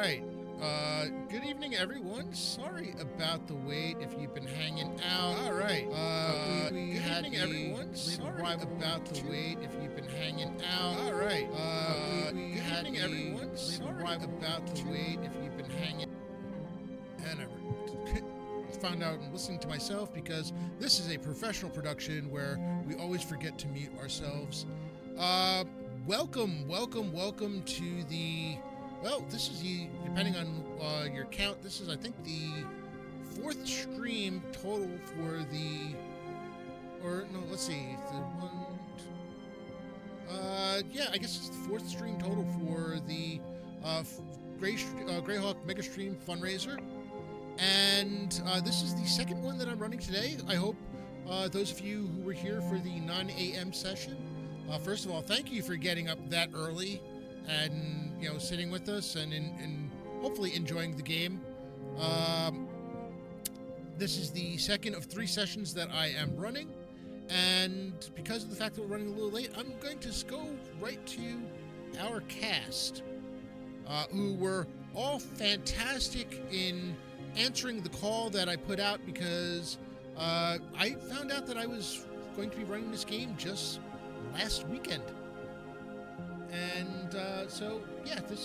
right. Good evening, everyone. Sorry about the wait. If you've been hanging out. All right. We good had evening, everyone. Sorry about the wait. If you've been hanging out. All right. We good had evening, everyone. Sorry about the wait. If you've been hanging. And I found out and listening to myself because this is a professional production where we always forget to mute ourselves. Uh, welcome to the. Well, this is the, depending on your count, this is, I think, the fourth stream total for the, or no, let's see, the one, yeah, I guess it's the fourth stream total for the Greyhawk Megastream fundraiser. And this is the second one that I'm running today. I hope those of you who were here for the 9 a.m. session, first of all, thank you for getting up that early and sitting with us and hopefully enjoying the game. This is the second of 3 sessions that I am running, and because of the fact that we're running a little late, I'm going to go right to our cast, who were all fantastic in answering the call that I put out, because I found out that I was going to be running this game just last weekend. And so, yeah, to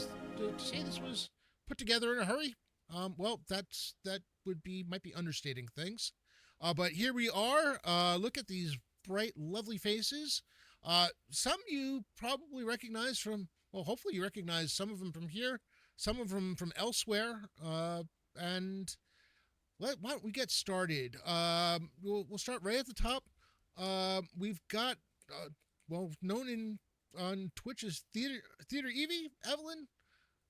say this was put together in a hurry, well, that might be understating things. But here we are. Look at these bright, lovely faces. Some you probably recognize from, well, hopefully you recognize some of them from here, some of them from elsewhere. And why don't we get started? We'll start right at the top. We've got, known on Twitch as Theater Evie. Evelyn,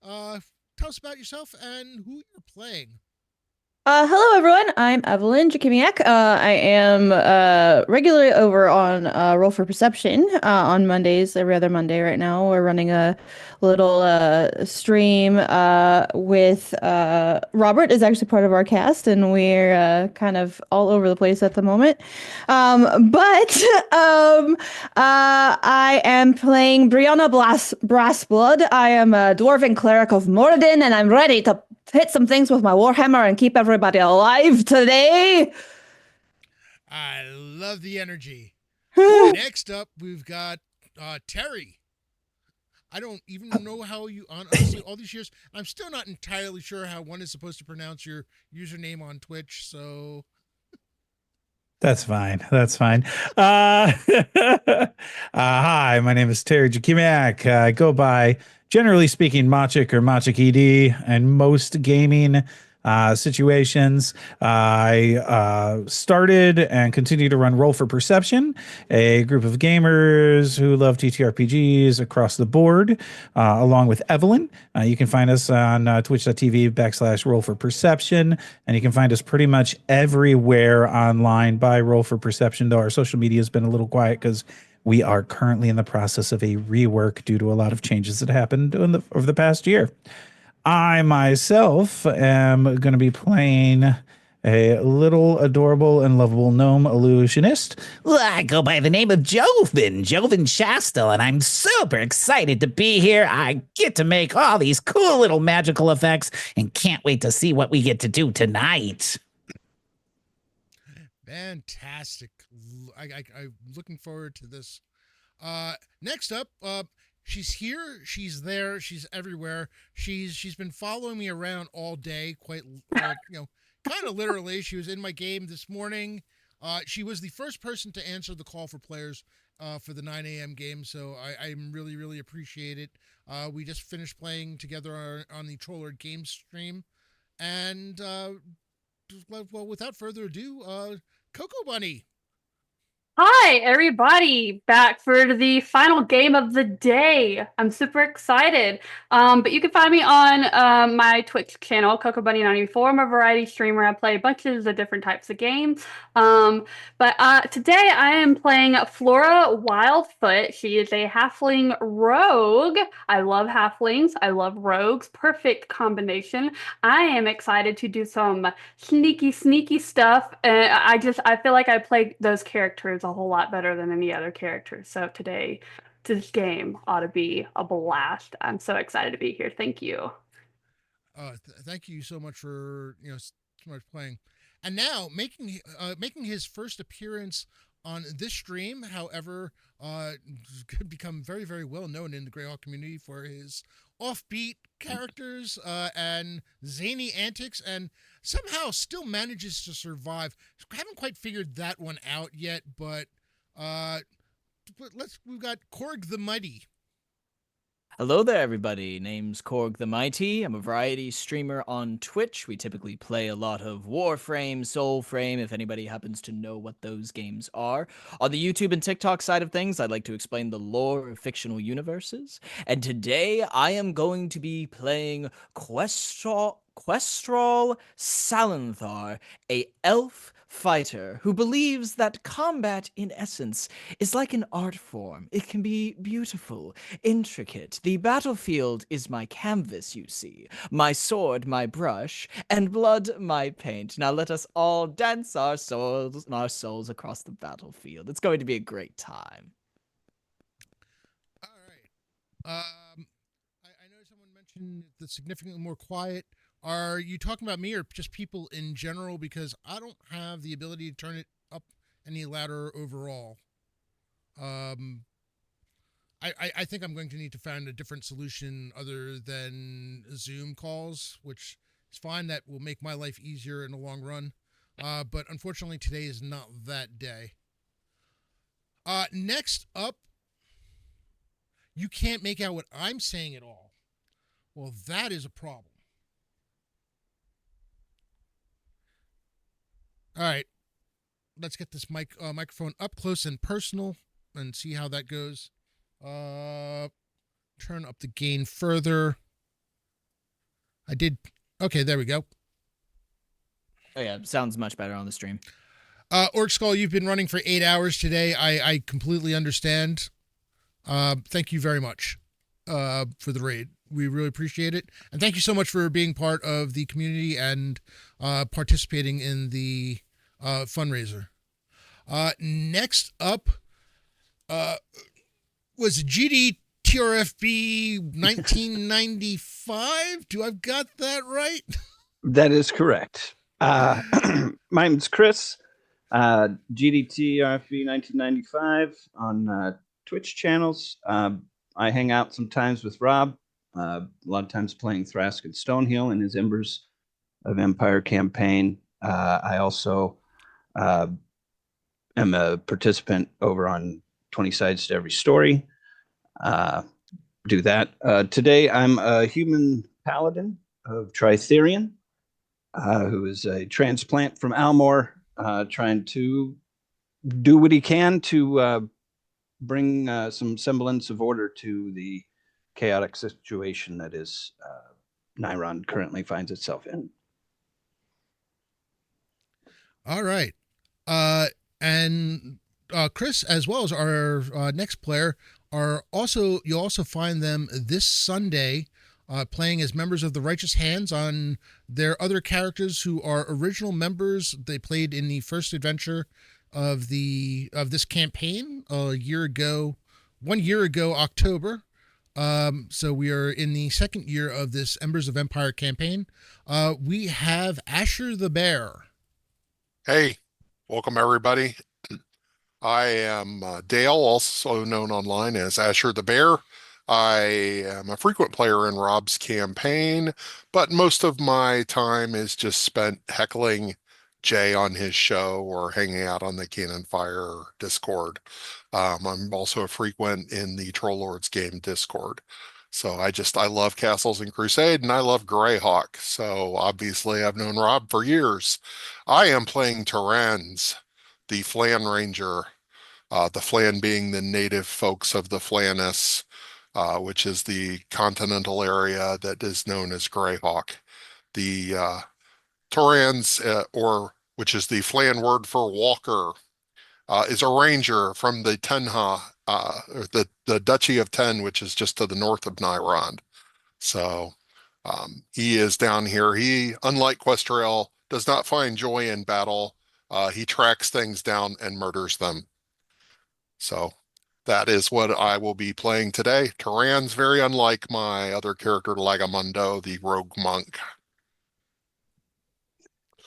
tell us about yourself and who you're playing. Hello everyone, I'm Evelyn Jakimiak. I am regularly over on Roll for Perception on Mondays, every other Monday right now. We're running a little stream with Robert is actually part of our cast, and we're kind of all over the place at the moment. But I am playing Brianna Brassblood. I am a Dwarven Cleric of Moradin, and I'm ready to hit some things with my warhammer and keep everybody alive today. I love the energy. Next up, we've got Terry. I don't even know how you, honestly, all these years, I'm still not entirely sure how one is supposed to pronounce your username on Twitch, so. That's fine. That's fine. Hi, my name is Terry Jakimiak. I go by, generally speaking, Machik or Machik ED, and most gaming situations. I started and continue to run Roll for Perception, a group of gamers who love TTRPGs across the board, along with Evelyn. You can find us on twitch.tv/Roll for Perception, and you can find us pretty much everywhere online by Roll for Perception, though our social media has been a little quiet because we are currently in the process of a rework due to a lot of changes that happened over the past year. I myself am going to be playing a little adorable and lovable gnome illusionist. I go by the name of Joven Shastel, and I'm super excited to be here. I get to make all these cool little magical effects and can't wait to see what we get to do tonight. Fantastic. I'm looking forward to this. Next up, she's here, she's there, she's everywhere. She's been following me around all day, quite kind of literally. She was in my game this morning. She was the first person to answer the call for players for the 9 a.m. game, so I'm really appreciate it. We just finished playing together on the Troller game stream, and well, without further ado, Coco Bunny. Hi, everybody, back for the final game of the day. I'm super excited. But you can find me on my Twitch channel, Coco Bunny 94. I'm a variety streamer. I play bunches of different types of games. But today I am playing Flora Wildfoot. She is a halfling rogue. I love halflings. I love rogues. Perfect combination. I am excited to do some sneaky stuff. I feel like I play those characters a whole lot better than any other character. So today, this game ought to be a blast. I'm so excited to be here. Thank you. Thank you so much for so much playing, and now making his first appearance on this stream. However, could become very well known in the Greyhawk community for his offbeat characters and zany antics, and somehow still manages to survive. Haven't quite figured that one out yet, but we've got Korg the Mighty. Hello there, everybody. Name's Korg the Mighty. I'm a variety streamer on Twitch. We typically play a lot of Warframe, Soulframe, if anybody happens to know what those games are. On the YouTube and TikTok side of things, I'd like to explain the lore of fictional universes. And today, I am going to be playing Questral Salanthar, a elf fighter who believes that combat, in essence, is like an art form. It can be beautiful, intricate. The battlefield is my canvas, you see. My sword, my brush, and blood, my paint. Now let us all dance our souls across the battlefield. It's going to be a great time. All right. I know someone mentioned the significantly more quiet. Are you talking about me or just people in general? Because I don't have the ability to turn it up any louder overall. I think I'm going to need to find a different solution other than Zoom calls, which is fine. That will make my life easier in the long run. But unfortunately, today is not that day. Next up, you can't make out what I'm saying at all. Well, that is a problem. All right, let's get this microphone up close and personal and see how that goes. Turn up the gain further. I did. Okay, there we go. Oh yeah, sounds much better on the stream. Orc Skull, you've been running for 8 hours today. I completely understand. Thank you very much for the raid. We really appreciate it. And thank you so much for being part of the community and participating in the fundraiser. Next up was GDTRFB 1995. Do I've got that right? That is correct. My name's Chris. GDTRFB 1995 on Twitch channels. I hang out sometimes with Rob. A lot of times playing Thrask and Stonehill in his Embers of Empire campaign. I also am a participant over on 20 Sides to Every Story. Do that. Today I'm a human paladin of Tritherion, who is a transplant from Almor, trying to do what he can to bring some semblance of order to the chaotic situation that is Niron currently finds itself in. All right. And Chris, as well as our next player, you'll also find them this Sunday playing as members of the Righteous Hands on their other characters who are original members. They played in the first adventure of this campaign 1 year ago, October. So we are in the second year of this Embers of Empire campaign. We have Asher the Bear. Hey, welcome everybody. I am Dale, also known online as Asher the Bear. I am a frequent player in Rob's campaign, but most of my time is just spent heckling Jay on his show or hanging out on the Cannon Fire Discord. I'm also a frequent in the Troll Lords game Discord. So I love Castles and Crusade, and I love Greyhawk. So obviously I've known Rob for years. I am playing Terrans, the Flan Ranger, the Flan being the native folks of the Flannis, which is the continental area that is known as Greyhawk. The Terrans, which is the Flan word for walker, is a ranger from the Tenha, or the Duchy of Ten, which is just to the north of Nyrond. So he is down here. He, unlike Questrail, does not find joy in battle. He tracks things down and murders them. So That is what I will be playing today. Turan's very unlike my other character, Lagamundo, the rogue monk.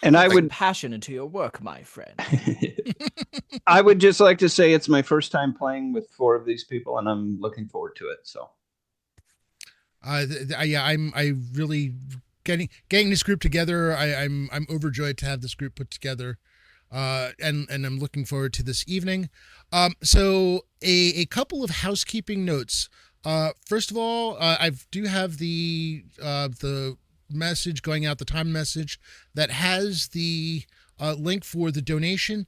And I Put would passion into your work, my friend. I would just like to say it's my first time playing with 4 of these people, and I'm looking forward to it. So, yeah, I really getting this group together. I'm overjoyed to have this group put together, and I'm looking forward to this evening. So a couple of housekeeping notes. First of all, I do have the message going out, the time message that has the link for the donation.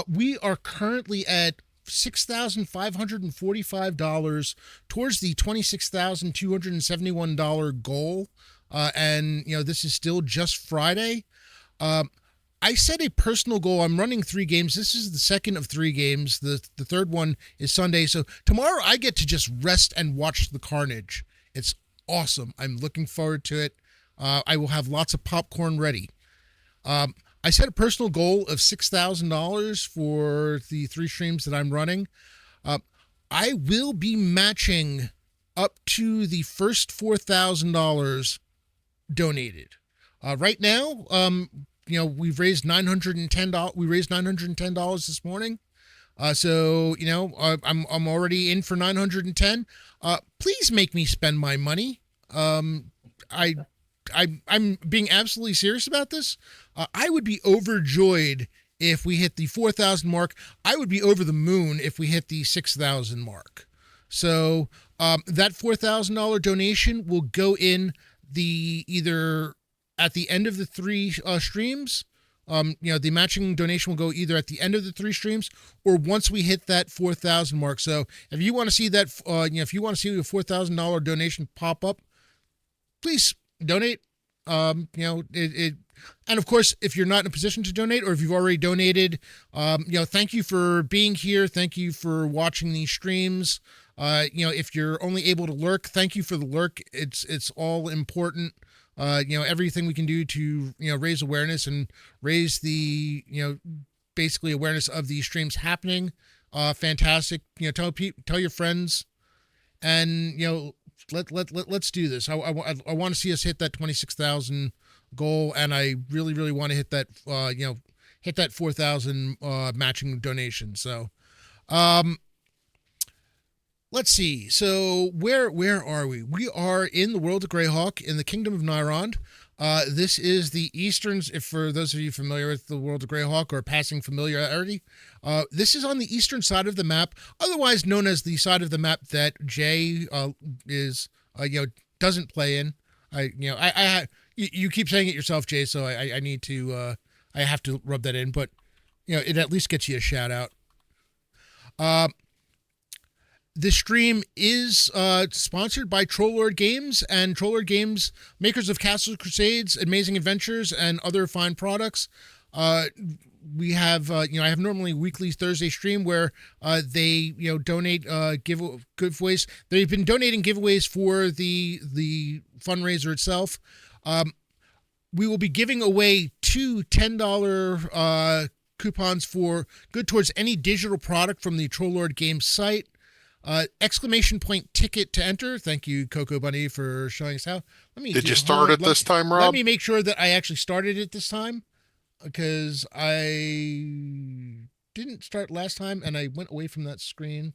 We are currently at $6,545 towards the $26,271 goal. And, this is still just Friday. I set a personal goal. I'm running 3 games. This is the second of 3 games. The third one is Sunday. So tomorrow I get to just rest and watch the carnage. It's awesome. I'm looking forward to it. I will have lots of popcorn ready. I set a personal goal of $6,000 for the 3 streams that I'm running. I will be matching up to the first $4,000 donated. Right now, we've raised $910. We raised $910 this morning. So I'm already in for 910. Please make me spend my money. I'm being absolutely serious about this. I would be overjoyed if we hit the 4,000 mark. I would be over the moon if we hit the 6,000 mark. So that $4,000 donation will go in either at the end of the 3 streams. The matching donation will go either at the end of the 3 streams or once we hit that 4,000 mark. So if you want to see that, if you want to see a $4,000 donation pop up, please donate. And of course, if you're not in a position to donate, or if you've already donated, thank you for being here. Thank you for watching these streams. If you're only able to lurk, thank you for the lurk. It's all important. Everything we can do to, raise awareness and raise the, basically awareness of these streams happening. Fantastic. Tell your friends, and, let's do this. I want to see us hit that 26,000 goal, and I really, really want to hit that, hit that 4,000 matching donation. So, let's see. So where are we? We are in the world of Greyhawk in the Kingdom of Nyrond. This is the Easterns. If for those of you familiar with the world of Greyhawk or passing familiarity, this is on the eastern side of the map, otherwise known as the side of the map that Jay is doesn't play in. You keep saying it yourself, Jay. So I need to I have to rub that in, but it at least gets you a shout out. This stream is sponsored by Trollord Games, and Trollord Games, makers of Castle Crusades, Amazing Adventures, and other fine products. We have, I have normally weekly Thursday stream where they, donate giveaways. They've been donating giveaways for the fundraiser itself. We will be giving away 2 $10 coupons for good towards any digital product from the Trollord Games site. Exclamation point ticket to enter. Thank you, Coco Bunny, for showing us how. Did you start it this time, Rob? Let me make sure that I actually started it this time, because I didn't start last time and I went away from that screen.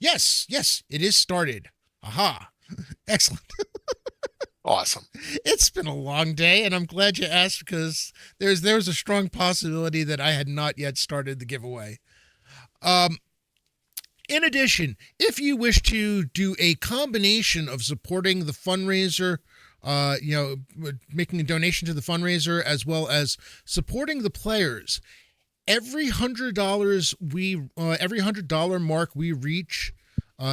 Yes, it is started. Aha. Excellent. Awesome. It's been a long day, and I'm glad you asked, because there's a strong possibility that I had not yet started the giveaway. In addition, if you wish to do a combination of supporting the fundraiser, making a donation to the fundraiser, as well as supporting the players, every $100 mark we reach,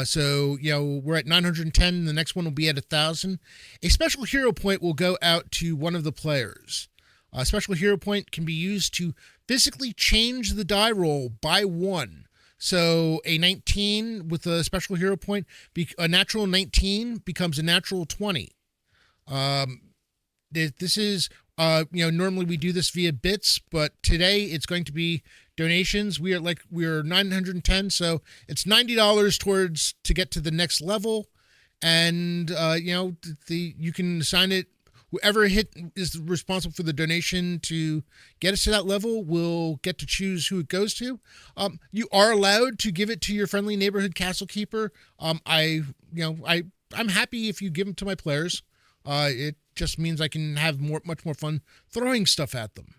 so we're at 910, the next one will be at 1,000. A special hero point will go out to one of the players. A special hero point can be used to physically change the die roll by 1. So a 19 with a special hero point, a natural 19 becomes a natural 20. This is, normally we do this via bits, but today it's going to be donations. We're 910, so it's $90 towards to get to the next level, and you can assign it. Whoever is responsible for the donation to get us to that level will get to choose who it goes to. You are allowed to give it to your friendly neighborhood castle keeper. I'm happy if you give them to my players. It just means I can have much more fun throwing stuff at them.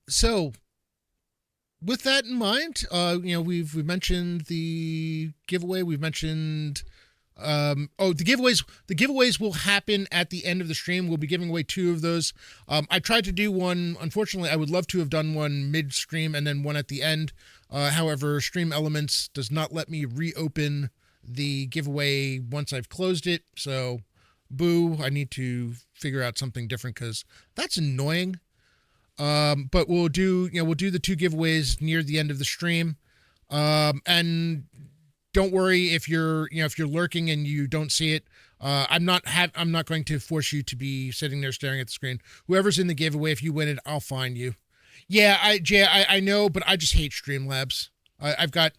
So with that in mind, we've mentioned the giveaway. We've mentioned the giveaways will happen at the end of the stream. We'll be giving away 2 of those. I tried to do one. Unfortunately, I would love to have done one mid-stream and then one at the end. However, Stream Elements does not let me reopen the giveaway once I've closed it. So, boo, I need to figure out something different because that's annoying. But we'll do the 2 giveaways near the end of the stream. And don't worry if you're lurking and you don't see it. I'm not going to force you to be sitting there staring at the screen. Whoever's in the giveaway, if you win it, I'll find you. Yeah, I know, but I just hate Streamlabs. I've got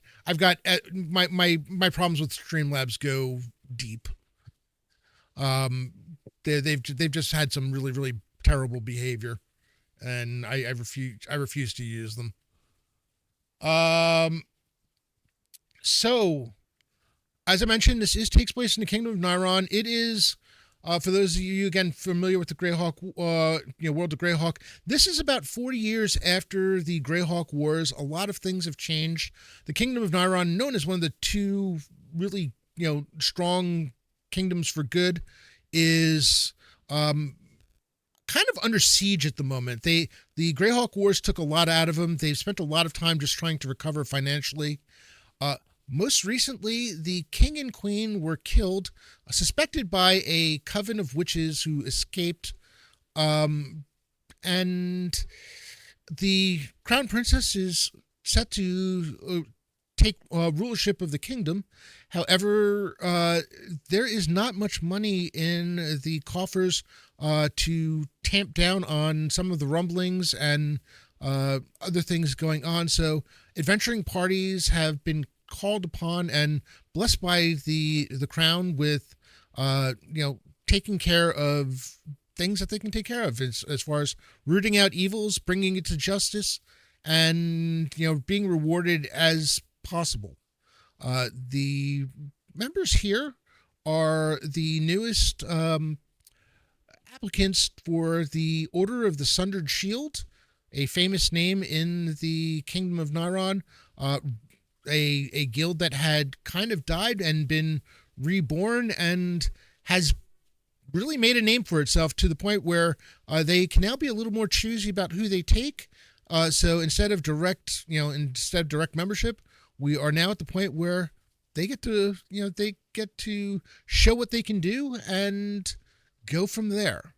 my problems with Streamlabs go deep. They've just had some really, really terrible behavior, and I refuse to use them. So, as I mentioned, this takes place in the Kingdom of Nairon. It is, for those of you, again, familiar with the Greyhawk, World of Greyhawk, this is about 40 years after the Greyhawk Wars. A lot of things have changed. The Kingdom of Nairon, known as one of the 2 really, strong kingdoms for good, is kind of under siege at the moment. The Greyhawk Wars took a lot out of them. They've spent a lot of time just trying to recover financially. Most recently, the king and queen were killed, suspected by a coven of witches who escaped. And the crown princess is set to take rulership of the kingdom. However, there is not much money in the coffers to tamp down on some of the rumblings and other things going on. So adventuring parties have been called upon and blessed by the crown with taking care of things that they can take care of as far as rooting out evils, bringing it to justice, and being rewarded as possible. The members here are the newest applicants for the Order of the Sundered Shield, a famous name in the Kingdom of Nairon. A guild that had kind of died and been reborn and has really made a name for itself to the point where they can now be a little more choosy about who they take. So instead of direct membership, we are now at the point where they get to show what they can do and go from there.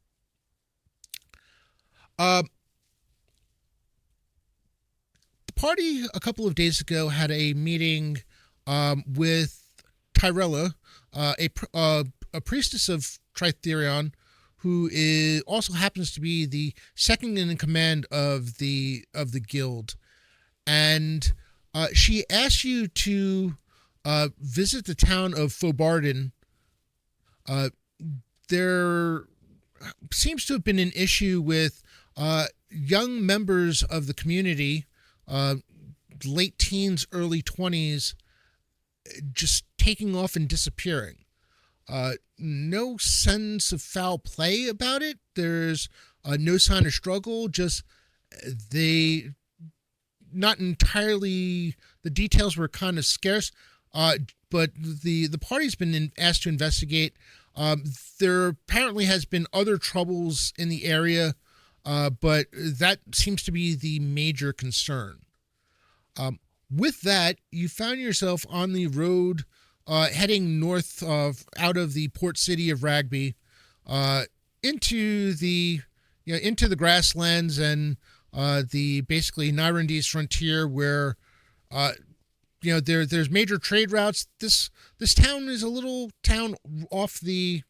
Party a couple of days ago had a meeting with Tyrella, a priestess of Tritherion, who also happens to be the second in command of the guild, and she asked you to visit the town of Fobarden. There seems to have been an issue with young members of the community, late teens, early 20s, just taking off and disappearing. No sense of foul play about it. There's no sign of struggle. Just not entirely. The details were kind of scarce. But the party's been asked to investigate. There apparently has been other troubles in the area, but that seems to be the major concern. With that, you found yourself on the road heading north out of the port city of Ragby into the grasslands and the basically Naironese frontier, where there's major trade routes. This town is a little town off the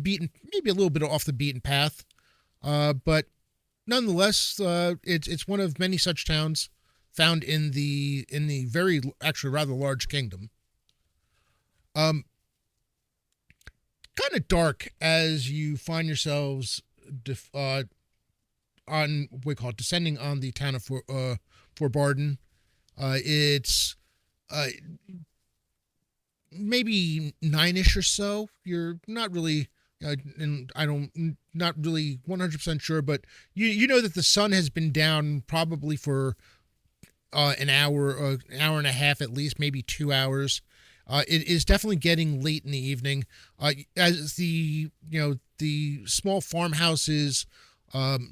beaten, maybe a little bit off the beaten path, but nonetheless, it's one of many such towns found in the very actually rather large kingdom. Kind of dark as you find yourselves on what we call it, descending on the town of Fort Barden. It's maybe 9ish or so. You're not really, and not really 100% sure, but you know that the sun has been down probably for an hour and a half at least, maybe 2 hours. It is definitely getting late in the evening. As the small farmhouses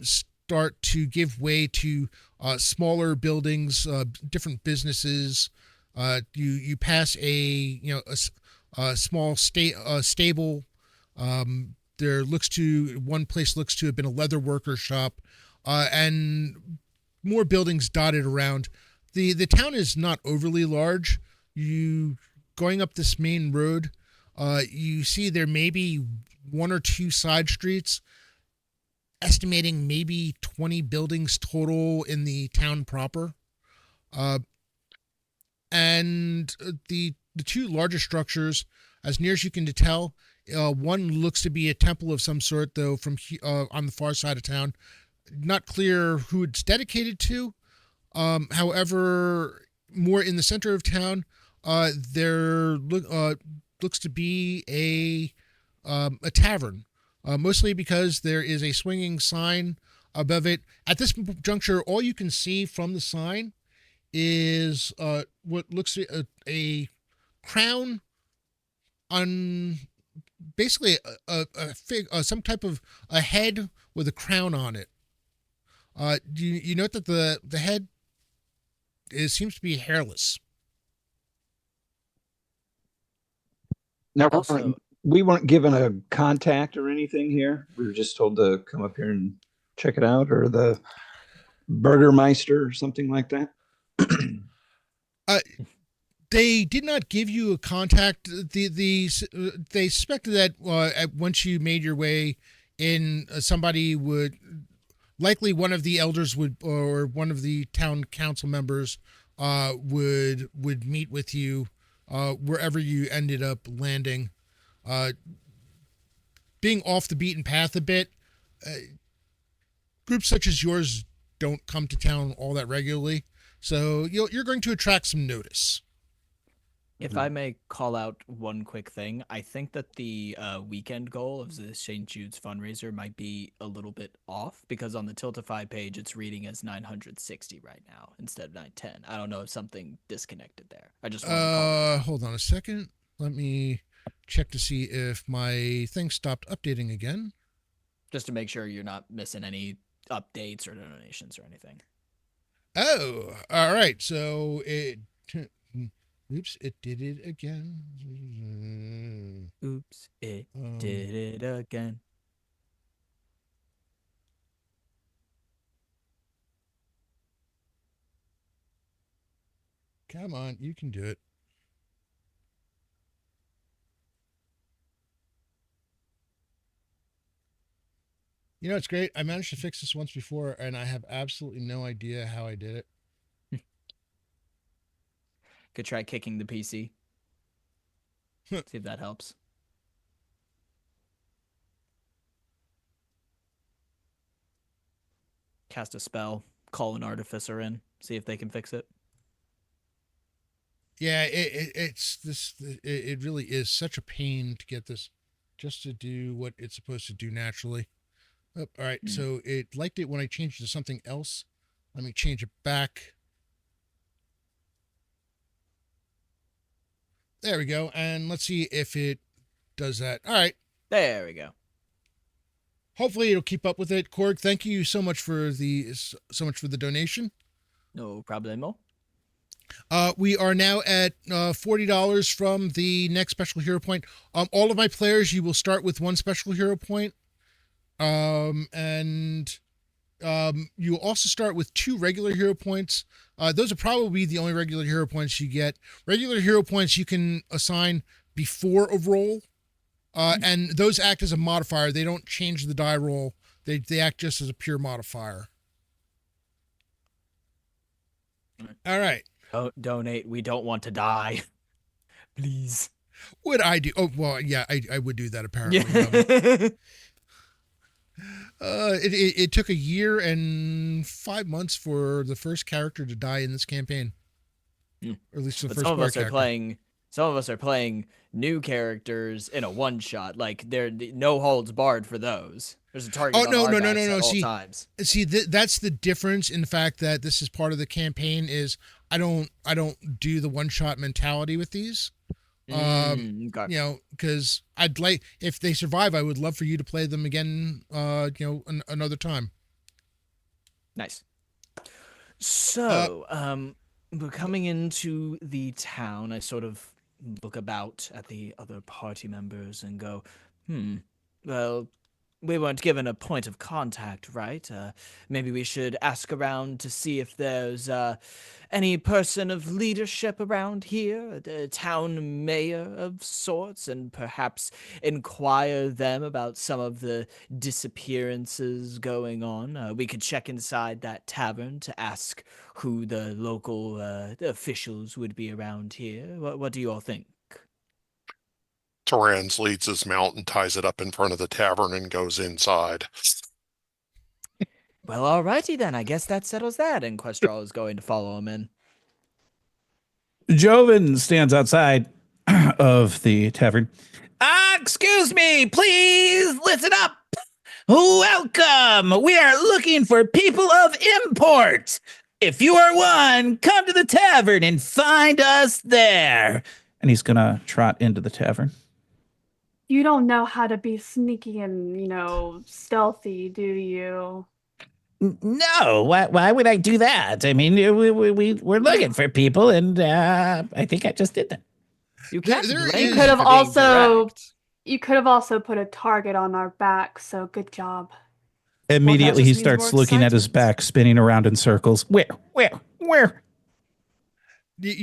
start to give way to smaller buildings, different businesses. You pass a small stable. One place looks to have been a leather worker shop, and more buildings dotted around. The town is not overly large. Going up this main road, you see there may be one or two side streets, estimating maybe 20 buildings total in the town proper. And the two larger structures, as near as you can tell, one looks to be a temple of some sort, though from on the far side of town. Not clear who it's dedicated to. However, more in the center of town, there looks to be a tavern, mostly because there is a swinging sign above it. At this juncture, all you can see from the sign is what looks like a crown on basically some type of a head with a crown on it. You note that the head seems to be hairless. Now, Also- we weren't given a contact or anything here. We were just told to come up here and check it out, or the Burgermeister or something like that. They did not give you a contact. They suspected that once you made your way in, somebody would, likely one of the elders or one of the town council members would meet with you wherever you ended up landing. Being off the beaten path a bit, groups such as yours don't come to town all that regularly, so you're going to attract some notice. If I may call out one quick thing, I think that the weekend goal of the St. Jude's fundraiser might be a little bit off, because on the Tiltify page it's reading as 960 right now instead of 910. I don't know if something disconnected there. I just want to call that out. Hold on a second. Let me check to see if my thing stopped updating again. Just to make sure you're not missing any updates or donations or anything. Oh, all right. So oops, it did it again. Oops, it did it again. Come on, you can do it. You know, it's great. I managed to fix this once before, and I have absolutely no idea how I did it. Could try kicking the PC. See if that helps. Cast a spell, call an artificer in, see if they can fix it. Yeah, it really is such a pain to get this just to do what it's supposed to do naturally. Oh, all right, so it liked it when I changed it to something else. Let me change it back. There we go. And let's see if it does that. All right. There we go. Hopefully it'll keep up with it. Korg, thank you so much for the donation. No problemo. We are now at $40 from the next special hero point. All of my players, you will start with one special hero point. And you will also start with 2 regular hero points. Those are probably the only regular hero points you get. Regular hero points you can assign before a roll, and those act as a modifier. They don't change the die roll They act just as a pure modifier. All right. Donate. We don't want to die. Please. Would I do? Oh, well, yeah, I would do that apparently. Yeah. It took 1 year and 5 months for the first character to die in this campaign. Or at least the But first some of us character. are playing. Some of us are playing new characters in a one shot. Like there, no holds barred for those. There's a target. Oh, no, on our no. backs at all times. See, that's the difference in the fact that this is part of the campaign. Is I don't do the one shot mentality with these. Okay. You know, because I'd like, if they survive, I would love for you to play them again. You know, another time. Nice. So, we're coming into the town. I sort of look about at the other party members and go, well, we weren't given a point of contact, right? Maybe we should ask around to see if there's any person of leadership around here, a town mayor of sorts, and perhaps inquire them about some of the disappearances going on. We could check inside that tavern to ask who the local officials would be around here. What do you all think? Torrens leads his mount and ties it up in front of the tavern and goes inside. Well, alrighty then. I guess that settles that. And Questral is going to follow him in. Joven stands outside of the tavern. Excuse me, please listen up. Welcome. We are looking for people of import. If you are one, come to the tavern and find us there. And he's going to trot into the tavern. You don't know how to be sneaky and, stealthy, do you? No, why would I do that? I mean, we're looking for people, and I think I just did that. You can't There blame is- him Could have for being also- direct. You could have also put a target on our back, so good job. Immediately, he just means starts more looking at his excitement. back, spinning around in circles. Where? My there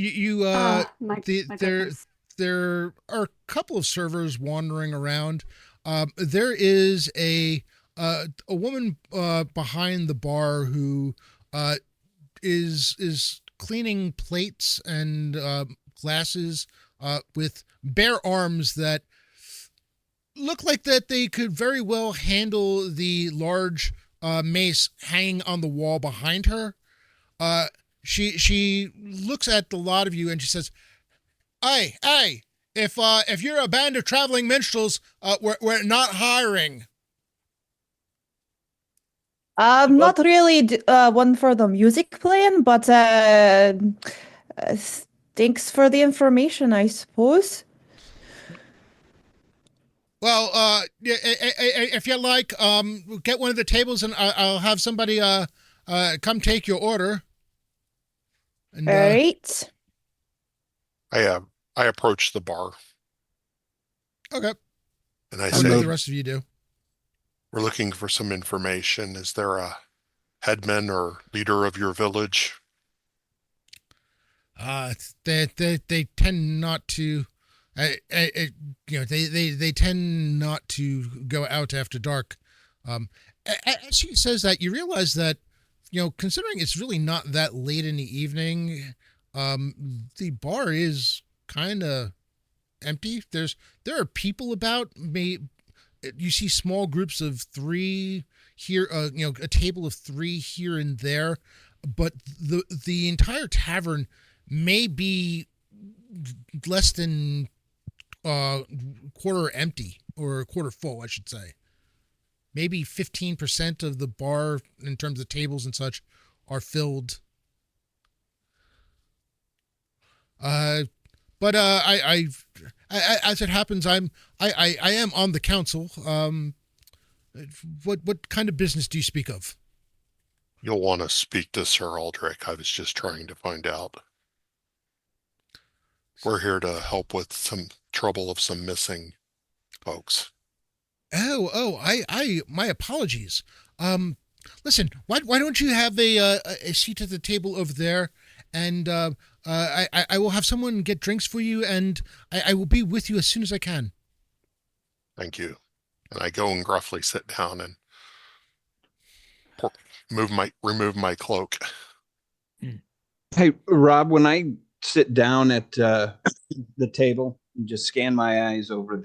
goodness. there are a couple of servers wandering around. There is a woman behind the bar who is cleaning plates and glasses with bare arms that look like that they could very well handle the large mace hanging on the wall behind her. She looks at the lot of you and she says, "Hey, if you're a band of traveling minstrels, we're not hiring." Not really one for the music playing, but thanks for the information, I suppose. Well, if you like, get one of the tables and I'll have somebody come take your order. And, All right. I approach the bar Okay. and I What do the say, rest of you do? we're looking for some information. Is there a headman or leader of your village? They tend not to, they tend not to go out after dark. As she says that, you realize that, considering it's really not that late in the evening, the bar is kind of empty. There are people about. You see small groups of 3 here, a table of 3 here and there, but the entire tavern may be less than quarter empty, or quarter full, I should say. Maybe 15% of the bar, in terms of tables and such, are filled. But I as it happens, I am on the council. What kind of business do you speak of? You'll want to speak to Sir Aldrich. I was just trying to find out. We're here to help with some trouble of some missing folks. I my apologies. Listen, why don't you have a seat at the table over there, and I will have someone get drinks for you, and I will be with you as soon as I can. Thank you. And I go and gruffly sit down and remove my cloak. Hey, Rob, when I sit down at the table and just scan my eyes over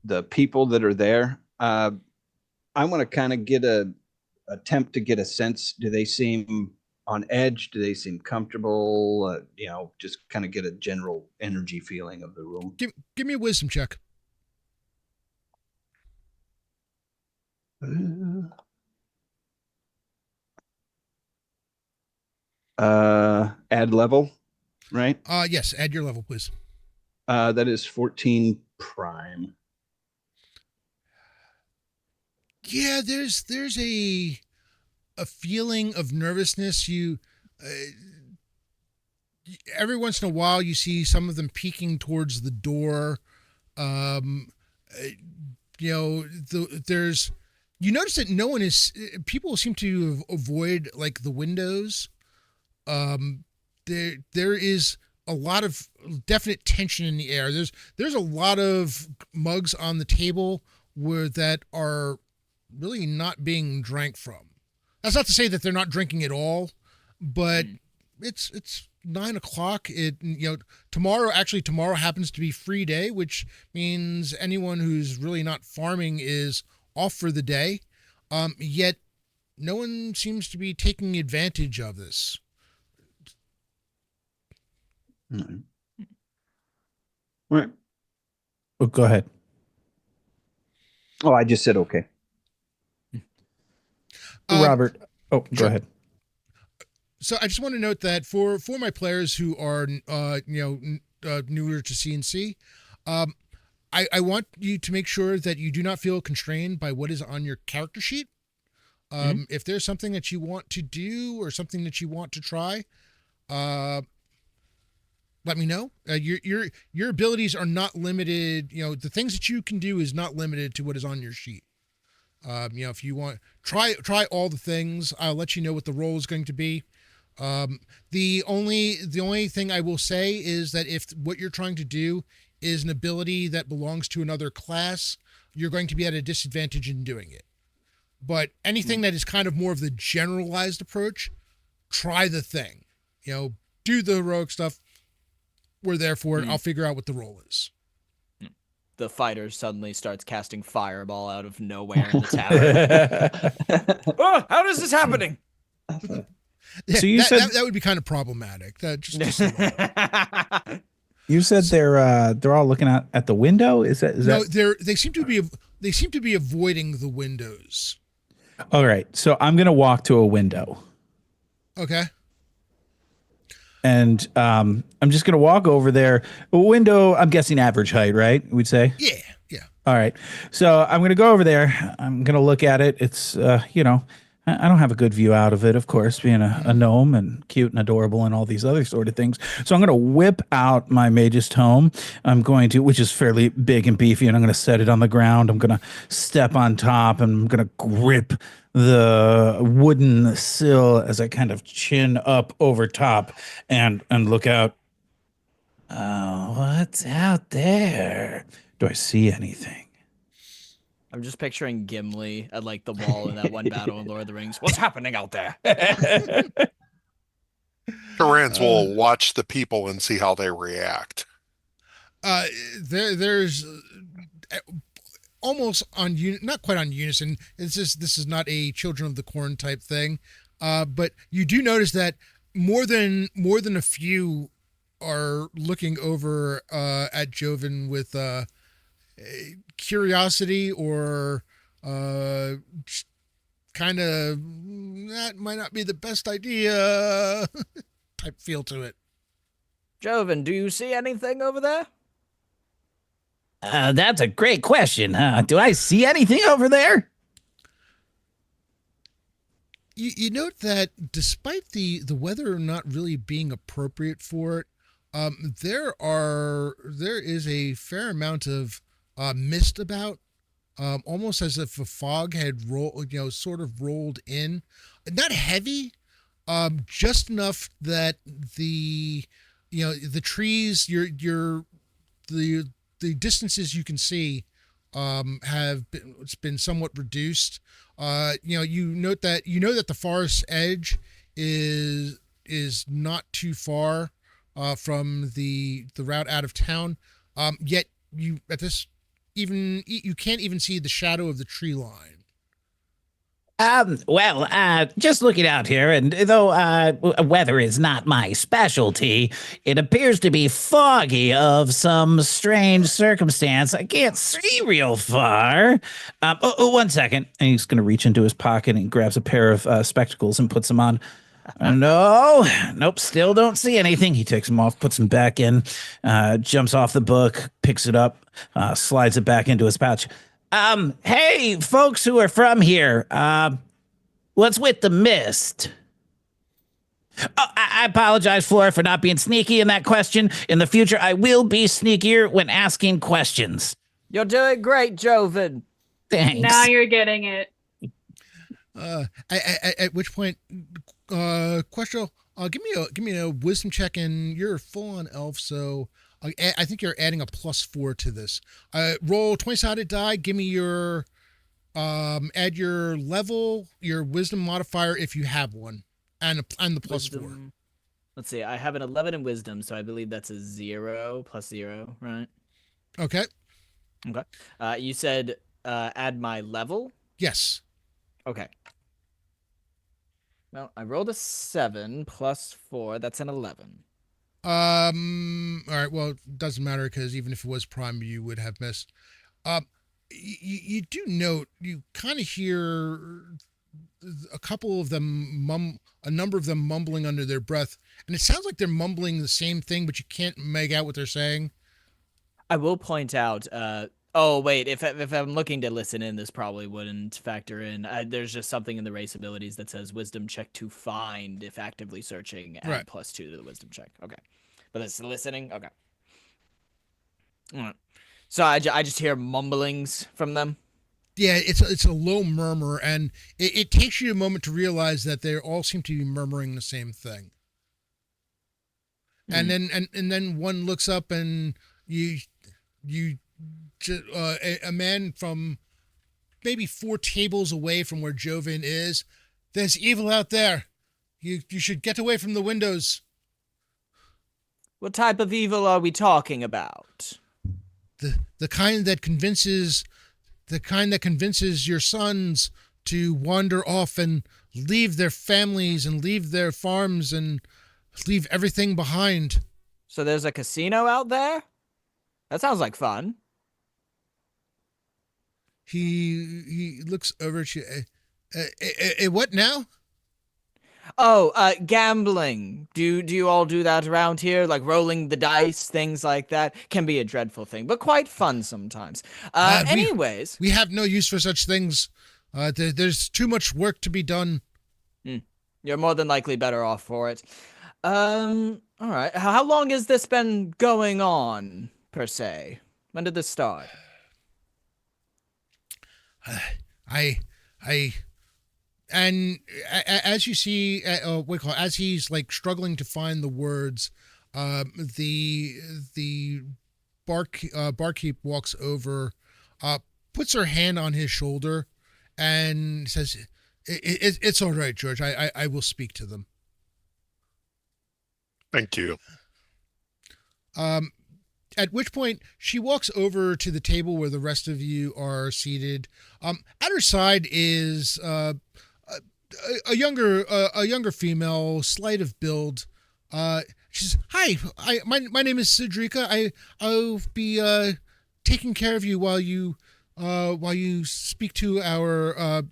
the people that are there, I want to kind of attempt to get a sense. Do they seem on edge? Do they seem comfortable? Just kind of get a general energy feeling of the room. Give me a wisdom check. Add level, right? Yes, add your level, please. That is 14 prime. Yeah, there's a feeling of nervousness. Every once in a while you see some of them peeking towards the door. You notice that people seem to avoid like the windows. There is a lot of definite tension in the air. There's a lot of mugs on the table that are really not being drank from. That's not to say that they're not drinking at all, but it's 9:00. Tomorrow happens to be free day, which means anyone who's really not farming is off for the day. Yet no one seems to be taking advantage of this. Mm-hmm. Right. Oh, go ahead. Oh, I just said okay. Robert. Go sure. ahead. So I just want to note that for my players who are newer to CNC, I want you to make sure that you do not feel constrained by what is on your character sheet. If there's something that you want to do or something that you want to try, let me know. Your abilities are not limited. The things that you can do is not limited to what is on your sheet. If you want, try all the things. I'll let you know what the role is going to be. The only thing I will say is that if what you're trying to do is an ability that belongs to another class, you're going to be at a disadvantage in doing it. But anything that is kind of more of the generalized approach, try the thing. Do the heroic stuff. We're there for it. I'll figure out what the role is. The fighter suddenly starts casting fireball out of nowhere in the tavern. Oh, how is this happening? So you said that would be kind of problematic. You said they're all looking out at the window. Is No, that? they seem to be avoiding the windows. All right. So I'm gonna walk to a window. Okay. And I'm just gonna walk over there. A window. I'm guessing average height, right? We'd say. Yeah. All right. So I'm gonna go over there. I'm gonna look at it. It's I don't have a good view out of it, of course, being a gnome and cute and adorable and all these other sort of things. So I'm going to whip out my mage's tome. Which is fairly big and beefy, and I'm going to set it on the ground. I'm going to step on top, and I'm going to grip the wooden sill as I kind of chin up over top and look out. What's out there? Do I see anything? I'm just picturing Gimli at like the wall in that one battle in Lord of the Rings. What's happening out there? Karans will watch the people and see how they react. There's almost not quite on unison. This is not a Children of the Corn type thing, but you do notice that more than a few are looking over at Joven with curiosity or kind of that might not be the best idea type feel to it. Joven, do you see anything over there? That's a great question. Do I see anything over there? You note that despite the weather not really being appropriate for it, there is a fair amount of mist about, almost as if a fog had sort of rolled in. Not heavy, just enough that the trees, the distances you can see it's been somewhat reduced. You know that the forest edge is not too far from the route out of town. Yet you can't even see the shadow of the tree line. Just looking out here, and though weather is not my specialty, it appears to be foggy of some strange circumstance. I can't see real far. One second. And he's going to reach into his pocket and grabs a pair of spectacles and puts them on. Nope, still don't see anything. He takes them off, puts them back in, jumps off the book, picks it up, slides it back into his pouch. Hey, folks who are from here, what's with the mist? Oh, I apologize, Flora, for not being sneaky in that question. In the future, I will be sneakier when asking questions. You're doing great, Joven. Thanks. Now you're getting it. At which point, Question, give me a wisdom check, and you're full on elf, so I think you're adding a +4 to this. Roll 20-sided die. Give me your add your level, your wisdom modifier if you have one, and the +4. Wisdom. Let's see. I have an 11 in wisdom, so I believe that's a 0 + 0, right? Okay. Okay. You said add my level? Yes. Okay. Well, I rolled a 7 + 4. That's an 11. All right. Well, it doesn't matter because even if it was prime, you would have missed. You do note, you kind of hear a number of them mumbling under their breath, and it sounds like they're mumbling the same thing, but you can't make out what they're saying. I will point out, oh wait, if I'm looking to listen in, this probably wouldn't factor in. There's just something in the race abilities that says wisdom check to find if actively searching, add Right. +2 to the wisdom check. Okay. But that's listening? Okay. All right. So I just hear mumblings from them. Yeah, it's a low murmur, and it takes you a moment to realize that they all seem to be murmuring the same thing. And then one looks up, and a man from maybe 4 tables away from where Joven is. There's evil out there. You should get away from the windows. What type of evil are we talking about? The kind that convinces your sons to wander off and leave their families and leave their farms and leave everything behind. So there's a casino out there? That sounds like fun. He looks over at you. What now? Oh, gambling. Do you all do that around here? Like rolling the dice, things like that? Can be a dreadful thing, but quite fun sometimes. Anyways. We have no use for such things. There's too much work to be done. You're more than likely better off for it. All right. How long has this been going on, per se? When did this start? And as you see, as he's like struggling to find the words, the barkeep walks over, puts her hand on his shoulder, and says, "It's all right, George. I will speak to them." Thank you. At which point she walks over to the table where the rest of you are seated. At her side is a younger female, slight of build. She says, "Hi, my name is Cedrica. I'll be taking care of you while you speak to our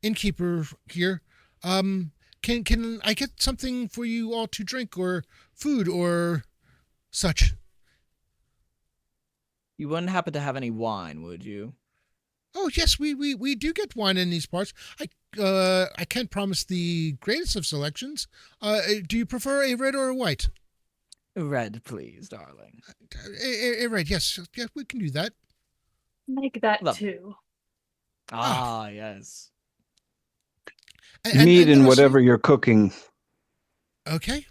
innkeeper here. Can I get something for you all to drink or food or such?" You wouldn't happen to have any wine, would you? Oh yes, we do get wine in these parts. I can't promise the greatest of selections. Do you prefer a red or a white? Red, please, darling. A red, yes, we can do that. Make that Love. 2. Ah, yes. Meat and also- whatever you're cooking. Okay.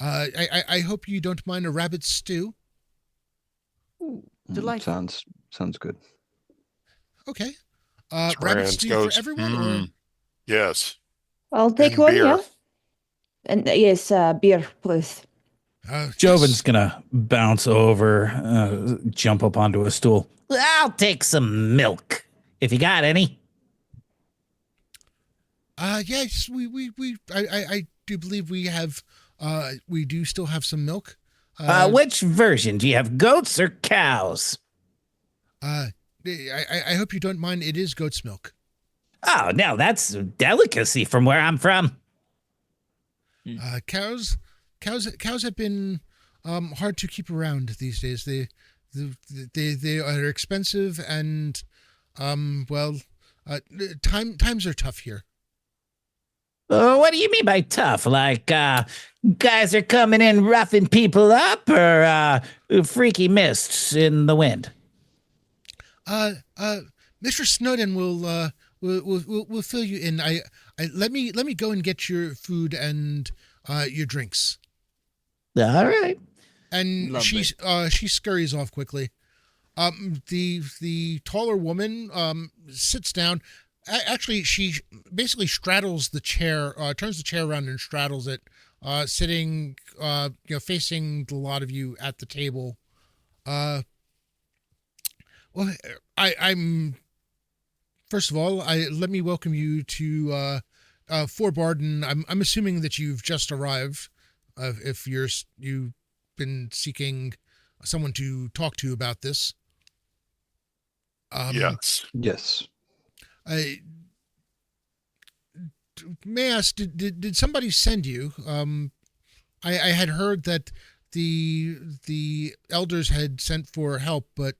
I hope you don't mind a rabbit stew. Ooh, delightful. Sounds good. Okay. Rabbit Trans stew goes, for everyone, or yes. I'll take And one, beer. yeah. And yes, beer, please. Joven's gonna bounce over, jump up onto a stool. I'll take some milk if you got any. Yes, I do believe we have. We do still have some milk. Which version? Do you have goats or cows? I hope you don't mind. It is goat's milk. Oh, no, that's a delicacy from where I'm from. Cows have been hard to keep around these days. They are expensive, and times are tough here. What do you mean by tough? Like, guys are coming in roughing people up, or freaky mists in the wind? Mr. Snowden will fill you in. Let me go and get your food and your drinks. All right. And Lovely. she scurries off quickly. The taller woman sits down. Actually, she basically straddles the chair, turns the chair around and straddles it, sitting, facing the lot of you at the table. Well, I'm. First of all, let me welcome you to Fort Barden. I'm assuming that you've just arrived. If you've been seeking someone to talk to about this. Yes. Yes. May I ask, did somebody send you? I had heard that the elders had sent for help, but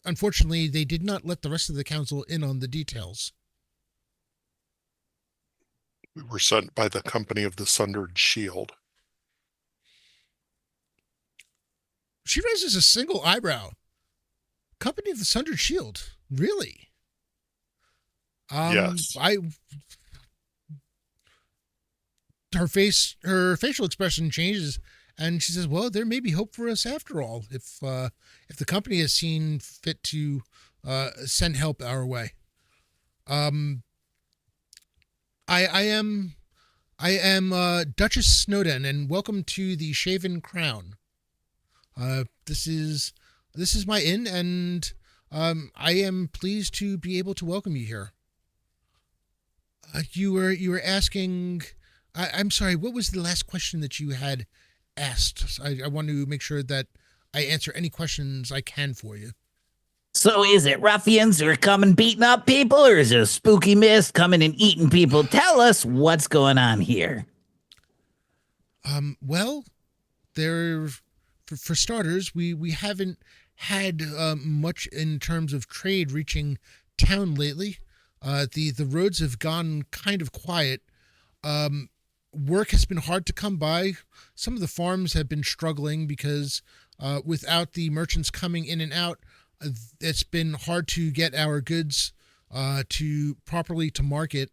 unfortunately, they did not let the rest of the council in on the details. We were sent by the company of the Sundered Shield. She raises a single eyebrow. Company of the Sundered Shield, really? Yes. Her facial expression changes, and she says, "Well, there may be hope for us after all, if the company has seen fit to send help our way." I am Duchess Snowden, and welcome to the Shaven Crown. This is my inn, and I am pleased to be able to welcome you here. You were asking. I'm sorry. What was the last question that you had asked? I want to make sure that I answer any questions I can for you. So is it ruffians who are coming beating up people, or is it a spooky mist coming and eating people? Tell us what's going on here. Well, for starters, we haven't had much in terms of trade reaching town lately. The roads have gone kind of quiet. Work has been hard to come by. Some of the farms have been struggling because without the merchants coming in and out, it's been hard to get our goods to market.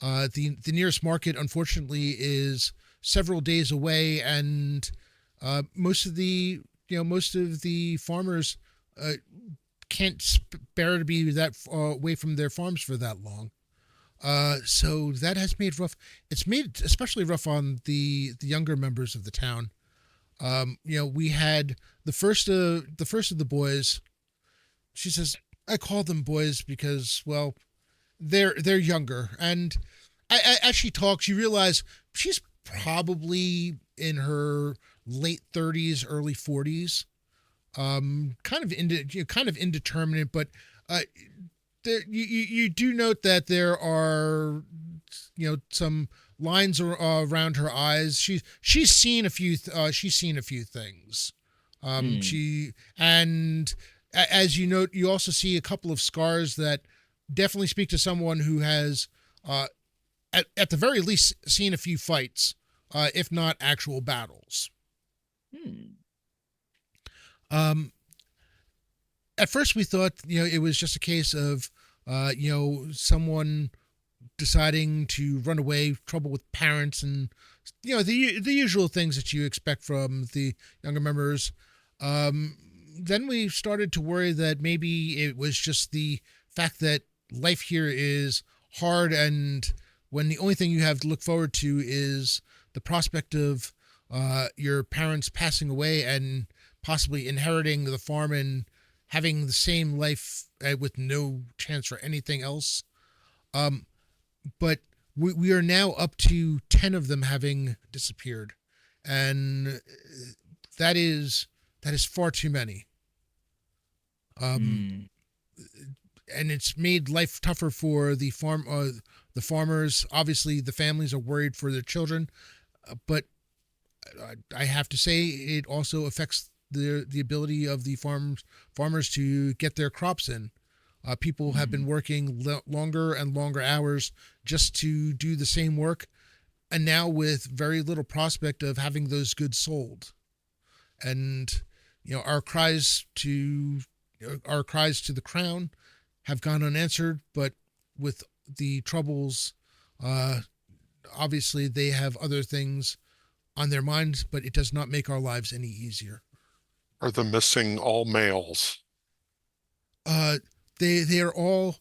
The nearest market, unfortunately, is several days away, and most of the farmers can't bear to be that away from their farms for that long. So that has made rough. It's made especially rough on the younger members of the town. We had the first of the boys. She says, I call them boys because, well, they're younger. And as she talks, you realize she's probably in her late 30s, early 40s. Kind of indeterminate, but you do note that there are some lines around her eyes. She's seen a few things. As you note, you also see a couple of scars that definitely speak to someone who has at the very least seen a few fights, if not actual battles. At first we thought, it was just a case of, someone deciding to run away, trouble with parents, and, the usual things that you expect from the younger members. then we started to worry that maybe it was just the fact that life here is hard, and when the only thing you have to look forward to is the prospect of your parents passing away and possibly inheriting the farm and having the same life with no chance for anything else. But we are now up to 10 of them having disappeared, and that is far too many. And it's made life tougher for the farmers. Obviously, the families are worried for their children, but I have to say it also affects the ability of the farmers to get their crops in. People have been working longer and longer hours just to do the same work, and now with very little prospect of having those goods sold. And our cries to the crown have gone unanswered, but with the troubles, obviously they have other things on their minds, but it does not make our lives any easier. Are the missing all males? They are all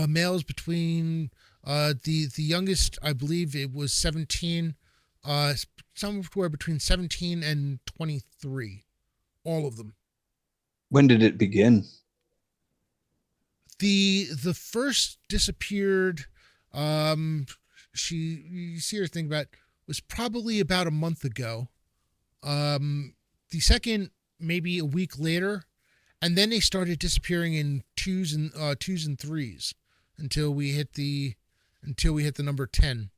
males between the youngest, I believe it was 17, somewhere between 17 and 23, all of them. When did it begin? The first disappeared, you see her think about, was probably about a month ago. The second maybe a week later, and then they started disappearing in twos and threes until we hit the number 10.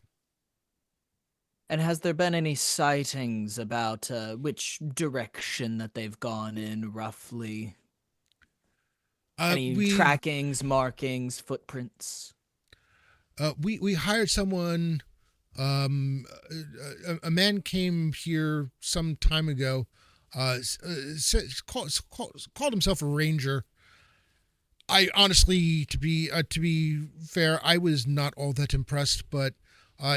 And has there been any sightings about which direction that they've gone in, roughly? Any trackings, markings, footprints? We hired someone. A man came here some time ago. Called himself a ranger. I honestly, to be fair, I was not all that impressed, but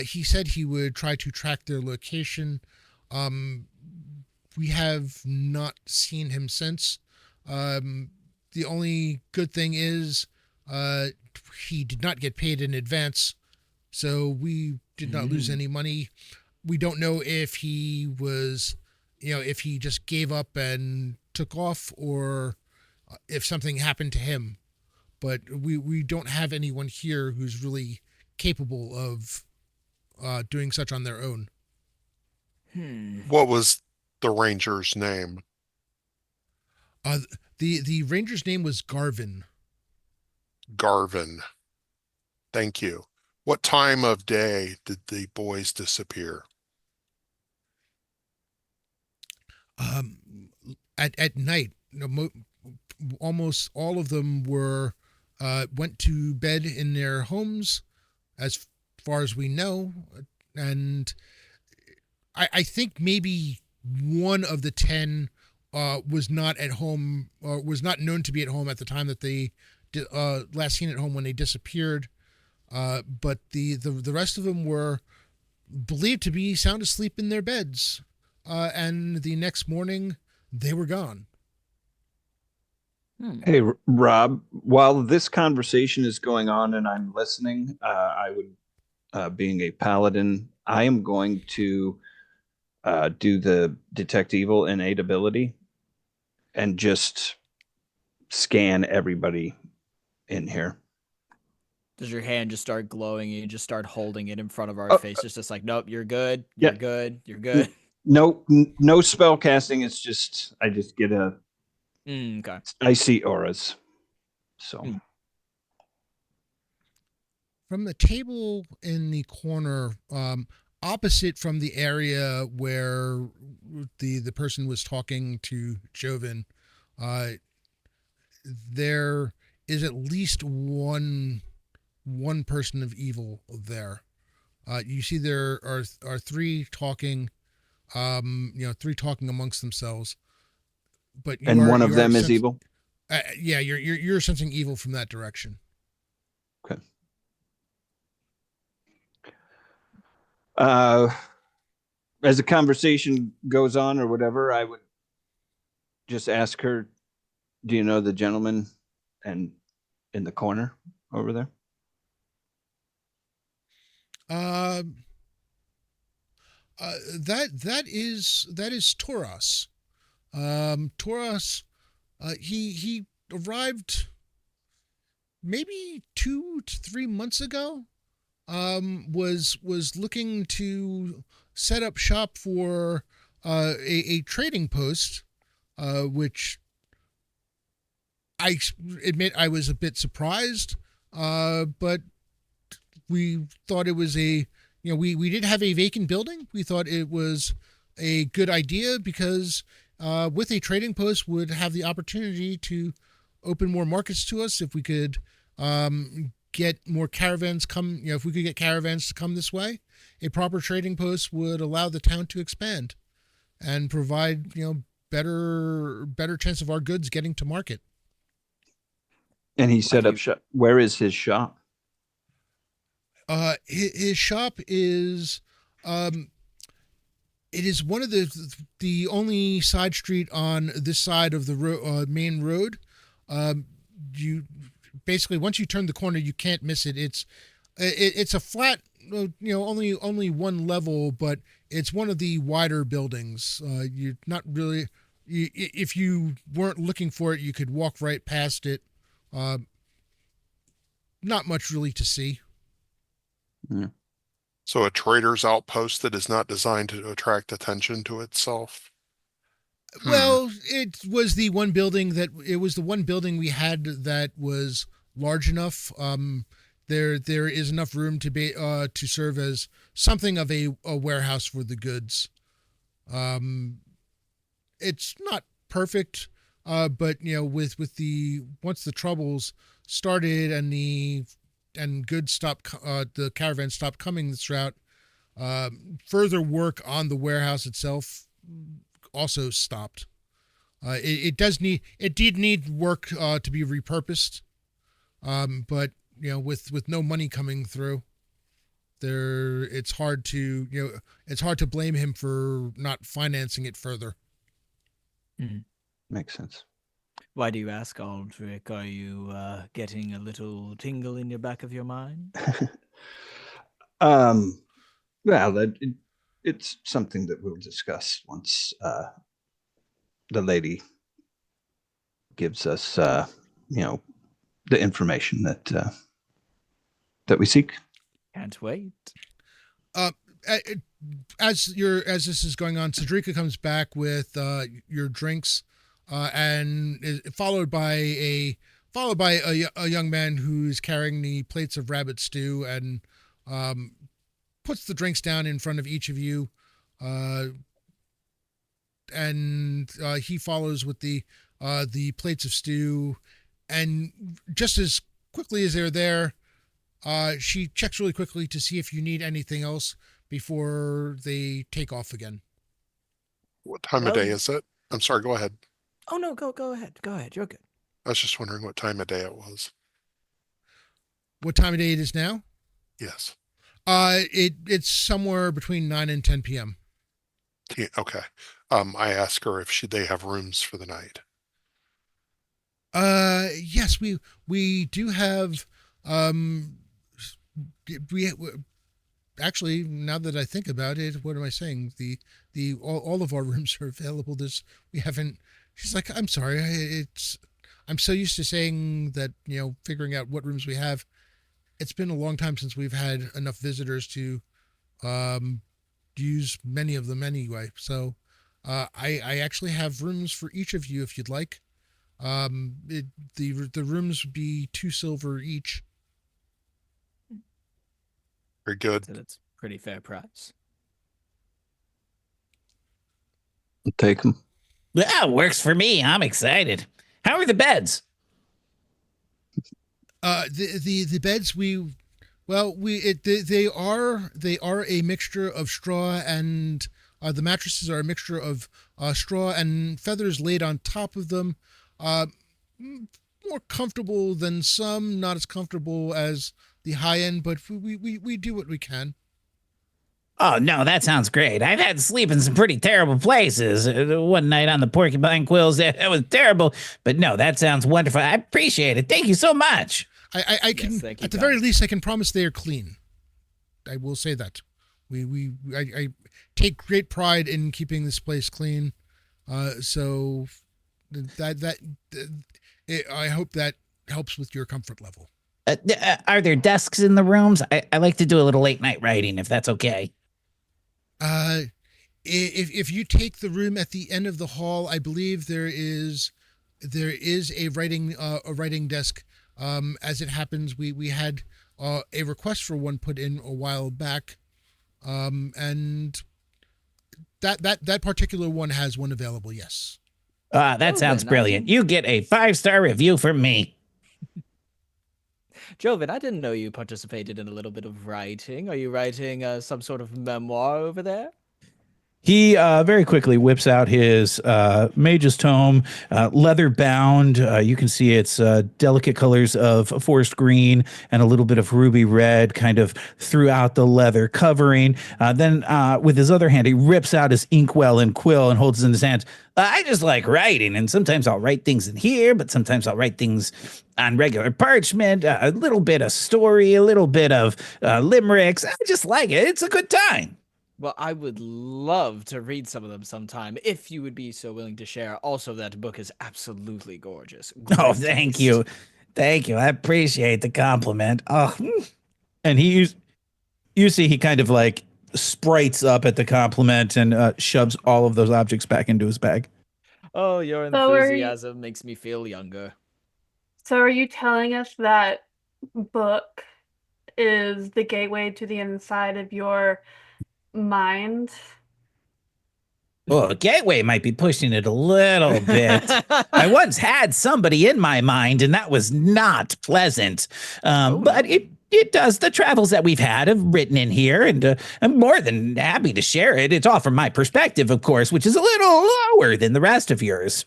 he said he would try to track their location. We have not seen him since. The only good thing is he did not get paid in advance, so we did not lose any money. We don't know if he was, if he just gave up and took off, or if something happened to him. But we don't have anyone here who's really capable of doing such on their own. What was the ranger's name? The ranger's name was Garvin. Garvin. Thank you. What time of day did the boys disappear? At night. Almost all of them went to bed in their homes, as far as we know, and I think maybe one of the 10 was not at home, or was not known to be at home at the time that they last seen at home when they disappeared. But the rest of them were believed to be sound asleep in their beds, and the next morning they were gone. Hey, Rob, while this conversation is going on and I'm listening, I would, being a paladin, I am going to do the detect evil innate ability and just scan everybody in here. Does your hand just start glowing and you just start holding it in front of our faces? Just like, nope, you're good. You're good. You're good. No spell casting. It's just, I just get okay. I see auras. So. From the table in the corner, opposite from the area where the person was talking to Joven, there is at least one person of evil there. You see there are three talking, three talking amongst themselves. But one of them is evil? Yeah, you're sensing evil from that direction. Okay. As the conversation goes on or whatever, I would just ask her, do you know the gentleman and in the corner over there? That is Toros. Toros, he arrived maybe 2 to 3 months ago. Was looking to set up shop for a trading post, which I admit I was a bit surprised, but we thought it was we did have a vacant building. We thought it was a good idea because with a trading post would have the opportunity to open more markets to us if we could get more caravans come, if we could get caravans to come this way. A proper trading post would allow the town to expand and provide, better chance of our goods getting to market. And he set up shop. Where is his shop? His shop is, it is one of the only side street on this side of the main road. You basically, once you turn the corner, you can't miss it. It's a flat, only one level, but it's one of the wider buildings. You're not really, if you weren't looking for it, you could walk right past it. Not much really to see. Yeah. So a trader's outpost that is not designed to attract attention to itself. Well, it was the one building we had that was large enough. There is enough room to be to serve as something of a warehouse for the goods. It's not perfect, but with the once the troubles started and goods stopped, the caravan stopped coming this route. Further work on the warehouse itself also stopped. It did need work to be repurposed, but with no money coming through, it's hard to blame him for not financing it further. Mhm. Makes sense. Why do you ask, Aldrich? Are you getting a little tingle in your back of your mind? Well, it's something that we'll discuss once the lady gives us, the information that we seek. Can't wait. As this is going on, Cedrica comes back with your drinks, and is followed by a young man who's carrying the plates of rabbit stew and puts the drinks down in front of each of you, and he follows with the plates of stew, and just as quickly as they're there, she checks really quickly to see if you need anything else before they take off again. What time of day is it? I'm sorry, go ahead. Oh no, go ahead. Go ahead. You're good. I was just wondering what time of day it was. What time of day it is now? Yes. It's somewhere between 9 and 10 p.m. Okay. I asked her if they have rooms for the night. Yes, we do have, we actually, now that I think about it, what am I saying? All of our rooms are available. She's like, I'm sorry. I'm so used to saying that, figuring out what rooms we have. It's been a long time since we've had enough visitors to, use many of them anyway. So, I actually have rooms for each of you if you'd like. The rooms would be 2 silver each. Very good. So that's pretty fair price. I'll take them. Yeah, works for me. I'm excited. How are the beds? The beds they are a mixture of straw and the mattresses are a mixture of straw and feathers laid on top of them. More comfortable than some, not as comfortable as the high end, but we do what we can. Oh, no, that sounds great. I've had to sleep in some pretty terrible places. One night on the porcupine quills, that was terrible. But no, that sounds wonderful. I appreciate it. Thank you so much. I can, Yes, thank you, at the Tom. very least, I can promise they are clean. I will say that. I take great pride in keeping this place clean. So I hope that helps with your comfort level. Are there desks in the rooms? I like to do a little late night writing, if that's okay. If you take the room at the end of the hall, I believe there is a writing desk. As it happens, we had a request for one put in a while back, and that particular one has one available. Yes. That sounds Joven, brilliant. You get a 5-star review from me. Joven, I didn't know you participated in a little bit of writing. Are you writing some sort of memoir over there? He very quickly whips out his Mage's Tome, leather bound. You can see it's delicate colors of forest green and a little bit of ruby red kind of throughout the leather covering. Then with his other hand, he rips out his inkwell and quill and holds it in his hands. I just like writing, and sometimes I'll write things in here, but sometimes I'll write things on regular parchment, a little bit of story, a little bit of limericks. I just like it. It's a good time. Well, I would love to read some of them sometime if you would be so willing to share. Also, that book is absolutely gorgeous. Oh, Great thank taste. you. Thank you. I appreciate the compliment. Oh, And you see he kind of like sprites up at the compliment and shoves all of those objects back into his bag. Oh, your So are you- enthusiasm makes me feel younger. So are you telling us that book is the gateway to the inside of your mind? well, Gateway might be pushing it a little bit. I once had somebody in my mind, and that was not pleasant. But no. it does. The travels that we've had have written in here, and I'm more than happy to share it. It's all from my perspective, of course, which is a little lower than the rest of yours.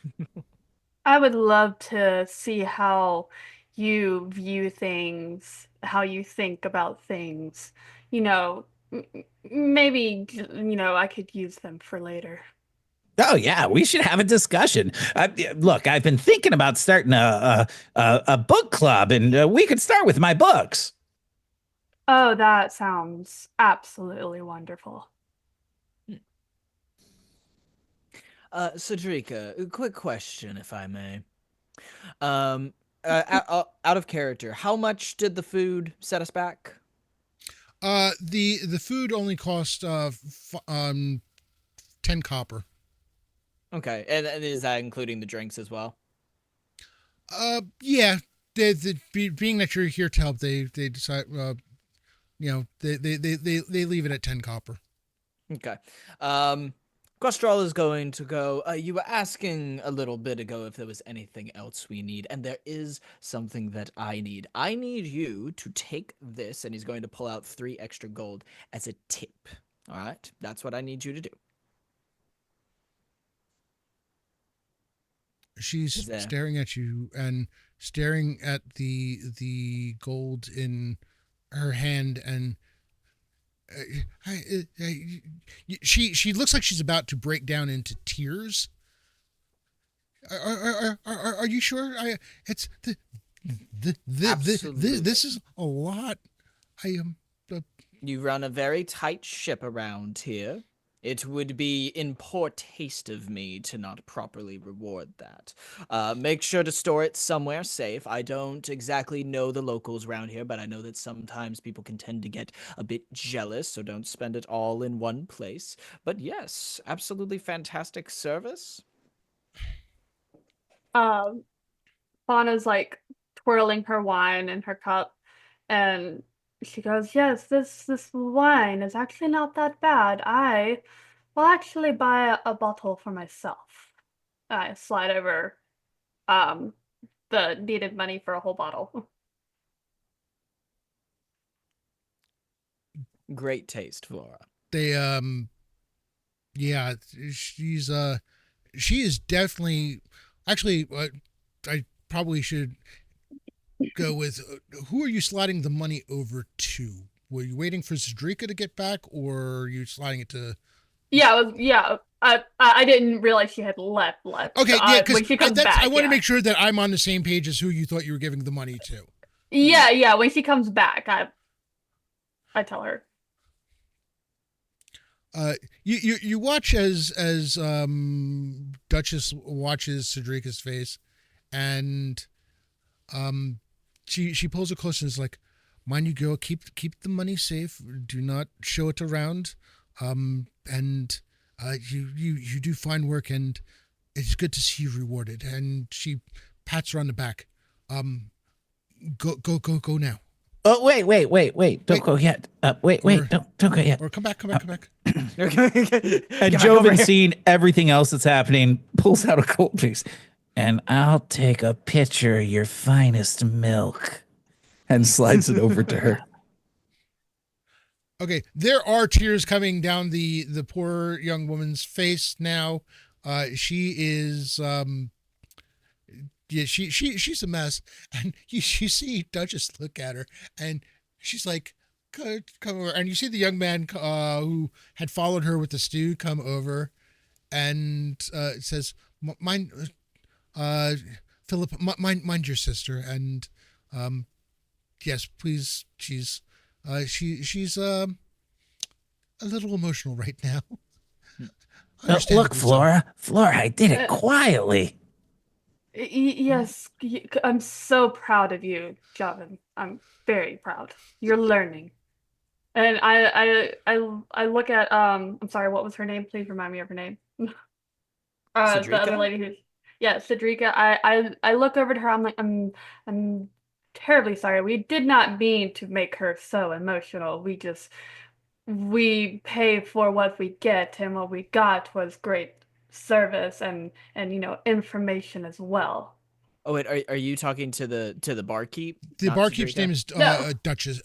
I would love to see how you view things, how you think about things. You know, maybe, I could use them for later. Oh yeah, we should have a discussion. Look, I've been thinking about starting a book club, and we could start with my books. Oh, that sounds absolutely wonderful. Cedrica, a quick question, if I may. Out of character, how much did the food set us back? The food only cost 10 copper. Okay, and is that including the drinks as well? Yeah. Being that you're here to help, they decide. They leave it at 10 copper. Okay. Questral is going to go. You were asking a little bit ago if there was anything else we need, and there is something that I need. I need you to take this, and he's going to pull out 3 extra gold as a tip. All right? That's what I need you to do. She's staring at you and staring at the gold in her hand, and she looks like she's about to break down into tears. Are you sure? It's this is a lot. I am. You run a very tight ship around here. It would be in poor taste of me to not properly reward that. Make sure to store it somewhere safe. I don't exactly know the locals around here, but I know that sometimes people can tend to get a bit jealous, so don't spend it all in one place. But yes, absolutely fantastic service. Fauna's like twirling her wine in her cup, and she goes, "Yes, this wine is actually not that bad. I will actually buy a bottle for myself." I slide over the needed money for a whole bottle. Great taste, Flora. They yeah, she is definitely actually I probably should go with who are you sliding the money over to? were you waiting for Cedrica to get back, or are you sliding it to? Yeah. I didn't realize she had left. Okay, yeah, because when she comes back, I want to make sure that I'm on the same page as who you thought you were giving the money to. Yeah. When she comes back, I tell her. You watch as Duchess watches Cedrica's face, and she pulls her close and is like, "Mind you, girl, keep the money safe. Do not show it around. And you do fine work, and it's good to see you rewarded." And she pats her on the back. Go now. Oh, wait. Don't go yet. Wait. Don't go yet. Or come back. And Joven, seeing everything else that's happening, pulls out a cold piece. And I'll take a pitcher of your finest milk. And slides it over to her. Okay, there are tears coming down the poor young woman's face now. She is she's a mess, and you see Duchess look at her, and she's like, come over, and you see the young man who had followed her with the stew come over, and says, mind Philip, mind your sister, and yes, please, she's a little emotional right now. Look, Flora, I did it quietly. Yes, I'm so proud of you, Joven. I'm very proud. You're learning. And I look at I'm sorry, what was her name? Please remind me of her name. The other lady who's Cedrica. I look over to her. I'm like, I'm terribly sorry. We did not mean to make her so emotional. We pay for what we get, and what we got was great service and information as well. Oh wait, are you talking to the barkeep? The barkeep's name is No. Duchess.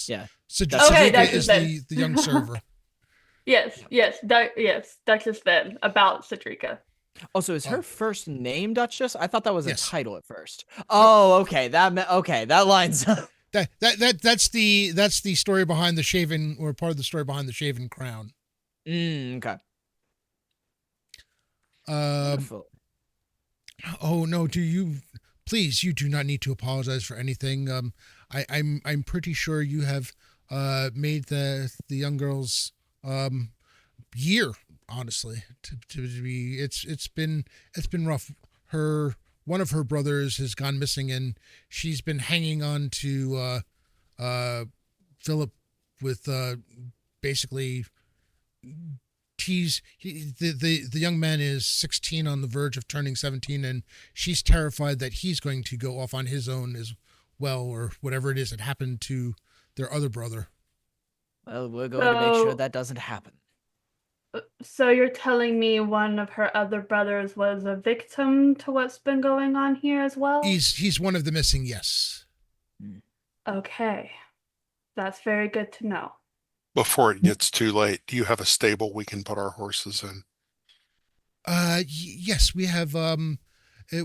Yeah. Cedrica is the young server. Yes, Duchess then, about Cedrica. Oh, so is her first name Duchess? I thought that was a title at first. Oh, okay. That lines up. That's the story behind the shaven, or part of the story behind the shaven crown. Okay. Oh no, please, you do not need to apologize for anything. I'm pretty sure you have made the young girl's year, honestly. To be, it's been rough. One of her brothers has gone missing, and she's been hanging on to Philip with basically the young man is 16, on the verge of turning 17, and she's terrified that he's going to go off on his own as well, or whatever it is that happened to their other brother. Well, we're going to make sure that doesn't happen. So you're telling me one of her other brothers was a victim to what's been going on here as well? He's one of the missing, yes. Okay. That's very good to know. Before it gets too late, do you have a stable we can put our horses in? Yes, we have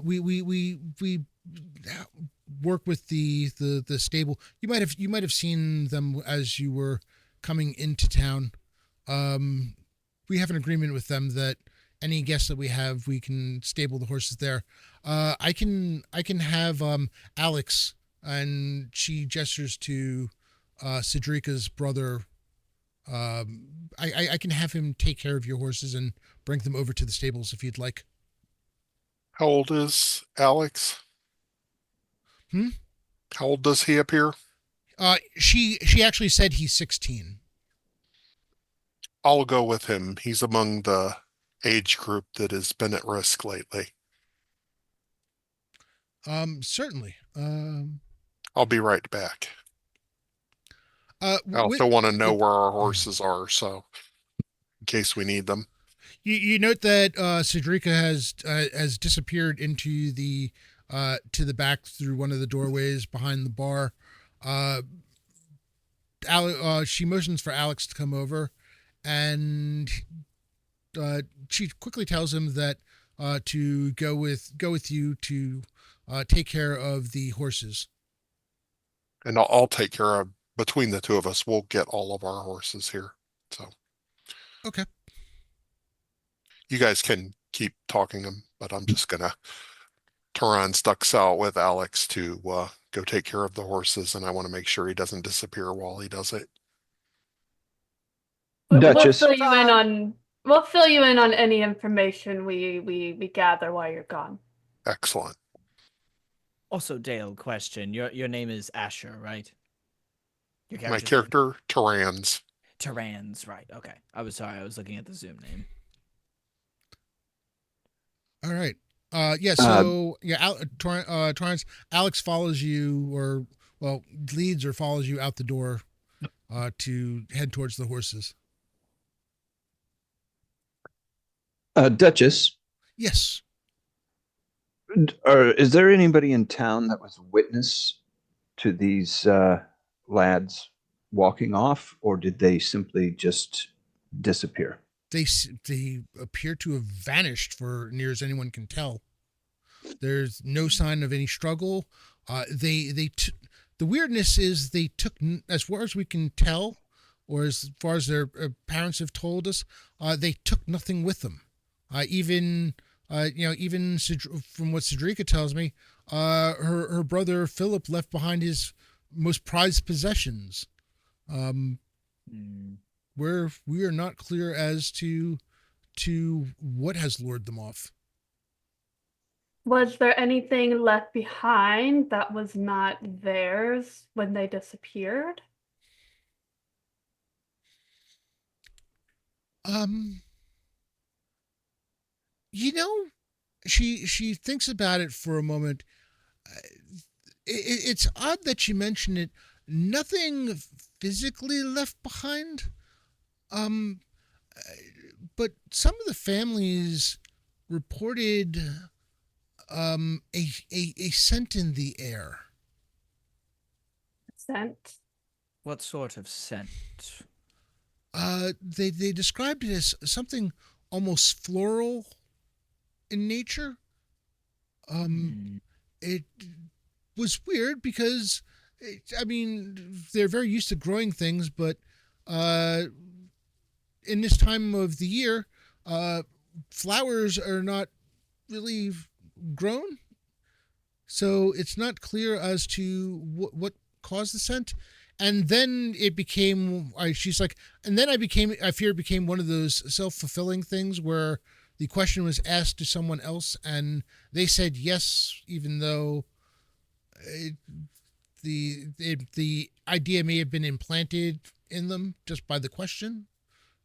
we work with the stable. You might have seen them as you were coming into town. We have an agreement with them that any guests that we have, we can stable the horses there. I can have Alex, and she gestures to Cedrica's brother. I can have him take care of your horses and bring them over to the stables if you'd like. How old is Alex? How old does he appear? She actually said he's 16. I'll go with him. He's among the age group that has been at risk lately. Certainly. I'll be right back. I also want to know where our horses are, so in case we need them. You note that Cedrica has disappeared into the to the back through one of the doorways behind the bar. She motions for Alex to come over, and she quickly tells him that to go with you to take care of the horses. And I'll take care of between the two of us, we'll get all of our horses here. So Okay. you guys can keep talking them, but I'm just gonna Turan stuck out with Alex to go take care of the horses, and I want to make sure he doesn't disappear while he does it. We'll Duchess. fill you in on any information we gather while you're gone. Excellent. Also, Dale, question. Your name is Asher, right? Your My character's name? character, Turan's. Terran's, right. Okay. I was sorry. I was looking at the Zoom name. All right. Yeah. So Torrance, Alex follows you, or leads or follows you out the door, to head towards the horses. Duchess, Yes. is there anybody in town that was witness to these lads walking off, or did they simply just disappear? They appear to have vanished for near as anyone can tell. There's no sign of any struggle. The weirdness is they took, as far as we can tell, or as far as their parents have told us, they took nothing with them. Even from what Cedrica tells me, her brother Philip left behind his most prized possessions. Where we are not clear as to what has lured them off. Was there anything left behind that was not theirs when they disappeared? She thinks about it for a moment. It's odd that she mentioned it. Nothing physically left behind. But some of the families reported a scent in the air. Scent? What sort of scent? They described it as something almost floral in nature. It was weird because, they're very used to growing things, but in this time of the year, flowers are not really grown. So it's not clear as to what caused the scent. And then it became, she's like, and then I fear it became one of those self-fulfilling things where the question was asked to someone else and they said yes, even though the idea may have been implanted in them just by the question.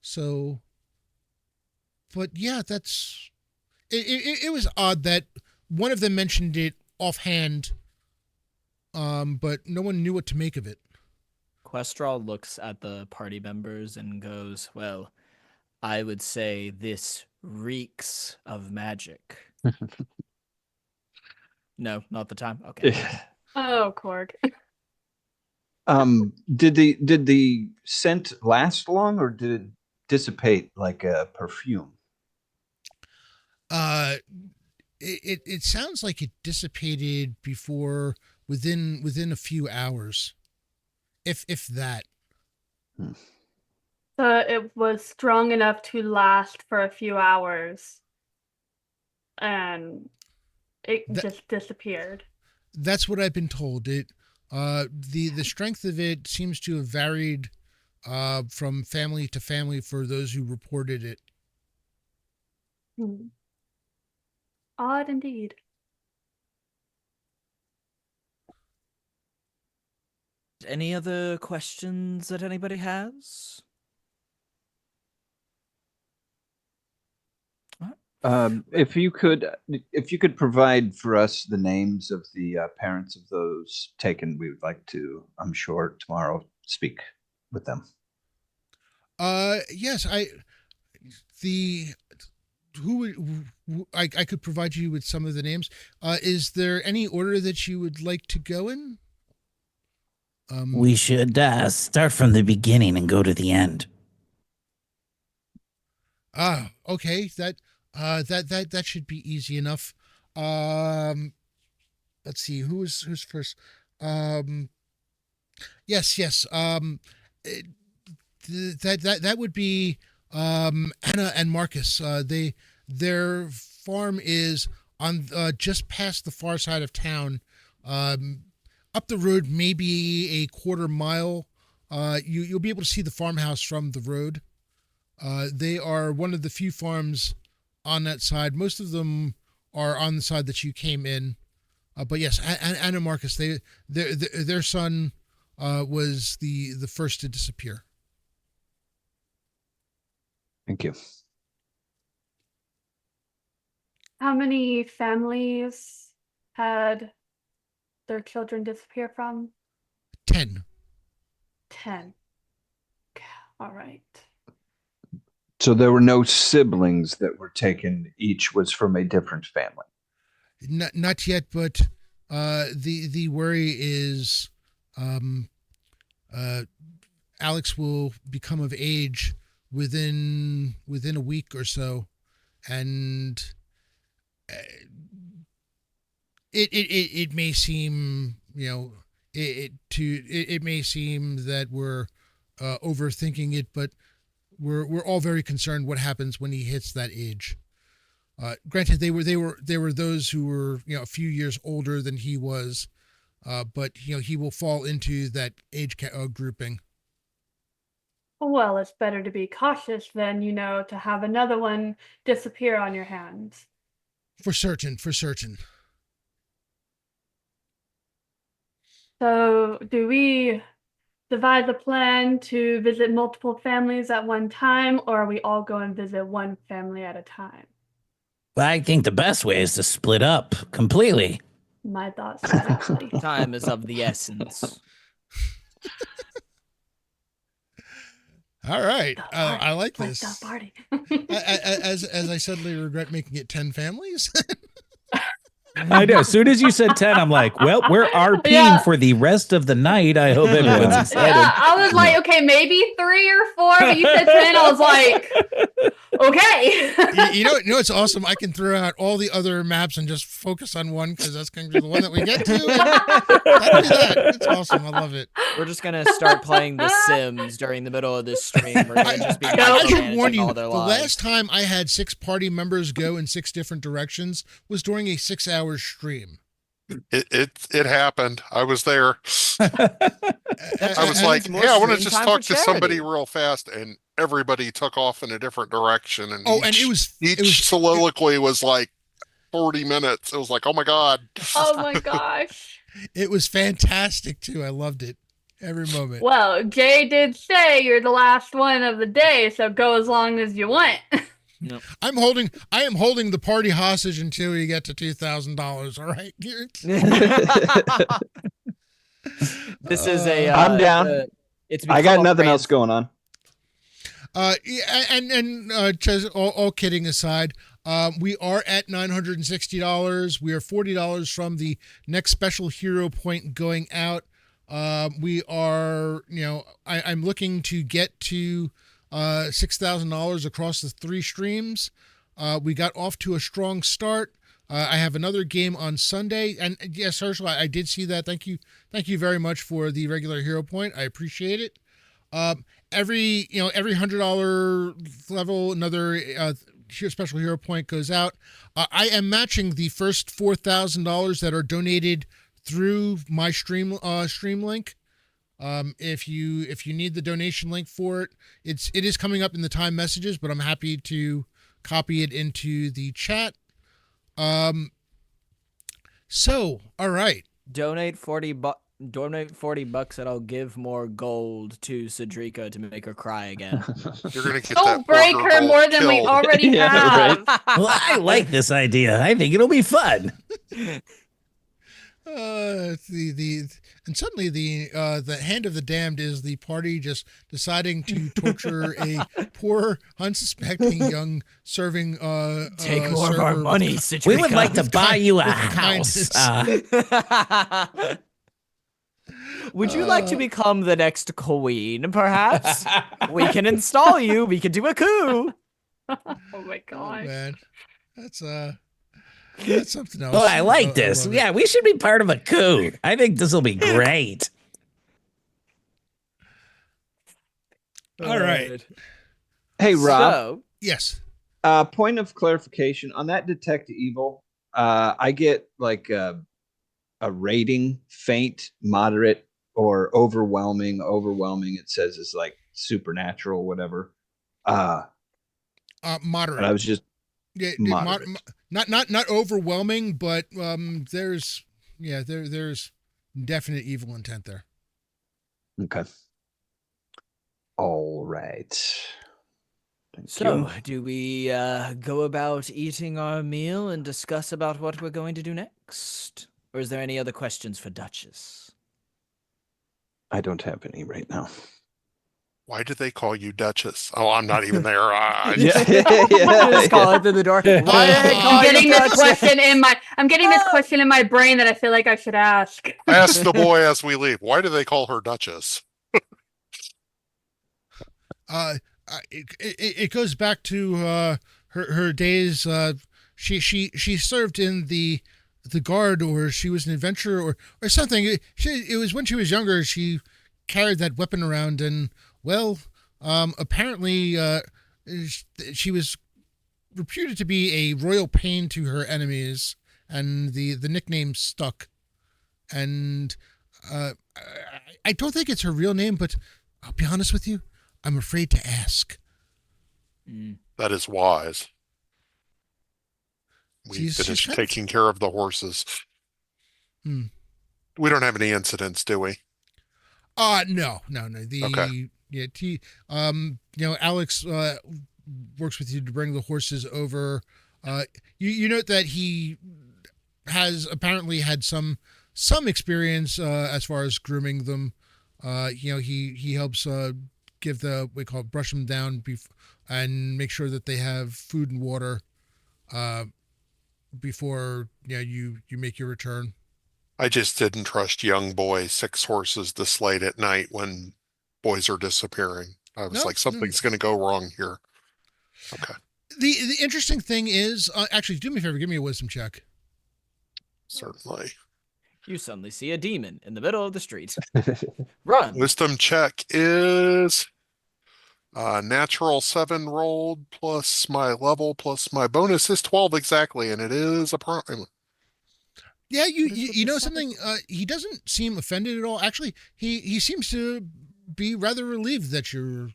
So, but yeah, it was odd that one of them mentioned it offhand, but no one knew what to make of it. Questral looks at the party members and goes, well, I would say this reeks of magic. No, not the time? Okay. Oh, Korg. Did the scent last long, or did it dissipate like a perfume? It sounds like it dissipated within a few hours, if that. So it was strong enough to last for a few hours, and it just disappeared. That's what I've been told. The strength of it seems to have varied from family to family for those who reported it. Odd indeed. Any other questions that anybody has? If you could provide for us the names of the parents of those taken, we would like to, I'm sure, tomorrow speak with them. Yes, I could provide you with some of the names. Is there any order that you would like to go in? We should start from the beginning and go to the end. Okay. That should be easy enough. Let's see, who's first. Yes. That would be Anna and Marcus. Their farm is on just past the far side of town. Up the road, maybe a quarter mile. You'll be able to see the farmhouse from the road. They are one of the few farms on that side. Most of them are on the side that you came in. But yes, Anna and Marcus, their son was the first to disappear. Thank you. How many families had their children disappear from? 10. 10. All right. So there were no siblings that were taken. Each was from a different family. Not yet, but the worry is Alex will become of age within a week or so, and it may seem, it may seem that we're overthinking it, but we're all very concerned what happens when he hits that age. Granted, they were those who were a few years older than he was, but he will fall into that age grouping. Well, it's better to be cautious than to have another one disappear on your hands. For certain. So, do we devise a plan to visit multiple families at one time, or are we all going to visit one family at a time? Well, I think the best way is to split up completely. My thoughts exactly. Time is of the essence. All right, I like this. That party. As I suddenly regret making it 10 families. I know. As soon as you said 10, I'm like, well, we're RPing for the rest of the night. I hope everyone's excited. Yeah, I was like, okay, maybe 3 or 4, but you said 10. I was like, okay. You know, it's awesome. I can throw out all the other maps and just focus on one because that's going to be the one that we get to. I'll do that. It's awesome. I love it. We're just gonna start playing The Sims during the middle of this stream. We're gonna just be I should warn micromanaging you, all their the lives. last time I had 6 party members go in 6 different directions was during a 6-hour stream. It happened. I was there. I was like, more hey, I want to stream just time talk for to somebody charity. real fast, and everybody took off in a different direction. And and each soliloquy was like 40 minutes. It was like, oh my God. Oh my gosh. It was fantastic too. I loved it. Every moment. Well, Jay did say you're the last one of the day, so go as long as you want. I am holding the party hostage until we get to $2,000. All right, Garrett? This is a. I'm down. I got nothing else going on. Just all kidding aside, we are at $960. We are $40 from the next special hero point going out. We are, I'm looking to get to $6,000 across the 3 streams. We got off to a strong start. I have another game on Sunday, and yes, Herschel, I did see that. Thank you very much for the regular hero point. I appreciate it. Every $100 level, another special hero point goes out. I am matching the first $4,000 that are donated through my stream link. If you need the donation link for it, it is coming up in the time messages, but I'm happy to copy it into the chat. So, all right. Donate 40 bucks and I'll give more gold to Cedrica to make her cry again. You're going to get Don't that break burger her gold more than we killed. already Yeah, have. Well, I like this idea. I think it'll be fun. And suddenly the hand of the damned is the party just deciding to torture a poor, unsuspecting young serving. Take more of our server money, with- Cedrica. We would like to buy you a with house. kindness. Would you like to become the next queen, perhaps? We can install you. We can do a coup. Oh my Oh, gosh. man, that's something else. Oh, I like this. love it. Yeah, we should be part of a coup. I think this will be great. All right. Hey, Rob. So, Yes. Point of clarification on that detect evil. I get like a rating: faint, moderate, or overwhelming. Overwhelming, it says, is like supernatural, whatever. Moderate. But I was just moderate. Not overwhelming, but there's definite evil intent there. Okay. All right. Thank so you. do we go about eating our meal and discuss about what we're going to do next? Or is there any other questions for Duchess? I don't have any right now. Why do they call you Duchess? Oh, I'm not even there. Just call it through the door. Why do they call I'm you getting this Duchess? question in my question in my brain that I feel like I should ask. Ask the boy as we leave. Why do they call her Duchess? It goes back to her days. She served in the guard, or she was an adventurer, or something. It was when she was younger. She carried that weapon around, and apparently she was reputed to be a royal pain to her enemies, and the nickname stuck. And I don't think it's her real name, but I'll be honest with you, I'm afraid to ask. That is wise. We She's finished kind of- taking care of the horses. Hmm. We don't have any incidents, do we? No. Okay. Alex works with you to bring the horses over. You note that he has apparently had some experience as far as grooming them. He helps give brush them down and make sure that they have food and water before you make your return. I just didn't trust young boys, 6 horses this late at night when boys are disappearing. I was like, something's going to go wrong here. Okay. The interesting thing is, actually, do me a favor, give me a wisdom check. Certainly. You suddenly see a demon in the middle of the street. Run. Wisdom check is natural 7 rolled plus my level plus my bonus is 12 exactly, and it is a prime. Yeah, you know something? He doesn't seem offended at all. Actually, he seems to be rather relieved that you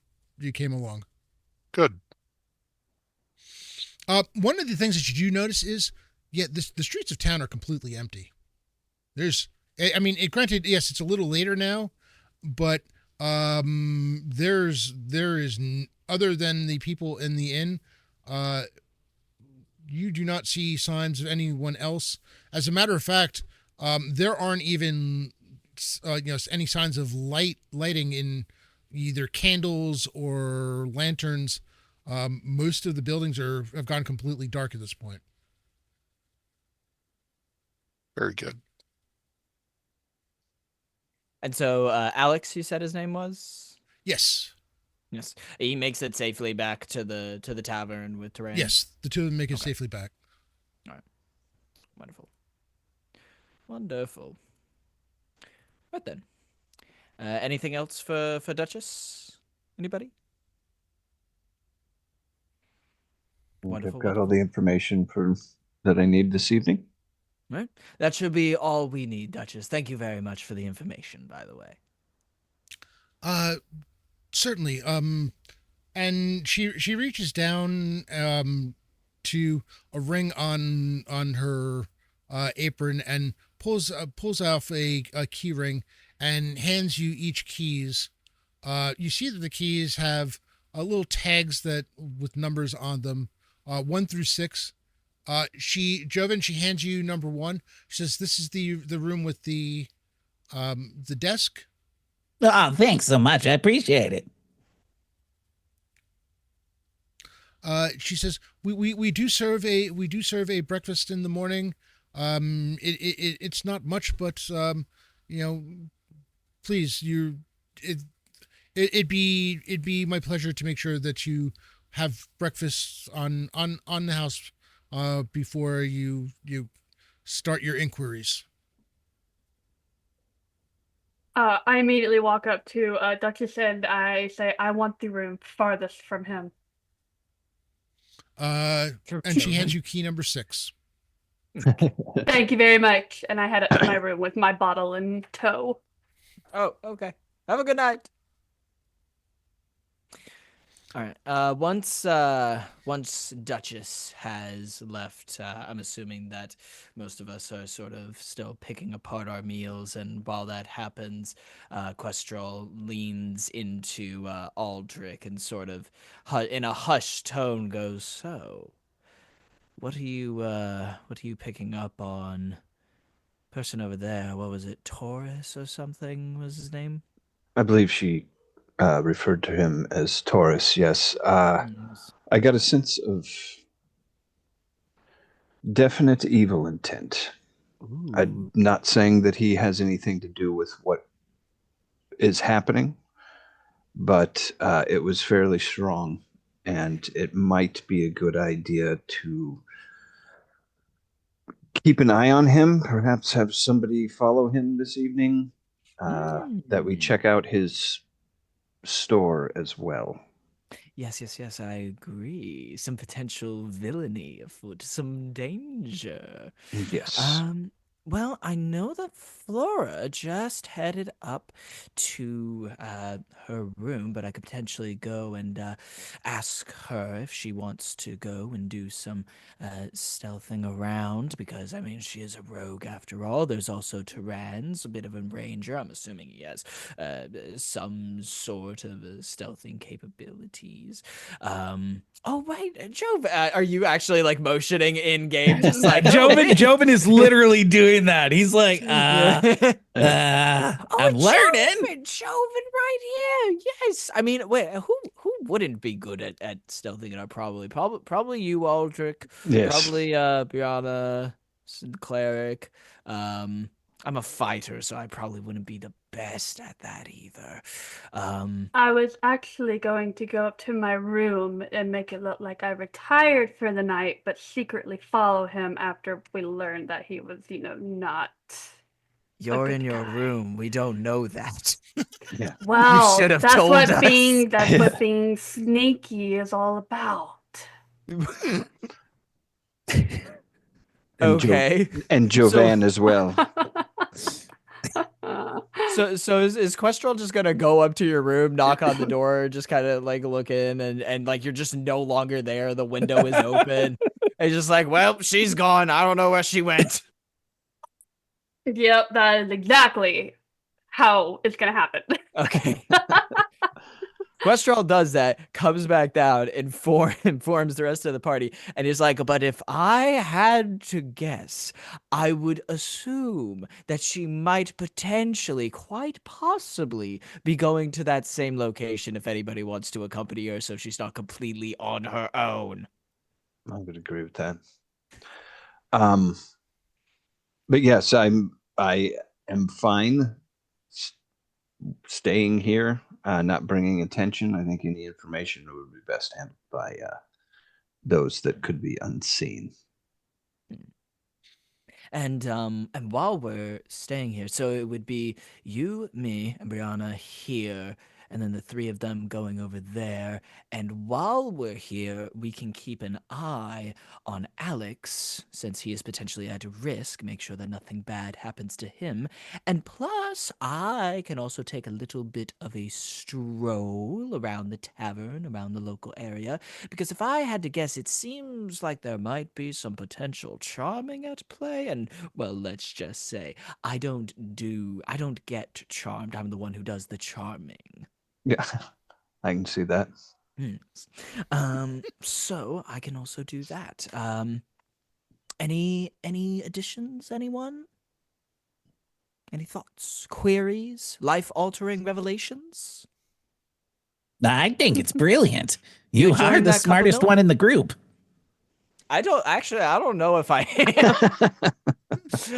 came along. Good. One of the things that you do notice is, the streets of town are completely empty. Granted, yes, it's a little later now, but there is other than the people in the inn, you do not see signs of anyone else. As a matter of fact, there aren't even any signs of lighting in either candles or lanterns. Most of the buildings have gone completely dark at this point. Very good. And so Alex, you said his name was? Yes. Yes. He makes it safely back to the tavern with Terrain. Yes, the two of them make it safely back. All right. Wonderful. Wonderful. Right then. Anything else for Duchess? Anybody? I've got all the information that I need this evening. Right. That should be all we need, Duchess. Thank you very much for the information, by the way. Certainly. And she reaches down to a ring on her apron and pulls off a key ring and hands you each keys. You see that the keys have little tags with numbers on them, 1 through 6. Joven, she hands you number 1. She says, "This is the room with the desk." Oh, thanks so much. I appreciate it. She says, "We do serve a breakfast in the morning. It's not much, but please, it'd be my pleasure to make sure that you have breakfast on the house before you start your inquiries." I immediately walk up to Duchess and I say, I want the room farthest from him. And she hands you key number 6. Thank you very much. And I head up to my room with my bottle in tow. Oh, okay. Have a good night. All right. Once Duchess has left, I'm assuming that most of us are sort of still picking apart our meals, and while that happens, Questral leans into Aldrich and sort of, in a hushed tone, goes, "So, what are you picking up on? Person over there, what was it, Taurus or something was his name?" I believe she referred to him as Taurus, yes. Yes. I got a sense of definite evil intent. I'm not saying that he has anything to do with what is happening, but it was fairly strong, and it might be a good idea to keep an eye on him, perhaps have somebody follow him this evening, that we check out his store as well. Yes, I agree. Some potential villainy afoot, some danger. Yes. Well, I know that Flora just headed up to her room, but I could potentially go and ask her if she wants to go and do some stealthing around, because, I mean, she is a rogue after all. There's also Tyran's, a bit of a ranger. I'm assuming he has some sort of stealthing capabilities. Oh, wait, Jove, are you actually, like, motioning in-game, just like... Joven is literally doing that. He's like, Oh, I'm learning. Joven right here. Yes. I mean, wait, who wouldn't be good at stealthing it up? Probably you, Aldrich. Yes. Probably Brianna, cleric. I'm a fighter, so I probably wouldn't be the best at that either. I was actually going to go up to my room and make it look like I retired for the night, but secretly follow him after we learned that he was, not. You're in good your guy. room. We don't know that. Yeah. Well, should have that's told what us. being sneaky is all about. And Okay. and Jovan as well. So is Questral just gonna go up to your room, knock on the door, just kind of like look in, and like you're just no longer there, the window is open, and just like, well, she's gone, I don't know where she went. Yep, that is exactly how it's gonna happen. Okay. Questral does that, comes back down, informs the rest of the party, and he's like, but if I had to guess, I would assume that she might potentially, quite possibly, be going to that same location if anybody wants to accompany her, so she's not completely on her own. I would agree with that. But yes, I am fine staying here, not bringing attention. I think any information would be best handled by those that could be unseen. And while we're staying here, so it would be you, me, and Brianna here, and then the three of them going over there. And while we're here, we can keep an eye on Alex, since he is potentially at risk, make sure that nothing bad happens to him. And plus, I can also take a little bit of a stroll around the tavern, around the local area, because if I had to guess, it seems like there might be some potential charming at play. And, well, let's just say, I don't get charmed. I'm the one who does the charming. Yeah, I can see that. So I can also do that. Any additions, anyone? Any thoughts, queries, life-altering revelations? I think it's brilliant. You enjoying are the that cup of smartest milk? one in the group. I don't know if I am.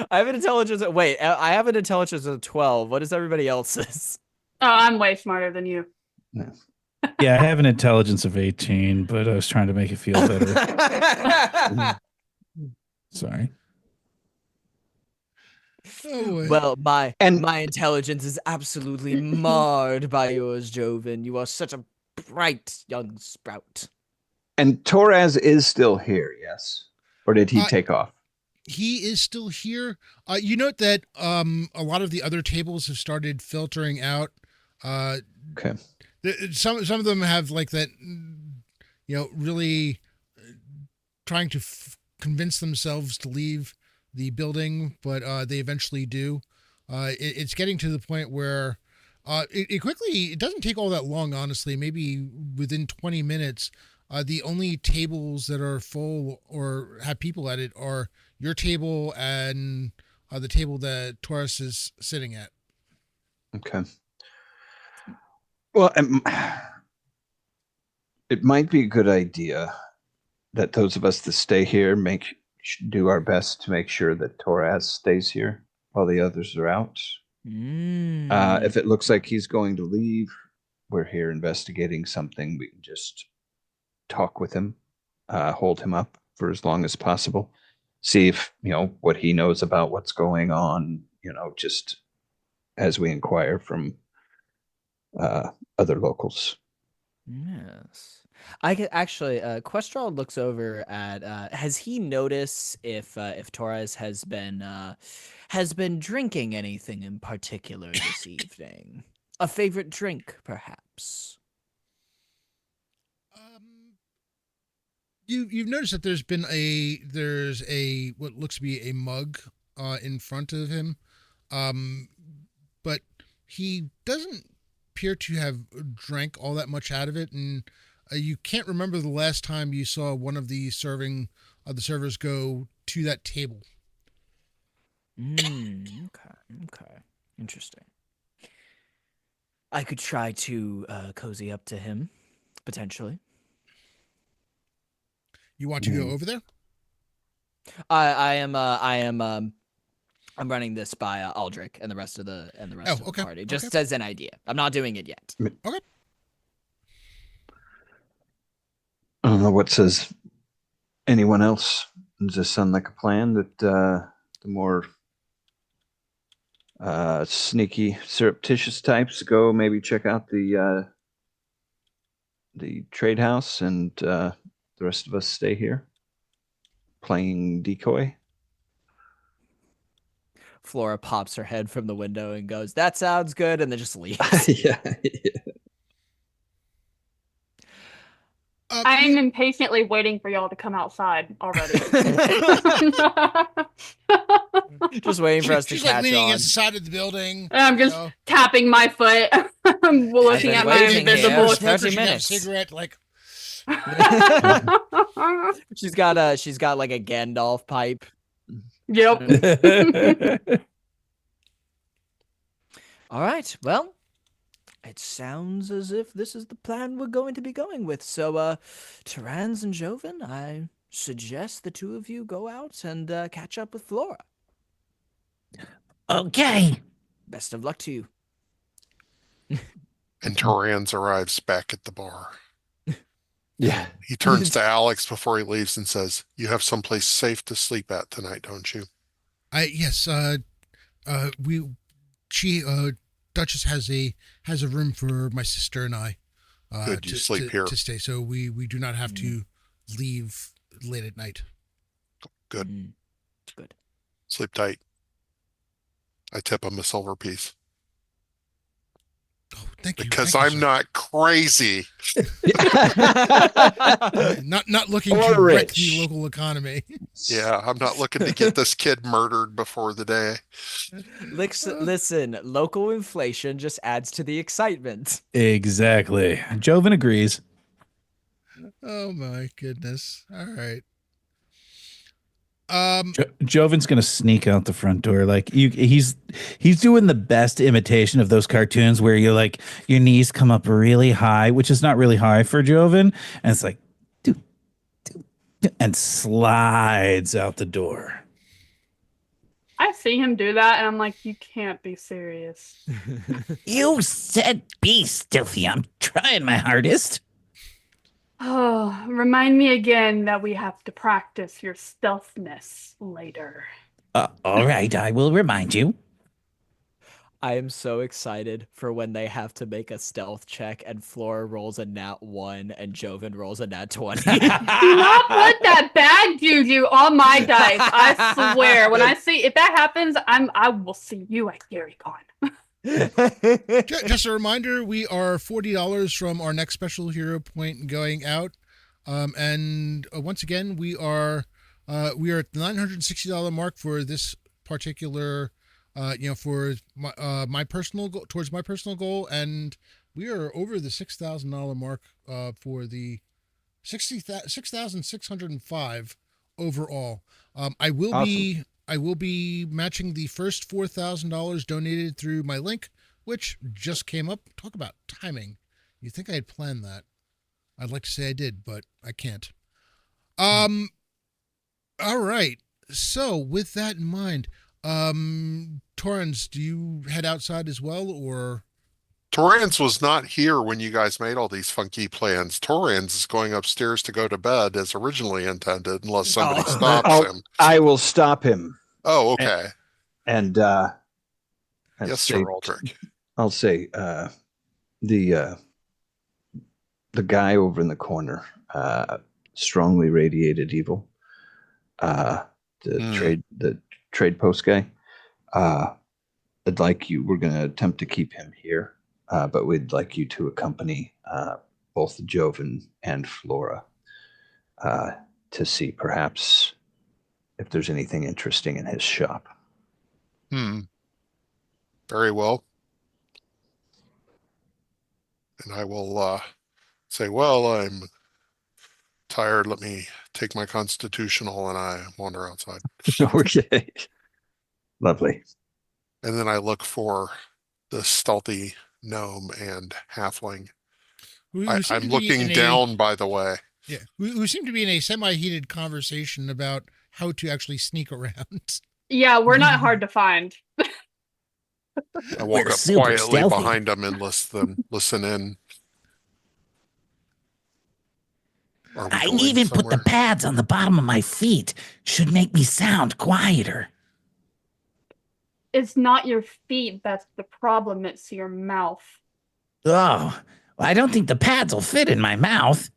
I have an intelligence I have an intelligence of 12. What is everybody else's? Oh, I'm way smarter than you. Yeah, I have an intelligence of 18, but I was trying to make it feel better. Sorry. Oh, boy. Well, my And- my intelligence is absolutely marred by yours, Joven. You are such a bright young sprout. And Torres is still here, yes? Or did he Uh, take off? He is still here. You note that a lot of the other tables have started filtering out. Okay. Some of them have like that, really trying to convince themselves to leave the building, but they eventually do. It's getting to the point where it doesn't take all that long, honestly. Maybe within 20 minutes, the only tables that are full or have people at it are your table and the table that Taurus is sitting at. Okay. Well, it might be a good idea that those of us that stay here do our best to make sure that Torres stays here while the others are out. If it looks like he's going to leave, we're here investigating something. We can just talk with him, hold him up for as long as possible, see if, what he knows about what's going on, just as we inquire from other locals. Yes. I could actually, Questral looks over at, has he noticed if Torres has been drinking anything in particular this evening? A favorite drink, perhaps? You've noticed that there's a what looks to be a mug in front of him, but he doesn't appear to have drank all that much out of it, and you can't remember the last time you saw one of the servers go to that table. Okay. Interesting. I could try to cozy up to him, potentially. You want to go over there? I'm running this by Aldrich and the rest of the Okay. party, just Okay. as an idea. I'm not doing it yet. Okay. I don't know, what says anyone else? Does this sound like a plan that the more sneaky, surreptitious types go maybe check out the trade house, and the rest of us stay here playing decoy? Flora pops her head from the window and goes, "That sounds good," and then just leaves. Yeah. I'm impatiently waiting for y'all to come outside already. Just waiting for us to She's like catch leaning on. against the side of the building. I'm just tapping my foot. I'm looking been at my waiting here invisible. for Smoker 30 should have a minutes. cigarette, like. She's got like a Gandalf pipe. Yep. All right. Well, it sounds as if this is the plan we're going to be going with. So, Terrans and Joven, I suggest the two of you go out and catch up with Flora. Okay. Best of luck to you. And Torrans arrives back at the bar. Yeah. He turns to Alex before he leaves and says, "You have someplace safe to sleep at tonight, don't you?" Yes. Duchess has a room for my sister and I. Good, you sleep here. To stay, so we do not have to leave late at night. Good. Good. Sleep tight. I tip him a silver piece. Oh, thank you. Because Thank you, I'm not crazy. sir. not looking Or to wreck rich. the local economy. Yeah, I'm not looking to get this kid murdered before the day. Listen, local inflation just adds to the excitement. Exactly. Joven agrees. Oh my goodness! All right. Joven's gonna sneak out the front door. Like he's doing the best imitation of those cartoons where you like your knees come up really high, which is not really high for Joven, and it's like do, and slides out the door. I see him do that, and I'm like, you can't be serious. You said be stealthy. I'm trying my hardest. Oh, remind me again that we have to practice your stealthness later. All right, I will remind you. I am so excited for when they have to make a stealth check and Flora rolls a nat 1 and Joven rolls a nat 20. Do not put that bad juju on my dice. I swear. When I see if that happens, I will see you at GaryCon. Just a reminder, we are $40 from our next special hero point going out. And once again, we are at the $960 mark for this particular, for my personal goal, towards my personal goal, and we are over the $6,000 mark for the 6,605 overall. I will Awesome. be matching the first $4,000 donated through my link, which just came up. Talk about timing. You think I had planned that? I'd like to say I did, but I can't. All right. So with that in mind, Torrens, do you head outside as well, or? Torrance was not here when you guys made all these funky plans. Torrance is going upstairs to go to bed as originally intended, unless somebody Oh. stops him. I will stop him Oh, okay. and Yes, say, sir, Aldrich. I'll say the guy over in the corner, strongly radiated evil. The trade post guy. I'd like you. We're going to attempt to keep him here, but we'd like you to accompany both Joven and Flora to see perhaps if there's anything interesting in his shop. Very well. And I will say, well, I'm tired. Let me take my constitutional, and I wander outside. Okay. Lovely. And then I look for the stealthy gnome and halfling. I'm looking down, by the way. Yeah, we seem to be in a semi-heated conversation about how to actually sneak around. Yeah, we're not hard to find. I walk We're up super quietly stealthy. behind them and listen in. Are we I going even put the somewhere? pads on the bottom of my feet. Should make me sound quieter. It's not your feet that's the problem, it's your mouth. Oh, I don't think the pads will fit in my mouth.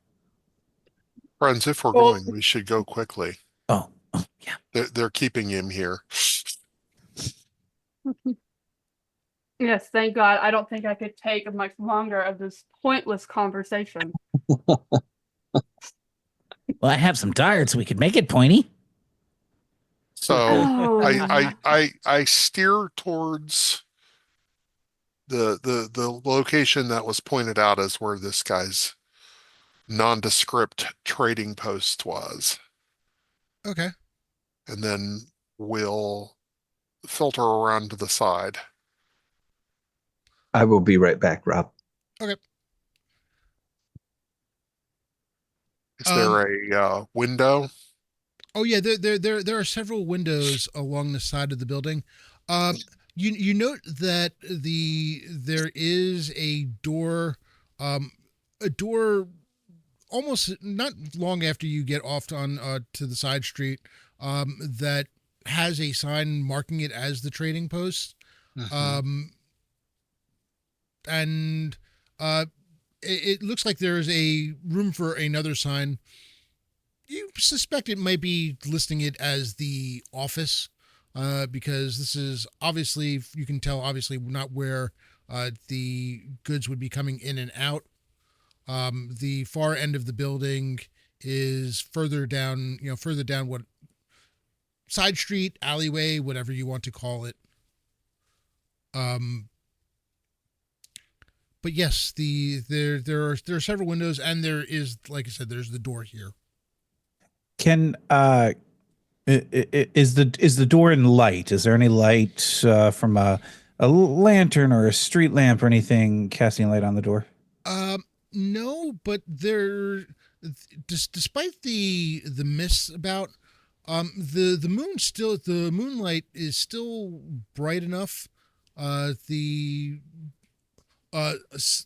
Friends, if we're Well- going, we should go quickly. Oh, yeah. They're keeping him here. Yes, thank God. I don't think I could take much longer of this pointless conversation. Well, I have some darts. We could make it pointy. So Oh. I steer towards the location that was pointed out as where this guy's nondescript trading post was. Okay. And then we'll filter around to the side. I will be right back, Rob. Okay. Is there a window? Oh yeah, there are several windows along the side of the building. You note that there is a door almost not long after you get off on to the side street that has a sign marking it as the trading post. And it looks like there's a room for another sign. You suspect it might be listing it as the office, because this is obviously, you can tell, obviously not where the goods would be coming in and out. The far end of the building is further down what side street, alleyway, whatever you want to call it. But yes, there are several windows, and there is, like I said, there's the door here. Can is the door in light? Is there any light from a lantern or a street lamp or anything casting light on the door? No, but despite the mists about, the moonlight is still bright enough.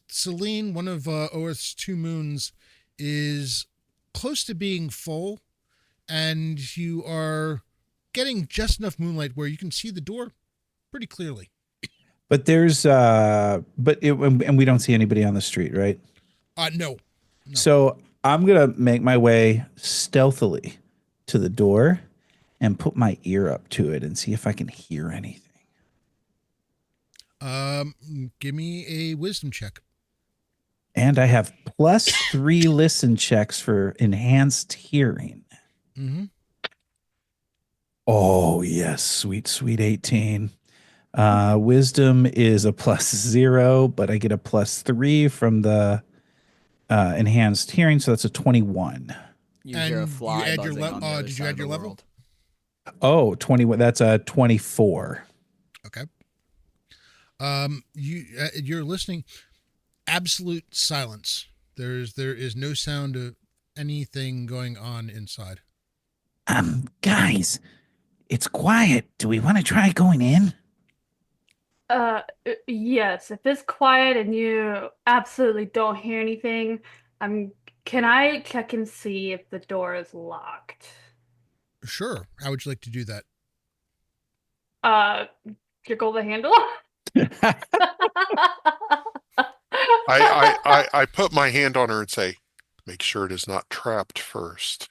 Selene, one of Oath's two moons, is close to being full, and you are getting just enough moonlight where you can see the door pretty clearly. But there's and we don't see anybody on the street, right? No. So I'm gonna make my way stealthily to the door and put my ear up to it and see if I can hear anything. Give me a wisdom check. And I have +3 listen checks for enhanced hearing. Mm-hmm. Oh yes, sweet, sweet 18. Wisdom is a +0, but I get a +3 from the enhanced hearing, so that's a 21. You hear a And fly you add your buzzing on the other did you side add of your the level? world. Oh, 21. That's a 24. Okay. You're listening. Absolute silence. There is no sound of anything going on inside. Guys, it's quiet. Do we want to try going in? Yes, if it's quiet and you absolutely don't hear anything, can I check and see if the door is locked? Sure. How would you like to do that? Uh, jiggle the handle? I put my hand on her and say, make sure it is not trapped first.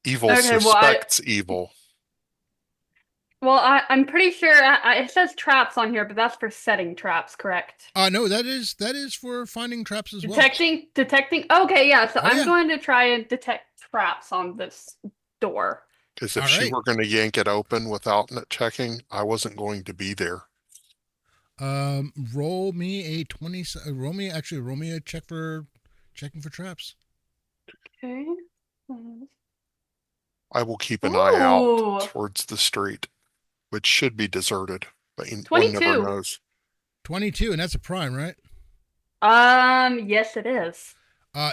Evil Okay, suspects evil. I'm pretty sure it says traps on here, but that's for setting traps, correct? No, that is for finding traps as well. Detecting. Okay, yeah. So Oh, I'm yeah. going to try and detect traps on this door. Because if All she right. were going to yank it open without checking, I wasn't going to be there. Roll me a 20. Roll me a check for checking for traps. Okay. I will keep an eye out Ooh. towards the street, which should be deserted, but one never 22. knows. 22, and that's a prime, right? Yes, it is.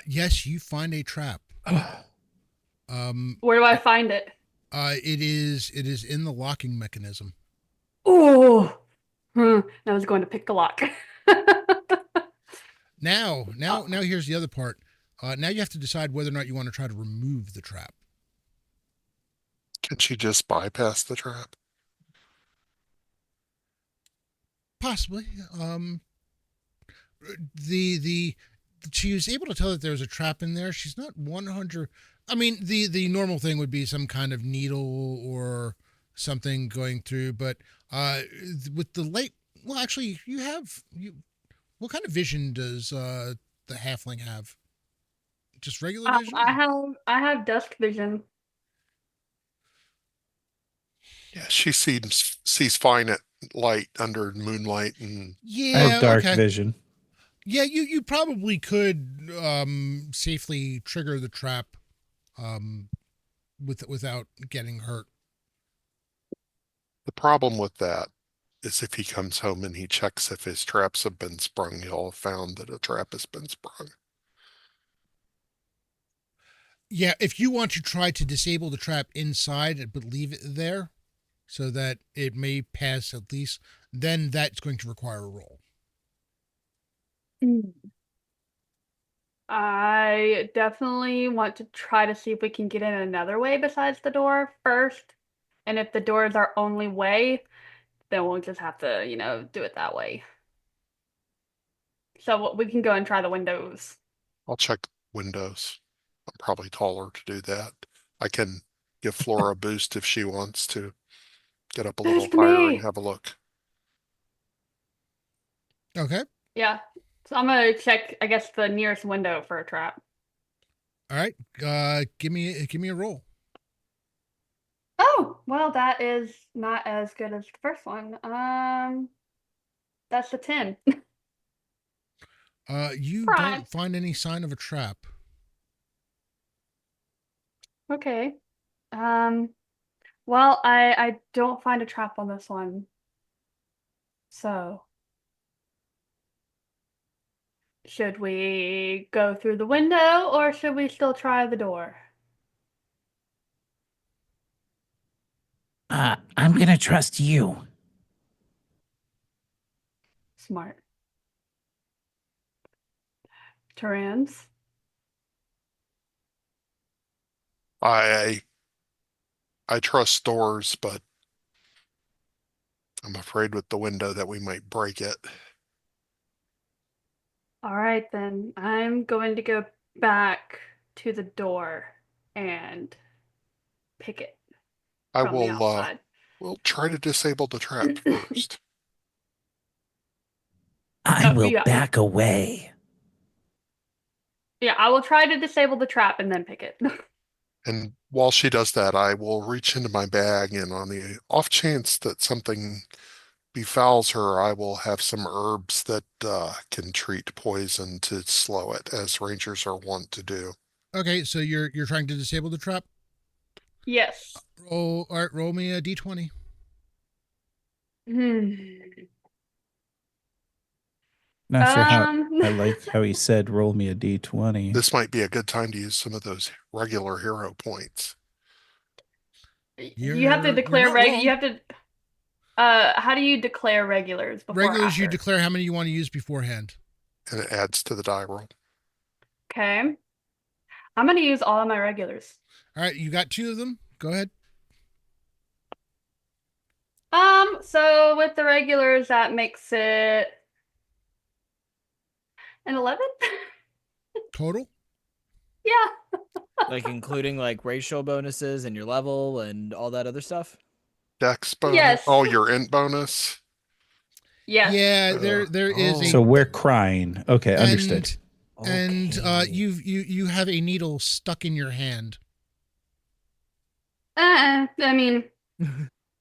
Yes, you find a trap. Where do I find it? It is in the locking mechanism. Ooh. I was going to pick the lock. Now here's the other part. Now you have to decide whether or not you want to try to remove the trap. Can she just bypass the trap? Possibly. She was able to tell that there was a trap in there. She's not 100. I mean, the normal thing would be some kind of needle or something going through, but with the light, well, actually, what kind of vision does the halfling have? Just regular vision? I have dusk vision. Yeah, she sees fine at light under moonlight, and Yeah, I have dark okay. vision. Yeah, you probably could safely trigger the trap without getting hurt. the problem with that is if he comes home and he checks if his traps have been sprung, he'll have found that a trap has been sprung. Yeah, if you want to try to disable the trap inside but leave it there so that it may pass at least, then that's going to require a roll. I definitely want to try to see if we can get in another way besides the door first. And if the door is our only way, then we'll just have to, do it that way. So we can go and try the windows. I'll check windows. I'm probably taller to do that. I can give Flora a boost if she wants to get up a little Boost higher me! and have a look. Okay. Yeah. So I'm gonna check, I guess, the nearest window for a trap. All right. Give me a roll. Oh, well, that is not as good as the first one. That's a 10. You Prime. don't find any sign of a trap. Okay. Well, I don't find a trap on this one. So, should we go through the window or should we still try the door? I'm gonna trust you. Smart. Terrans? I I trust doors, but I'm afraid with the window that we might break it. All right, then. I'm going to go back to the door and pick it I from the will, outside. we'll try to disable the trap first. I Oh, will yeah. back away. Yeah, I will try to disable the trap and then pick it. And while she does that, I will reach into my bag, and on the off chance that something befouls her, I will have some herbs that can treat poison to slow it, as rangers are wont to do. Okay, so you're trying to disable the trap. Yes. All right, roll me a d20. Hmm. Not sure how Um, I like how he said, "Roll me a d20." This might be a good time to use some of those regular hero points. you have to You're declare not wrong. you have to how do you declare regulars before or Regulars, you after? declare how many you want to use beforehand. And it adds to the die roll. Okay. I'm gonna use all of my regulars. All right, you got 2 of them. Go ahead. So with the regulars, that makes it an 11? Total. Yeah. Like including like racial bonuses and your level and all that other stuff. Dex bonus. Yes. Oh, your int bonus. Yes. Yeah, there is a So we're crying. Okay, understood. and Okay. you have a needle stuck in your hand. I mean,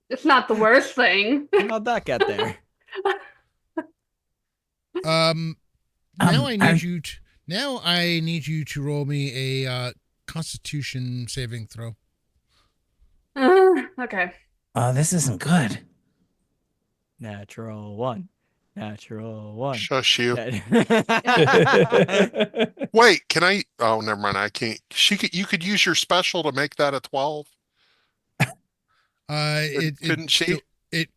it's not the worst thing. How'd that get there? Now I are- need you to roll me a Constitution saving throw. Okay. Oh, this isn't good. Natural 1. Natural 1. Shush you. Yeah. Wait, can I? Oh, never mind. I can't. You could use your special to make that a 12. Couldn't she? Still,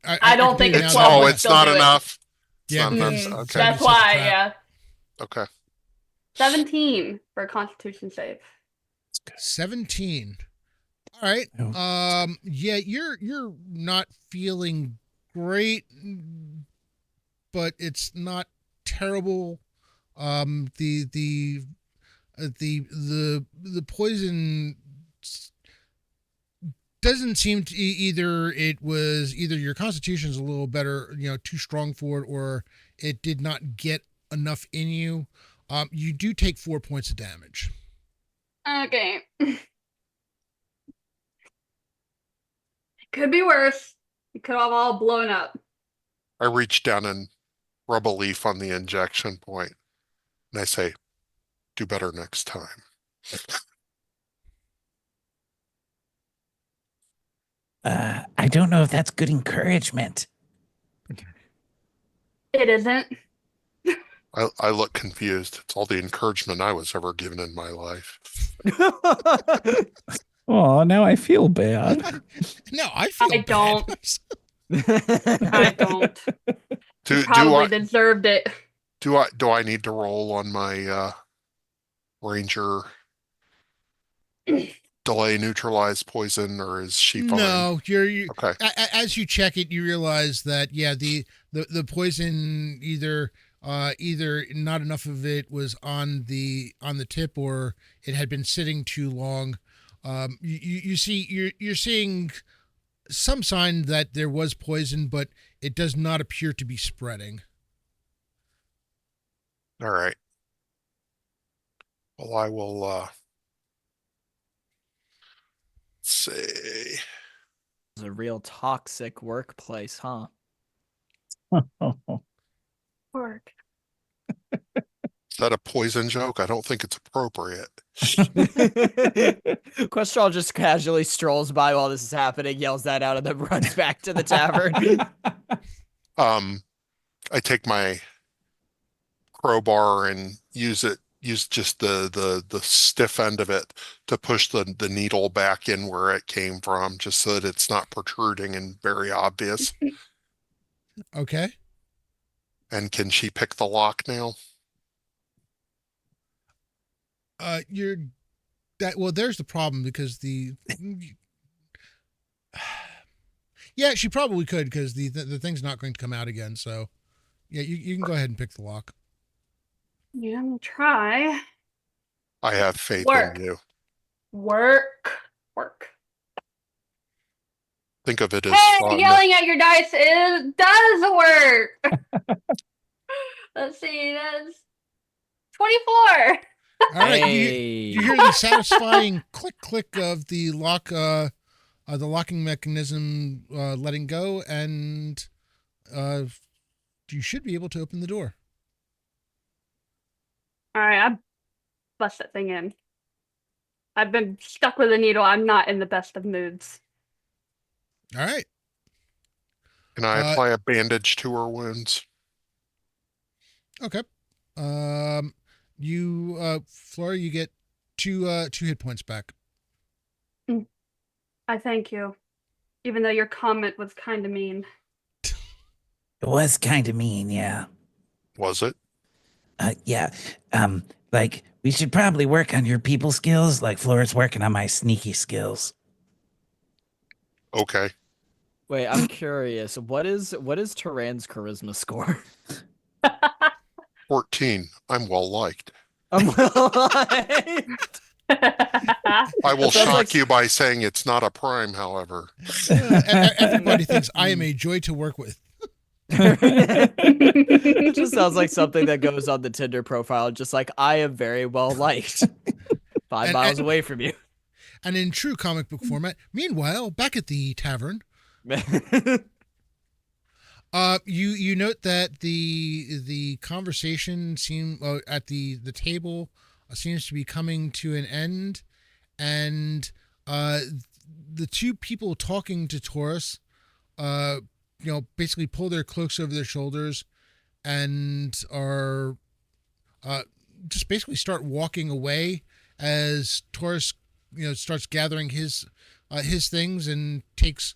I don't can think tell a you now 12 that- would It's still not do it. enough. It's Yeah, not enough. because Okay. somebody That's set the why, trap. yeah. Okay. 17 for a Constitution save. 17. All right. Oh. Yeah, you're not feeling great, but it's not terrible. The poison doesn't seem to either your constitution's a little better, too strong for it, or it did not get enough in you. You do take 4 points of damage. Okay. It could be worse. It could have all blown up. I reach down and rub a leaf on the injection point, and I say, "Do better next time." I don't know if that's good encouragement. It isn't. I look confused. It's all the encouragement I was ever given in my life. Oh, now I feel bad. No, I feel I bad. don't. I don't. Do Probably I deserved it. do I need to roll on my ranger delay neutralize poison, or is she fine? No, you Okay. as you check it, you realize that the poison either not enough of it was on the tip, or it had been sitting too long. You see you're seeing some sign that there was poison, but it does not appear to be spreading. All right. Well, I will say, It's a real toxic workplace, huh? Work. is that a poison joke? I don't think it's appropriate. Questral just casually strolls by while this is happening, yells that out, and then runs back to the tavern. I take my crowbar and use just the stiff end of it to push the needle back in where it came from, just so that it's not protruding and very obvious. Okay. And can she pick the lock now? There's the problem, because Yeah, she probably could because the thing's not going to come out again. So, yeah, you can go ahead and pick the lock. Yeah, I'm gonna try. I have faith Work. in you. Work. Think of it as Hey, fun. yelling at your dice does work. Let's see, that's 24. All right, Hey. you hear the satisfying click of the lock, the locking mechanism letting go, and you should be able to open the door. All right, I bust that thing in. I've been stuck with a needle. I'm not in the best of moods. All right. Can I apply a bandage to her wounds? Okay. Flora, you get two hit points back. I thank you, even though your comment was kind of mean. It was kind of mean, yeah. Was it? Yeah. Like, we should probably work on your people skills, like Flora's working on my sneaky skills. Okay. Wait, I'm curious. What is Turan's charisma score? 14. I'm well liked. I'm well-liked. I will That sounds shock like- you by saying it's not a prime, however. Everybody thinks I am a joy to work with. It just sounds like something that goes on the Tinder profile, just like, I am very well liked. 5 miles away from you. And in true comic book format, meanwhile, back at the tavern, you note that the conversation at the table seems to be coming to an end, and the two people talking to Taurus, basically pull their cloaks over their shoulders and are just basically start walking away as Taurus starts gathering his things and takes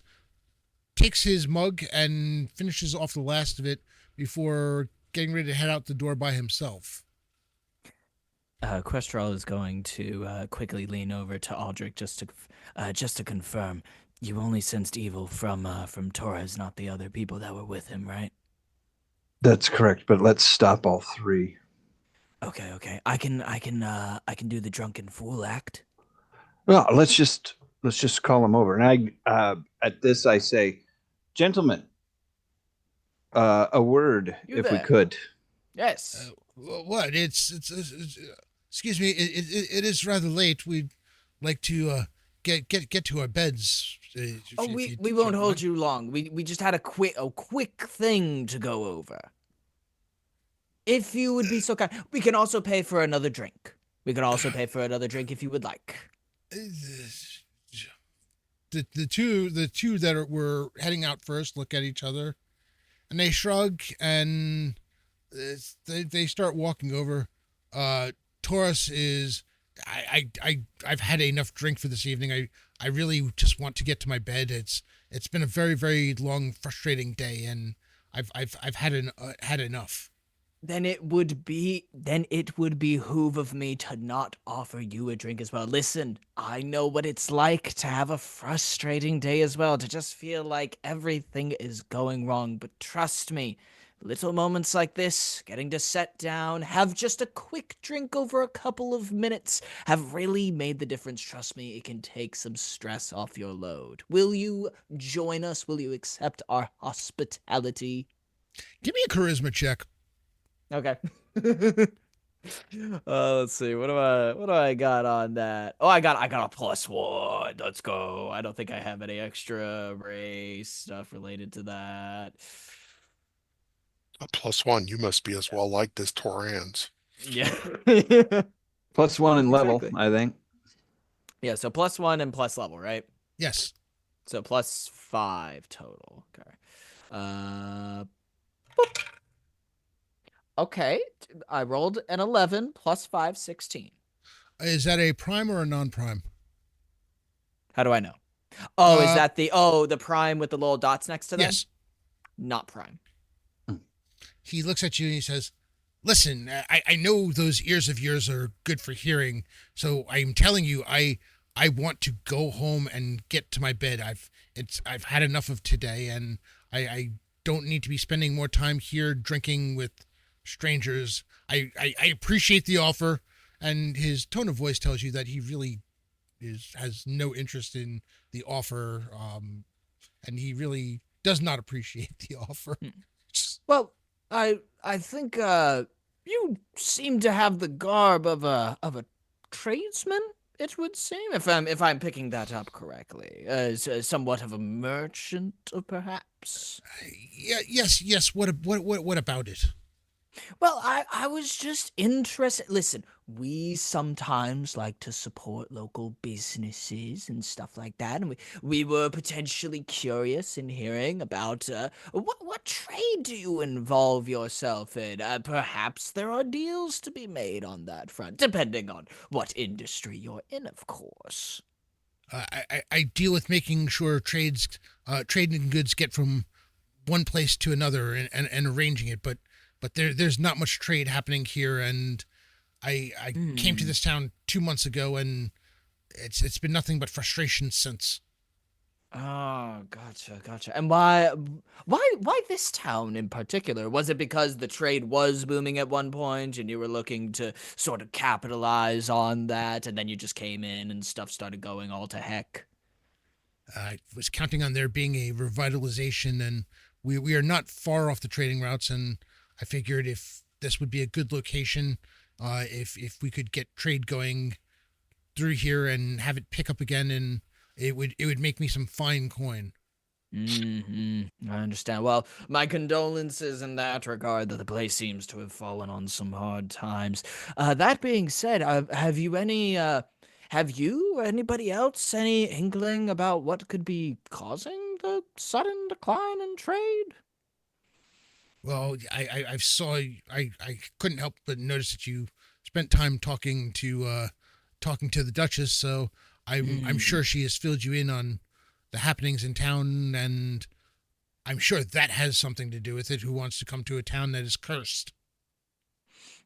his mug and finishes off the last of it before getting ready to head out the door by himself. Questral is going to quickly lean over to Aldrich just to confirm. You only sensed evil from Torres, not the other people that were with him, right? That's correct, but let's stop all three. Okay. I can do the drunken fool act. Well, let's just call him over. And at this I say, gentlemen, a word, You if we there. could. Yes. What? It's excuse me. It is rather late. We'd like to get to our beds. We won't hold you long. We just had a quick thing to go over. If you would be so kind, we can also pay for another drink. We can also pay for another drink if you would like. The two that were heading out first look at each other, and they shrug, and they start walking over. Taurus is, I've had enough drink for this evening. I really just want to get to my bed. It's been a very, very long, frustrating day, and I've had enough. Then it would behoove of me to not offer you a drink as well. Listen, I know what it's like to have a frustrating day as well, to just feel like everything is going wrong. But trust me, little moments like this, getting to sit down, have just a quick drink over a couple of minutes, have really made the difference. Trust me, it can take some stress off your load. Will you join us? Will you accept our hospitality? Give me a charisma check. Okay. Let's see. What do I got on that? Oh, I got a +1. Let's go. I don't think I have any extra race stuff related to that. A +1. You must be as well liked as Torrans. Yeah. +1 in level, Exactly. I think. Yeah, so +1 and plus level, right? Yes. So +5 total. Okay. Boop. Okay, I rolled an 11 +5, 16. Is that a prime or a non-prime? How do I know? Oh, is Uh, that the prime with the little dots next to them? Yes. Not prime. He looks at you and he says, "Listen, I know those ears of yours are good for hearing, so I'm telling you, I I want to go home and get to my bed. I've had enough of today, and I don't need to be spending more time here drinking with strangers. I appreciate the offer, and his tone of voice tells you that he really has no interest in the offer, and he really does not appreciate the offer. Well, I think you seem to have the garb of a tradesman. It would seem, if I'm picking that up correctly, somewhat of a merchant, perhaps. Yes. What about it? Well, I was just interested. Listen, we sometimes like to support local businesses and stuff like that, and we were potentially curious in hearing about what trade do you involve yourself in? Perhaps there are deals to be made on that front, depending on what industry you're in, of course. I deal with making sure trading goods get from one place to another and arranging it, but there's not much trade happening here, and I came to this town 2 months ago, and it's been nothing but frustration since. Oh, gotcha. And why this town in particular? Was it because the trade was booming at one point and you were looking to sort of capitalize on that, and then you just came in and stuff started going all to heck? I was counting on there being a revitalization, and we are not far off the trading routes, and I figured if this would be a good location, if we could get trade going through here and have it pick up again, and it would make me some fine coin. I understand. Well, my condolences in that regard, that the place seems to have fallen on some hard times. That being said, have you or anybody else any inkling about what could be causing the sudden decline in trade? Well, I couldn't help but notice that you spent time talking to the Duchess, so I'm sure she has filled you in on the happenings in town, and I'm sure that has something to do with it. Who wants to come to a town that is cursed?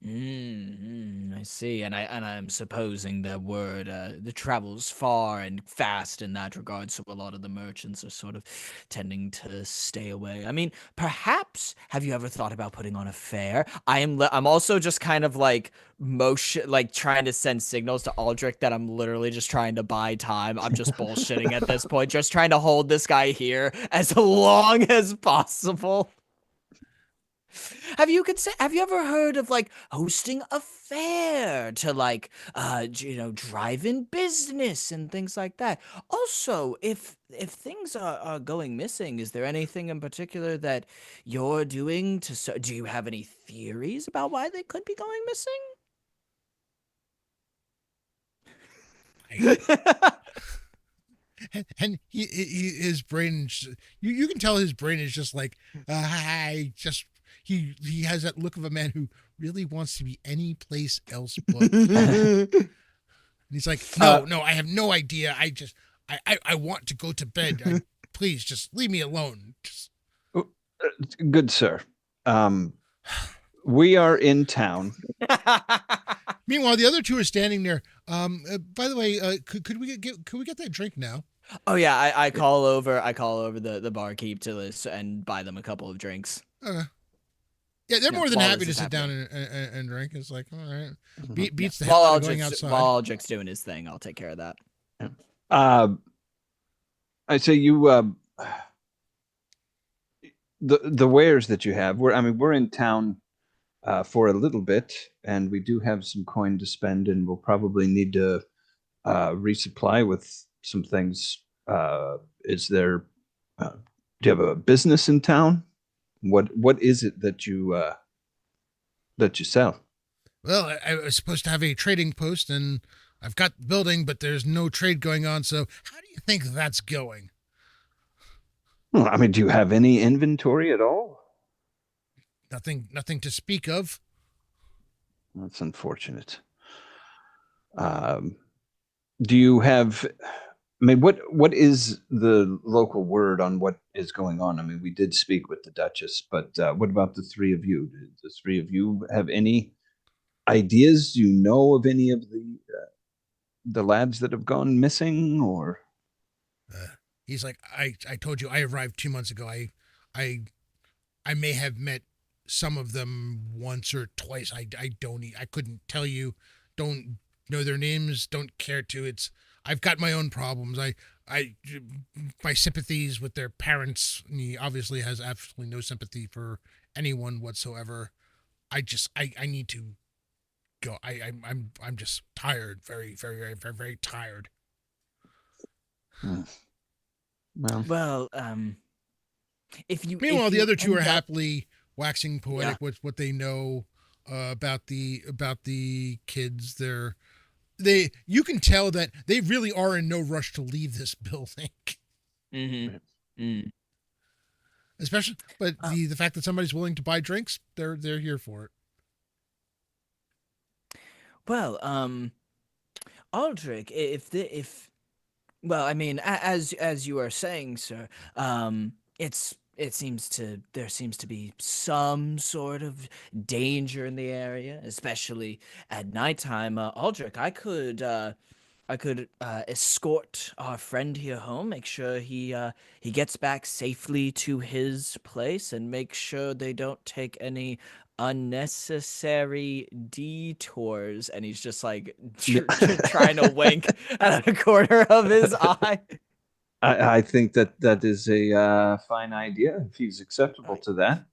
I see, and I'm supposing that word the travels far and fast in that regard, so a lot of the merchants are sort of tending to stay away. I mean, perhaps have you ever thought about putting on a fair? I'm also just kind of like trying to send signals to Aldrich that I'm literally just trying to buy time. I'm just bullshitting at this point, just trying to hold this guy here as long as possible. Have you ever heard of like hosting a fair to like drive in business and things like that? Also, if things are going missing, is there anything in particular that you're doing do you have any theories about why they could be going missing? And his brain, you can tell his brain is just like, he has that look of a man who really wants to be any place else but. And he's like, no, I have no idea. I want to go to bed. Please just leave me alone. Good sir. We are in town. Meanwhile, the other two are standing there. By the way, could we get that drink now? Oh yeah, I call over the barkeep to this and buy them a couple of drinks. Yeah, they're more than happy to sit down and drink. It's like, all right, beats the hell out of going outside. While Aldrich's doing his thing, I'll take care of that. I say you the wares that you have. We're in town for a little bit, and we do have some coin to spend, and we'll probably need to resupply with some things. Is there? Do you have a business in town? What is it that you sell? Well, I was supposed to have a trading post, and I've got the building, but there's no trade going on. So how do you think that's going? Well, do you have any inventory at all? Nothing to speak of. That's unfortunate. Do you have? What is the local word on what is going on? We did speak with the Duchess, but what about the three of you? Do the three of you have any ideas? Do you know of any of the the lads that have gone missing, or? He's like, I told you I arrived 2 months ago. I may have met some of them once or twice. I couldn't tell you. Don't know their names. Don't care to. I've got my own problems. My sympathies with their parents. And he obviously has absolutely no sympathy for anyone whatsoever. I need to go. I'm just tired. Very, very, very, very, very tired. Well, if you Meanwhile, the other two are end up- happily waxing poetic with what they know about the kids. You can tell that they really are in no rush to leave this building. Especially, but the fact that somebody's willing to buy drinks, they're here for it. Well, Aldrich, well, I mean, as you are saying, sir, there seems to be some sort of danger in the area, especially at nighttime. Aldrich, I could escort our friend here home, make sure he gets back safely to his place, and make sure they don't take any unnecessary detours. And he's just like trying to wink at a corner of his eye. I think that is a fine idea if he's acceptable to that.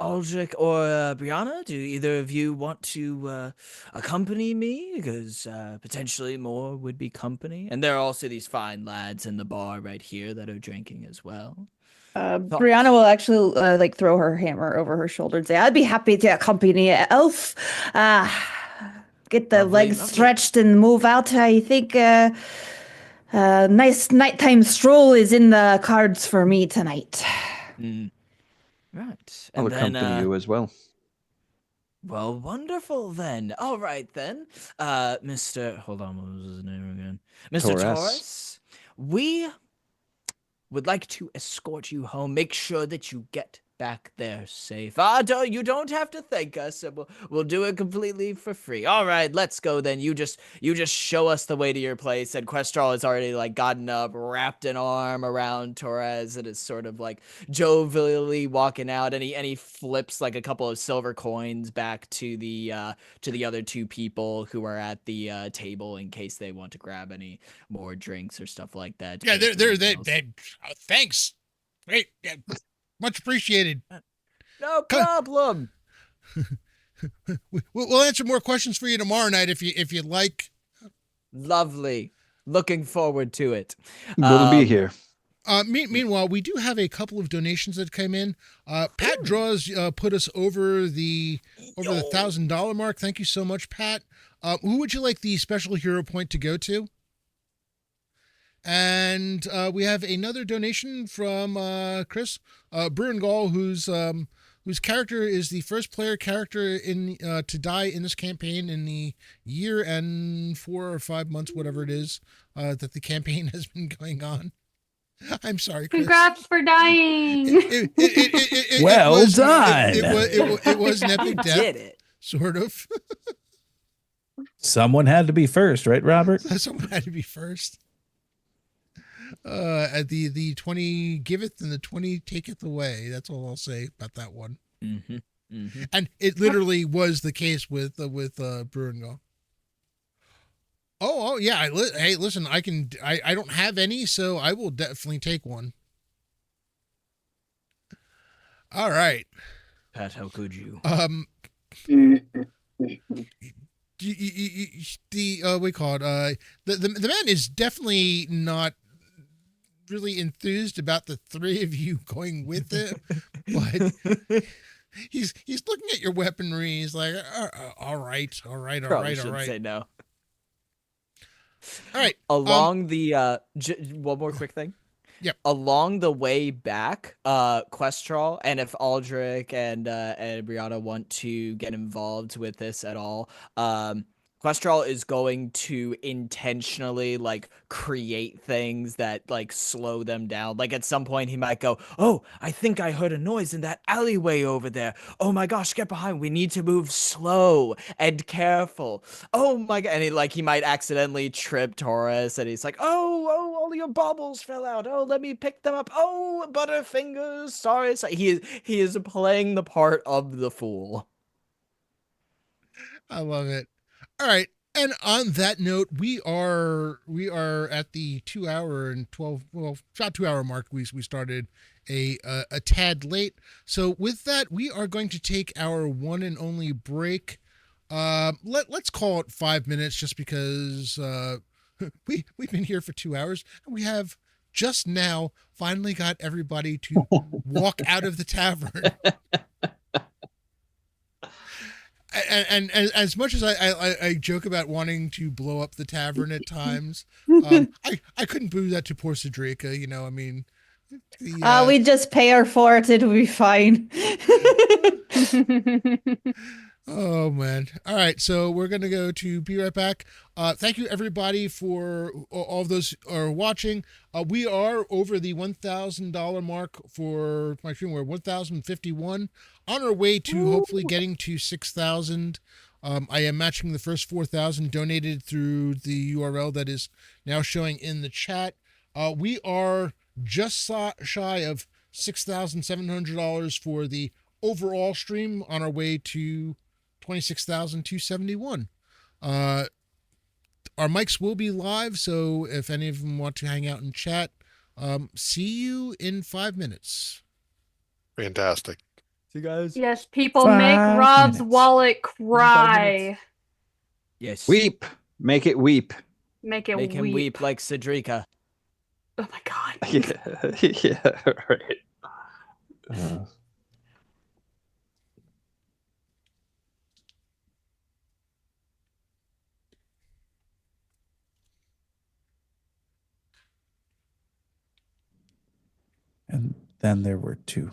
Aldrich or Brianna, do either of you want to accompany me? Because potentially more would be company. And there are also these fine lads in the bar right here that are drinking as well. Brianna will actually like throw her hammer over her shoulder and say, "I'd be happy to accompany you, Elf. Get the legs stretched and move out. I think nice nighttime stroll is in the cards for me tonight." Right. I'll And accompany you as well. Well, wonderful then. All right then. Mr. Hold on, what was his name again? Mr. Taurus. We would like to escort you home. Make sure that you get back there safe. You don't have to thank us. We'll do it completely for free. All right, let's go then. You just show us the way to your place. And Questral has already like gotten up, wrapped an arm around Torres, and is sort of like jovially walking out. And he flips like a couple of silver coins back to the other two people who are at the table in case they want to grab any more drinks or stuff like that. Yeah, thanks. Great. Yeah. Much appreciated. No problem. We'll answer more questions for you tomorrow night if you'd like. Lovely. Looking forward to it. We'll be here. Meanwhile, we do have a couple of donations that came in. Pat Draws put us over the $1,000 mark. Thank you so much, Pat. Who would you like the special hero point to go to? And we have another donation from Chris Bruingall, whose character is the first player character to die in this campaign in the year and 4 or 5 months, whatever it is, that the campaign has been going on. I'm sorry, Chris. Congrats for dying. Well done. It was an epic death. Did it. Sort of. Someone had to be first, right, Robert? Someone had to be first. At the 20 giveth and the 20 taketh away. That's all I'll say about that one. Mm-hmm. Mm-hmm. And it literally was the case with Bruingall. Oh yeah. Hey, listen, I don't have any, so I will definitely take one. All right. Pat, how could you? We call it the man is definitely not really enthused about the three of you going with it, but he's looking at your weaponry. He's like, all right. Say no. All right. Along the one more quick thing. Yep. Along the way back, Questral, and if Aldrich and Brianna want to get involved with this at all, Questral is going to intentionally like create things that like slow them down. Like at some point he might go, "Oh, I think I heard a noise in that alleyway over there. Oh my gosh, get behind. We need to move slow and careful. Oh my god." And he might accidentally trip Taurus and he's like, "Oh, all your baubles fell out. Oh, let me pick them up. Oh, Butterfingers. Sorry." So he is playing the part of the fool. I love it. All right. And on that note, we are at the 2 hour and 12, well, about 2 hour mark. We started a tad late. So with that, we are going to take our one and only break. Let's call it 5 minutes, just because we've been here for 2 hours, and we have just now finally got everybody to walk out of the tavern. And as much as I joke about wanting to blow up the tavern at times, I couldn't do that to poor Cedrica. You know, I mean, We just pay her for it. It'll be fine. Oh man. All right, so we're gonna go to be right back. Thank you everybody for all of those who are watching. We are over the $1,000 mark for my stream. We're 1,051, on our way to hopefully getting to 6,000. I am matching the first 4,000 donated through the URL that is now showing in the chat. We are just shy of $6,700 for the overall stream, on our way to 26,271. Our mics will be live, so if any of them want to hang out and chat, see you in 5 minutes. Fantastic. See you guys. Yes, people, make 5 Rob's minutes. wallet 5 cry. minutes. Yes. Weep. Make it weep. Make it Make him weep like Cedrica. Oh my god. Yeah, yeah, right. And then there were two.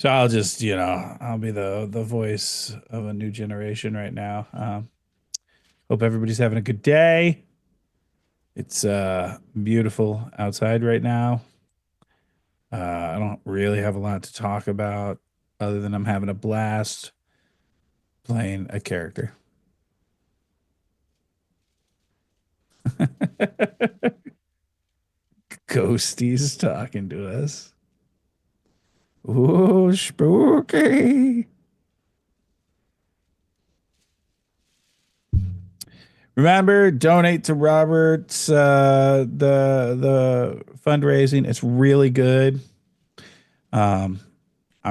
So I'll just, I'll be the voice of a new generation right now. Hope everybody's having a good day. It's beautiful outside right now. I don't really have a lot to talk about other than I'm having a blast playing a character. Ghosties talking to us. Ooh, spooky. Remember, donate to Robert's the fundraising. It's really good. I'm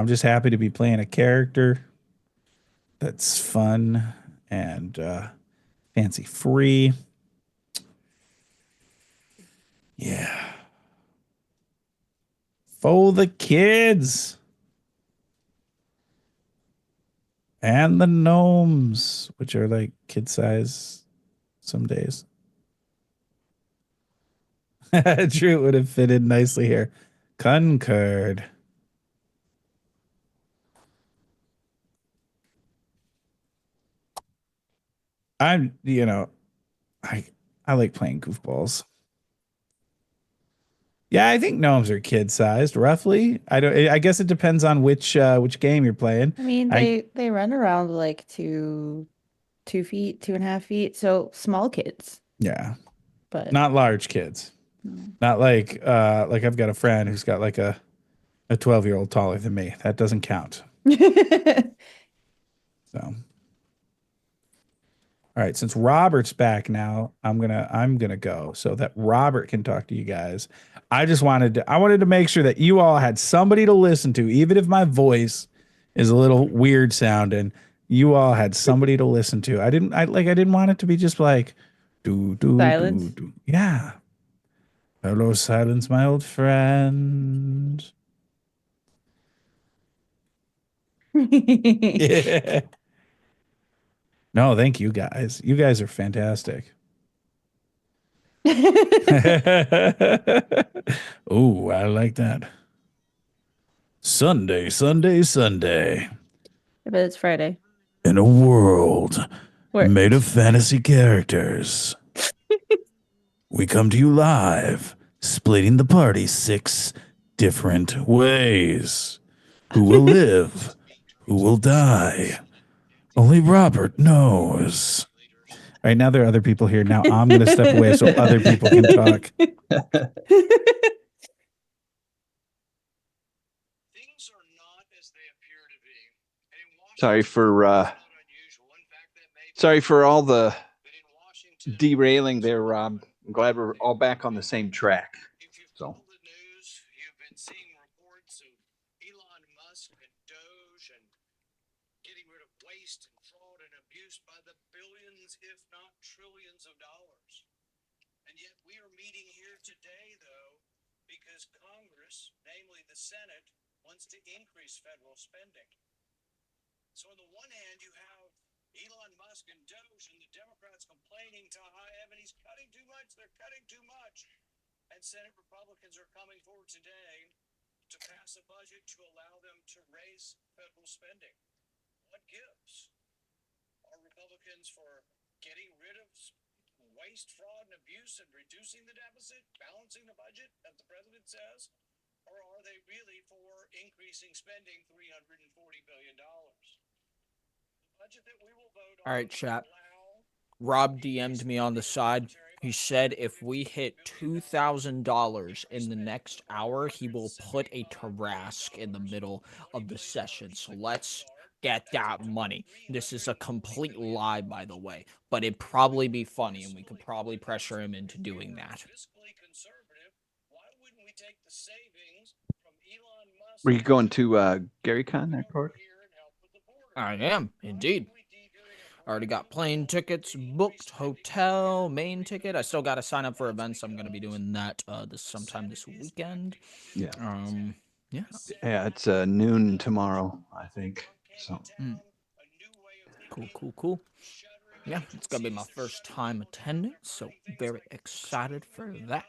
just happy to be playing a character that's fun and fancy free. Yeah. For the kids. And the gnomes, which are like kid size some days. Drew would have fitted nicely here. Concurred. I like playing goofballs. Yeah, I think gnomes are kid sized, roughly. I guess it depends on which game you're playing. I mean, they run around like 2 feet, 2.5 feet, so small kids. Yeah, but not large kids. No. Not like I've got a friend who's got like a 12-year-old taller than me. That doesn't count. So, all right, since Robert's back now, I'm gonna go so that Robert can talk to you guys. I wanted to make sure that you all had somebody to listen to, even if my voice is a little weird sounding. You all had somebody to listen to. I didn't want it to be just like Silence. do. Yeah. Hello, silence, my old friend. Yeah. No, thank you guys. You guys are fantastic. Oh, I like that. Sunday, Sunday, Sunday. I bet it's Friday. In a world Where? made of fantasy characters, we come to you live, splitting the party 6 different ways. Who will live? Who will die? Only Robert knows. All right, now there are other people here. Now I'm going to step away so other people can talk. Sorry for all the derailing there, Rob. I'm glad we're all back on the same track. So. If not trillions of dollars. And yet we are meeting here today, though, because Congress, namely the Senate, wants to increase federal spending. So on the one hand, you have Elon Musk and Doge and the Democrats complaining to high heaven, he's cutting too much, they're cutting too much. And Senate Republicans are coming forward today to pass a budget to allow them to raise federal spending. What gives? Are Republicans for getting rid of waste, fraud, and abuse and reducing the deficit, balancing the budget, as the president says? Or are they really for increasing spending $340 billion? The budget that we will vote on. All right, chat. Rob DM'd me on the side. He said if we hit $2,000 in the next hour, he will put a Tarask in the middle of the session. So let's get that money. This is a complete lie, by the way, but it'd probably be funny, and we could probably pressure him into doing that. Were you going to GaryCon there, Cork? I am, indeed. Already got plane tickets booked, hotel, main ticket. I still got to sign up for events. I'm going to be doing that sometime this weekend. Yeah. Yeah. Yeah, it's noon tomorrow, I think. So. Cool. Yeah, it's going to be my first time attending, so very excited for that.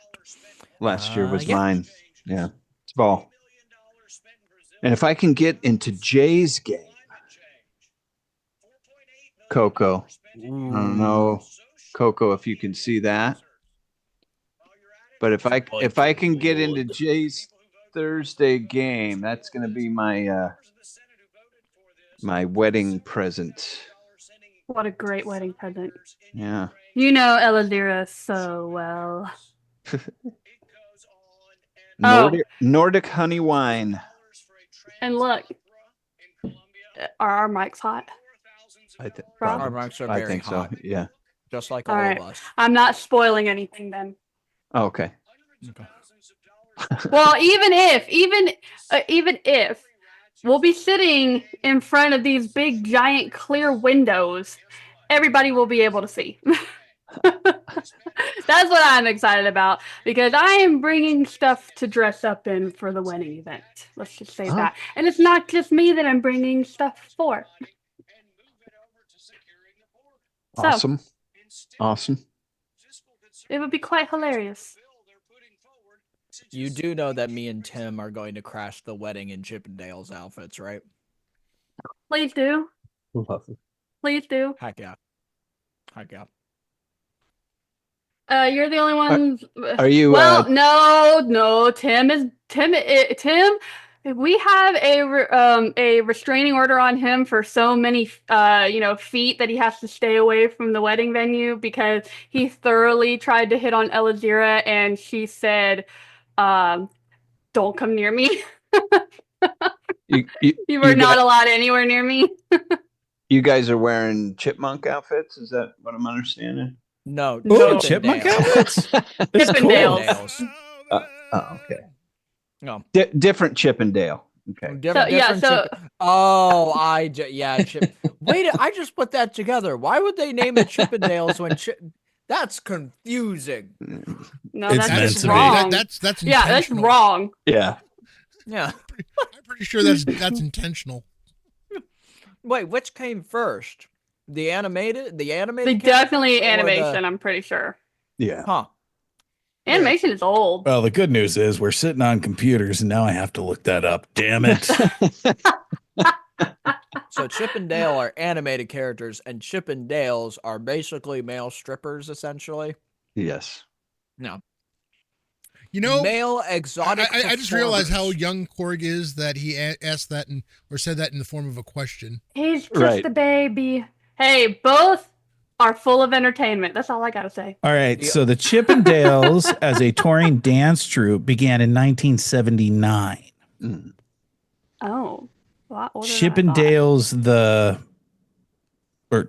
Last year was mine. Yeah, it's ball. And if I can get into Jay's game, Coco. I don't know, Coco, if you can see that. But if I can get into Jay's Thursday game, that's going to be my my wedding present. What a great wedding present. Yeah. You know Elazira so well. Nordic honey wine. And look, are our mics hot? Our mics are very I think hot. so. Yeah. Just like all all right. of us. I'm not spoiling anything then. Oh, okay. Well, even if we'll be sitting in front of these big, giant, clear windows, everybody will be able to see. That's what I'm excited about, because I am bringing stuff to dress up in for the wedding event. Let's just say that. And it's not just me that I'm bringing stuff for. Awesome. Awesome. It would be quite hilarious. You do know that me and Tim are going to crash the wedding in Chippendale's outfits, right? Please do. Love it. Please do. Heck yeah. You're the only one. Are you? Well, no. Tim. We have a restraining order on him for so many feet that he has to stay away from the wedding venue, because he thoroughly tried to hit on Elazira, and she said, "Don't come near me." You were not allowed anywhere near me. You guys are wearing chipmunk outfits? Is that what I'm understanding? No. Chipmunk outfits? Chippendales. Okay. No. Different Chippendale. Okay. Wait, I just put that together. Why would they name it Chippendales when that's confusing? No, It's that's meant just to be. wrong. That's Yeah, that's intentional. wrong. Yeah. Yeah. I'm pretty sure that's intentional. Wait, which came first? The animated? They definitely animation, I'm pretty sure. Yeah. Huh. Animation is old. Well, the good news is we're sitting on computers, and now I have to look that up. Damn it. So Chip and Dale are animated characters, and Chip and Dales are basically male strippers, essentially. Yes. No. You know, Male exotic. I just realized how performers. young Korg is that he asked that or said that in the form of a question. He's just Right. a baby. Hey, both are full of entertainment. That's all I gotta say. All right. So the Chip and Dales as a touring dance troupe began in 1979. Mm. Oh. A lot older than Chip I and thought. Dale's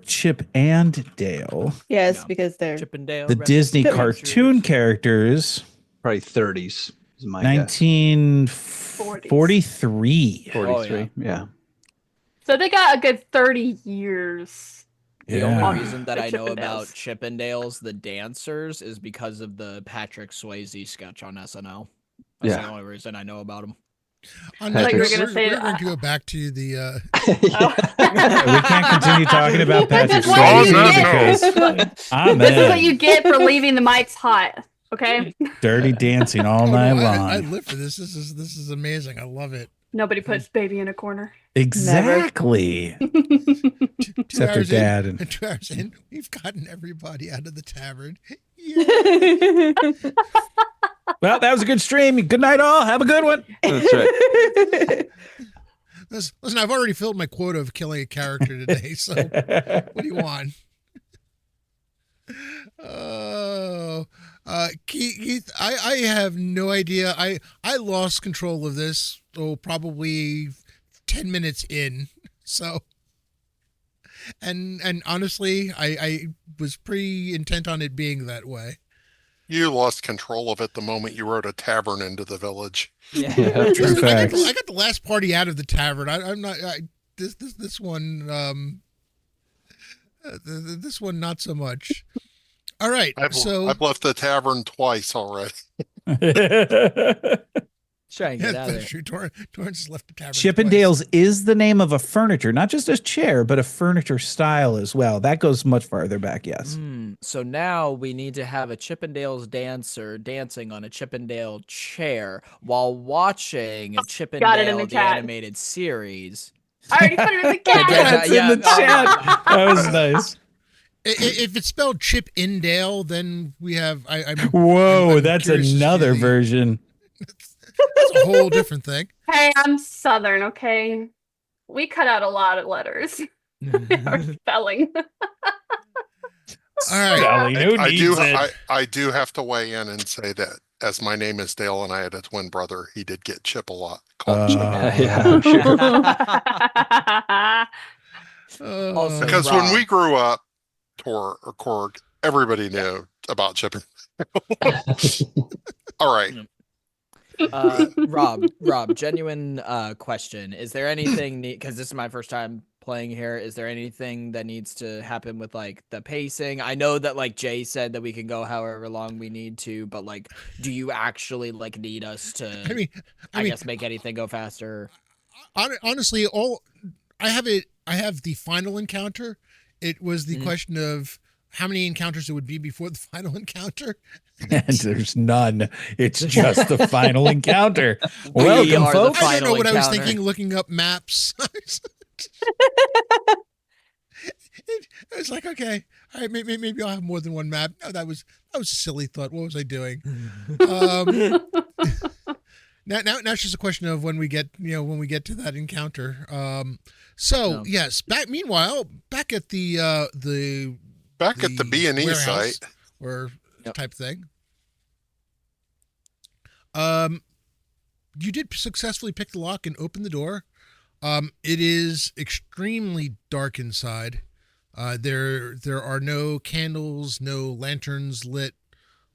Chip and Dale, Yes, Yeah. because they're Chip and Dale. the rest Disney in peace. cartoon characters, Probably 30s is my guess. 1943. 43. Yeah. So they got a good 30 years. The Yeah. only reason that The I know Chippendales. about Chippendales, the dancers, is because of the Patrick Swayze sketch on SNL. That's the Yeah. only reason I know about him. On Like that you were note, gonna we're say- going to go back to the. We can't continue talking about Patrick This is what Swayze you no, get. because I'm This is what in. you get for leaving the mics hot. Okay. Dirty dancing all Oh, no, night I long. live for this. This is amazing. I love it. Nobody puts baby in a corner. Exactly. Except her hours in- dad. And 2 hours in, we've gotten everybody out of the tavern. Yeah. well, that was a good stream. Good night, all. Have a good one. That's right. Listen, I've already filled my quota of killing a character today, so what do you want? Oh, Keith, I have no idea. I lost control of this. Probably 10 minutes in. So, and honestly, I was pretty intent on it being that way. You lost control of it the moment you rode a tavern into the village. Yeah. True Listen, I facts. got the last party out of the tavern. I'm not. This one. This one not so much. All right. I've left the tavern twice already. Try and get out of that's there. true. Torrance has left the tavern. Chip and twice. Dale's is the name of a furniture, not just a chair, but a furniture style as well. That goes much farther back, yes. So now we need to have a Chippendales dancer dancing on a Chippendale chair while watching Got it in Chippendale the the chat. animated series. I already put it in the Yeah, cat. That's in the chat. That was nice. If it's spelled Chip in Dale, then we have. Whoa, I'm that's curious to see another the- version. That's a whole different thing. Hey, I'm Southern, okay? We cut out a lot of letters. Our spelling. All right. Spelling, who I needs do. it? I do have to weigh in and say that as my name is Dale and I had a twin brother, he did get Chip a lot. Called Chip. Yeah, I'm sure. Also- Because Rob. when we grew up, Tor or Korg, everybody knew about Chip. All right. Rob, genuine question. Is there anything because this is my first time playing here, is there anything that needs to happen with like the pacing? I know that like Jay said that we can go however long we need to, but like do you actually like need us to I guess make anything go faster? Honestly, I have the final encounter. It was the question of how many encounters it would be before the final encounter. And there's none. It's just the final encounter. We Welcome, are the folks. I don't know Final what I was encounter. thinking looking up maps. I was like, okay, all right, maybe I'll have more than one map. No, that was a silly thought. What was I doing? Now it's just a question of when we get to that encounter. So yes, meanwhile, back at the Back at the B&E warehouse site. or Yep. type thing. You did successfully pick the lock and open the door. It is extremely dark inside. There are no candles, no lanterns lit,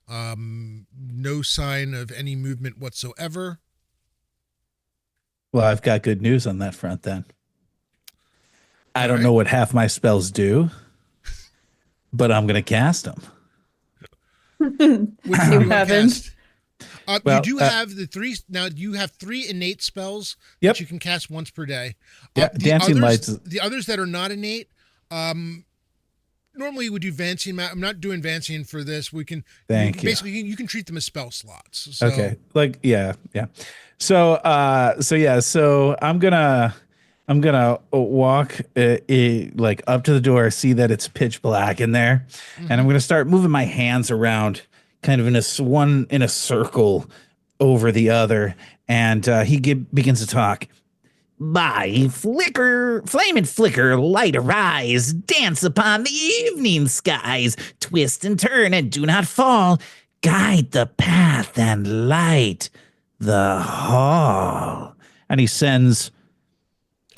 no sign of any movement whatsoever. Well, I've got good news on that front then. I All don't right. know what half my spells do, but I'm going to cast them. Which one do you want to haven't. cast? Well, you do have the three. Now you have 3 innate spells Yep. that you can cast once per day. Yeah, The Dancing others, Lights. The others that are not innate, normally we do Vancian. I'm not doing Vancian for this. We can Thank you. basically you can treat them as spell slots. So. Okay. Like, yeah. So I'm gonna walk like up to the door, see that it's pitch black in there, and I'm gonna start moving my hands around, kind of in a circle over the other, and begins to talk. By flicker, flame and flicker, light arise, dance upon the evening skies, twist and turn and do not fall, guide the path and light the hall. And he sends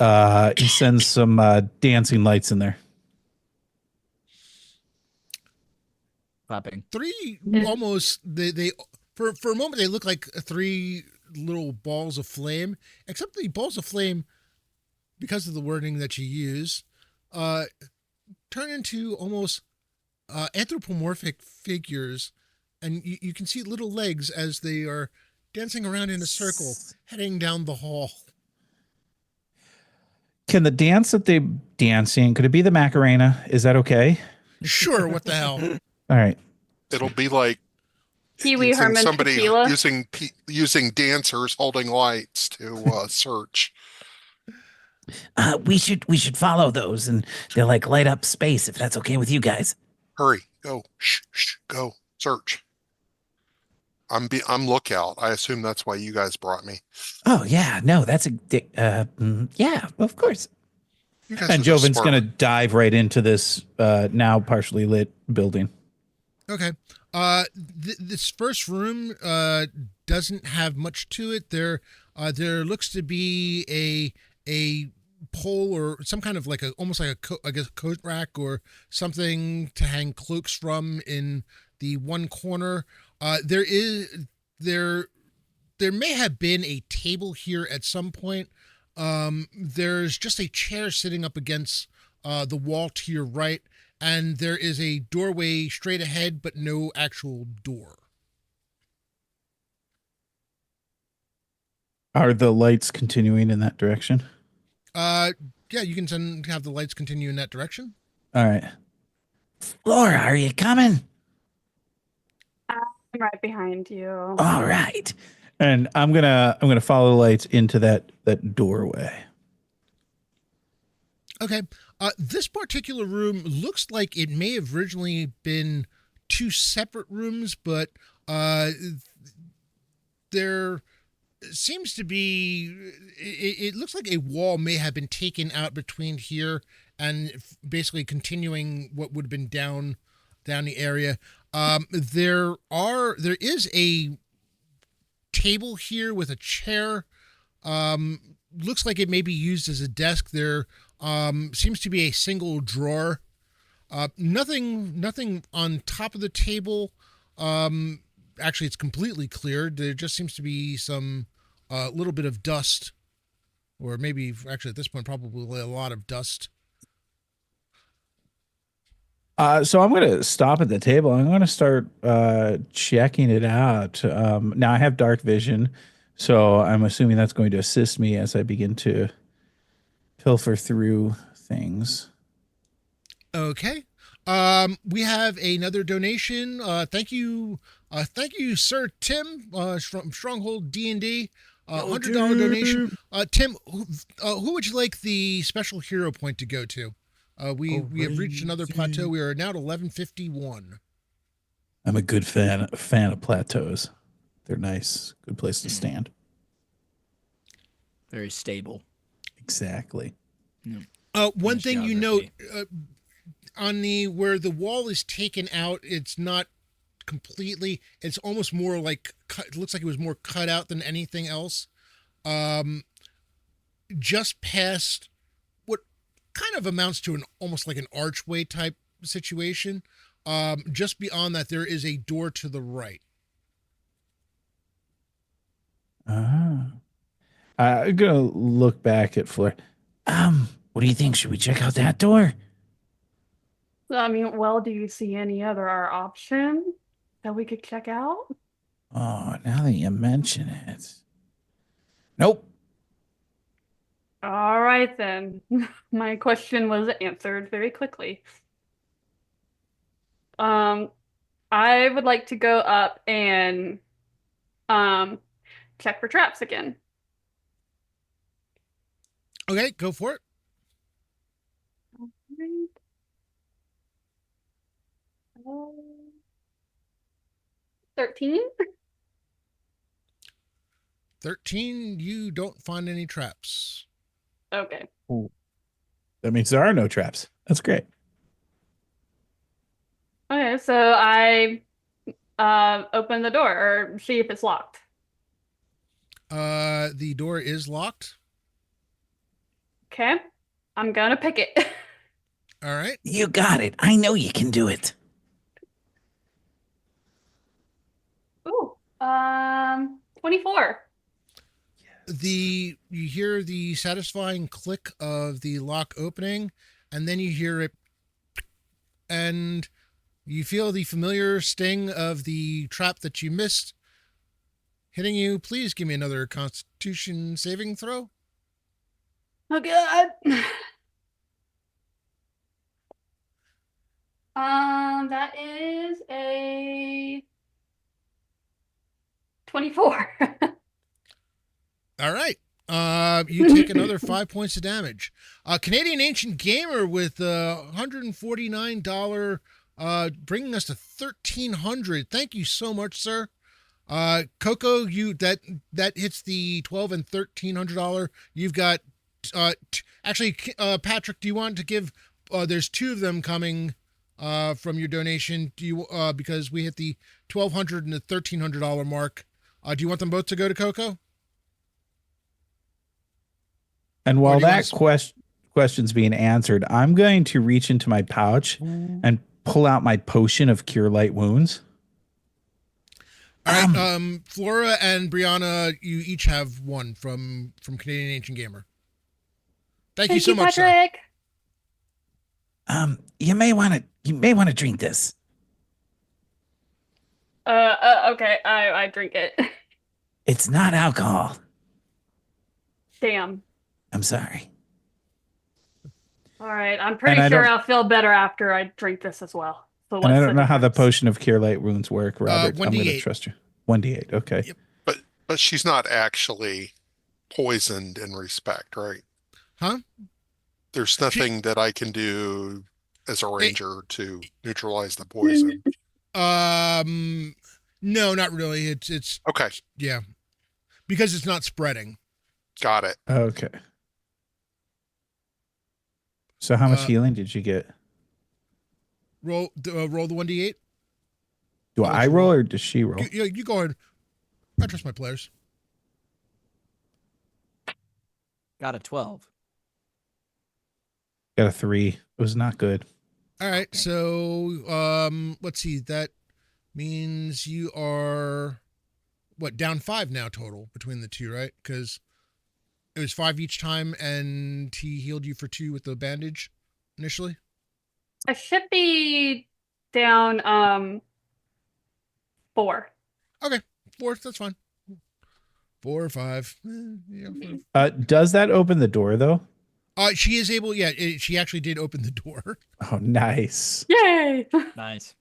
some dancing lights in there. Clapping. Three almost they for a moment they look like three little balls of flame, except the balls of flame, because of the wording that you use, turn into almost anthropomorphic figures, and you can see little legs as they are dancing around in a circle, heading down the hall. Can the dance that they dancing, could it be the Macarena? Is that okay? Sure, what the hell? All right. It'll be like Pee Wee using Herman somebody tequila. using dancers holding lights to search. We should follow those, and they'll like light up space if that's okay with you guys. Hurry, go, go, search. I'm lookout. I assume that's why you guys brought me. Oh yeah, no, that's yeah, of course. You guys And are just Joven's smart. going to dive right into this now partially lit building. Okay. This first room doesn't have much to it. There looks to be a pole or some kind of like almost like a coat rack or something to hang cloaks from in the one corner. There may have been a table here at some point. There's just a chair sitting up against the wall to your right, and there is a doorway straight ahead, but no actual door. Are the lights continuing in that direction? Yeah, you can have the lights continue in that direction. All right. Laura, are you coming? I'm right behind you. All right. And I'm gonna follow the lights into that doorway. Okay. This particular room looks like it may have originally been two separate rooms, but there seems to be, it looks like a wall may have been taken out between here and basically continuing what would have been down the area. There is a table here with a chair. Looks like it may be used as a desk. There seems to be a single drawer. Nothing on top of the table. Actually, it's completely cleared. There just seems to be some little bit of dust, or maybe actually at this point probably a lot of dust. So I'm going to stop at the table. I'm going to start checking it out. Now I have dark vision, so I'm assuming that's going to assist me as I begin to pilfer through things. Okay. We have another donation. Thank you, Sir Tim from Stronghold D&D. $100 donation. Tim, who would you like the special hero point to go to? We have reached another plateau. We are now at 1151. I'm a good fan of plateaus. They're nice. Good place to stand. Very stable. Exactly. One Nice thing you note, geography. on the where the wall is taken out, it's not completely. It's almost more like it looks like it was more cut out than anything else. Just past what kind of amounts to almost like an archway type situation. Just beyond that, there is a door to the right. I'm gonna look back at Fleur. What do you think? Should we check out that door? I mean, well, do you see any other option that we could check out? Oh, now that you mention it. Nope. All right, then. My question was answered very quickly. I would like to go up and check for traps again. Okay, go for it. Right. 13. 13, you don't find any traps. Okay. That means there are no traps. That's great. Okay, so I open the door or see if it's locked. The door is locked. Okay. I'm gonna pick it. All right. You got it. I know you can do it. Ooh. 24. You hear the satisfying click of the lock opening, and then you hear it, and you feel the familiar sting of the trap that you missed hitting you. Please give me another Constitution saving throw. Oh god. That is a 24. All right. You take another 5 points of damage. Canadian Ancient Gamer with $149, bringing us to 1,300. Thank you so much, sir. Coco, that hits the $1,200 and $1,300. You've got actually, Patrick, do you want to give? There's two of them coming from your donation. Do you because we hit the $1,200 and the $1,300 mark? Do you want them both to go to Coco? And while that question's being answered, I'm going to reach into my pouch and pull out my potion of Cure Light Wounds. All right, Flora and Brianna, you each have one from Canadian Ancient Gamer. Thank you so much, Patrick. sir. You may want to drink this. Okay, I drink it. It's not alcohol. Damn. I'm sorry. All right, I'm pretty sure I'll feel better after I drink this as well. So and I don't know how the potion of Cure Light Wounds work, Robert. 1d8. I'm going to trust you. 1d8, okay. Yep. But she's not actually poisoned in respect, right? Huh? There's nothing that I can do as a ranger to neutralize the poison. No, not really. It's okay. Yeah, because it's not spreading. Got it. Okay. So how much healing did you get? Roll the 1d8. Do I roll or does she roll? You go ahead. I trust my players. Got a 12. Got a 3. It was not good. All right, so let's see. That means you are down 5 now total between the two, right? Because it was 5 each time, and he healed you for 2 with the bandage initially. I should be down 4. Okay, 4. That's fine. 4 or 5. Yeah. Does that open the door though? She is able. Yeah, she actually did open the door. Oh, nice. Yay! Nice.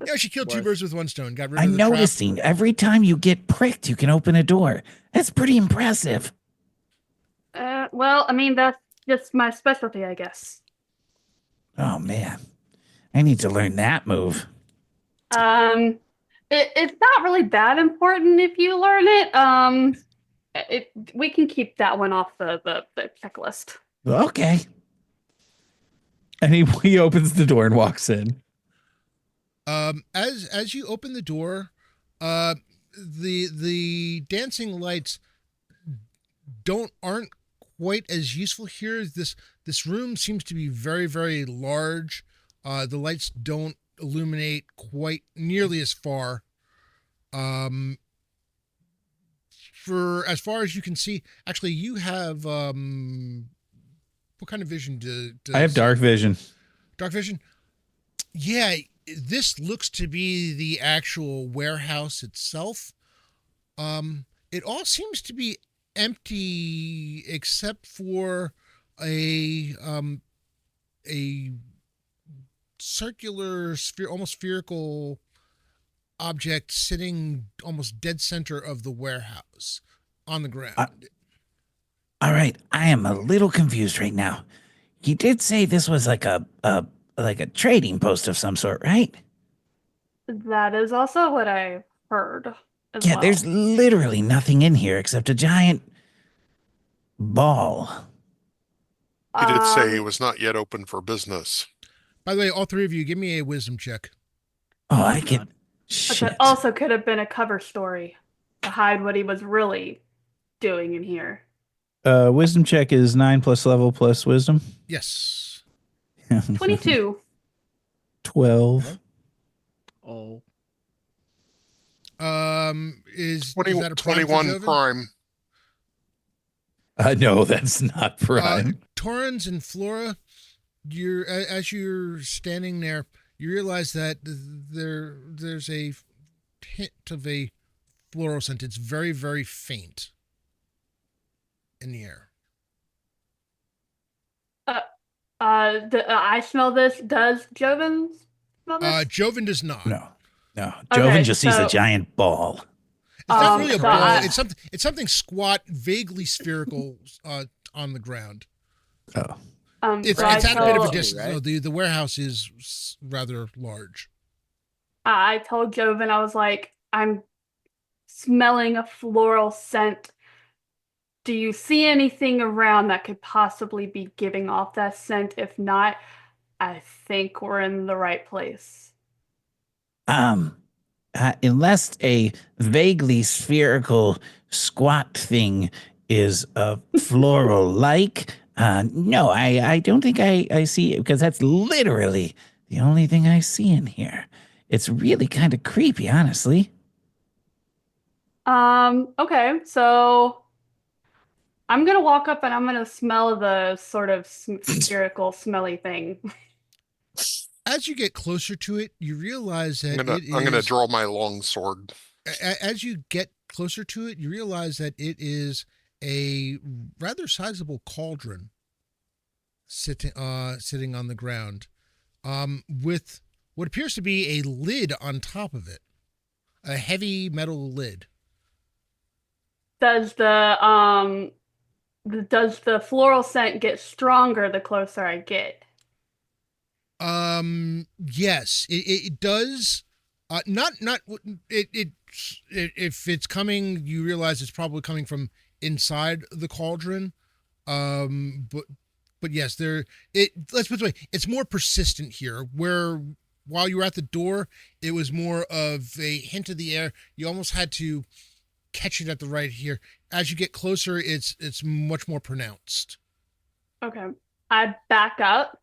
Yeah, she killed 2 birds with 1 stone. Got rid of I'm the trap. noticing every time you get pricked, you can open a door. That's pretty impressive. Well, I mean, that's just my specialty, I guess. Oh man, I need to learn that move. It's not really that important if you learn it. We can keep that one off the checklist. Okay. And he opens the door and walks in. As you open the door, the dancing lights aren't quite as useful here. This room seems to be very, very large. The lights don't illuminate quite nearly as far. For as far as you can see, actually, you have what kind of vision does I have dark vision. Dark vision? Yeah, this looks to be the actual warehouse itself. It all seems to be empty except for a circular, almost spherical object sitting almost dead center of the warehouse on the ground. All right, I am a little confused right now. You did say this was like a trading post of some sort, right? That is also what I heard as Yeah, well. there's literally nothing in here except a giant ball. He did say it was not yet open for business. By the way, all three of you, give me a wisdom check. Oh, I God. could. But Shit. that also could have been a cover story to hide what he was really doing in here. Wisdom check is 9 plus level plus wisdom. Yes. 22. 12. Oh. Is 20, that a prime for 21 Joven? prime. No, that's not prime. Torrens and Flora, as you're standing there, you realize that there's a hint of a floral scent. It's very, very faint in the air. I smell this. Does Joven smell this? Joven does not. No. Joven just sees a so- giant ball. It's not really a so ball. I- It's something squat, vaguely spherical on the ground. Oh. It's so I at a bit of a told- distance. right? So the warehouse is rather large. I told Joven, I was like, I'm smelling a floral scent. Do you see anything around that could possibly be giving off that scent? If not, I think we're in the right place. Unless a vaguely spherical squat thing is a floral like, no, I don't think I see it because that's literally the only thing I see in here. It's really kind of creepy, honestly. Okay, so I'm gonna walk up and I'm gonna smell the sort of spherical smelly thing. As you get closer to it, you realize that I'm gonna draw my long sword. As you get closer to it, you realize that it is a rather sizable cauldron sitting on the ground, with what appears to be a lid on top of it, a heavy metal lid. Does the floral scent get stronger the closer I get? Yes, it does. Not if it's coming, you realize it's probably coming from inside the cauldron. But yes, let's put it this way, it's more persistent here. Where while you were at the door, it was more of a hint of the air. You almost had to catch it at the right here. As you get closer, it's much more pronounced. Okay. I back up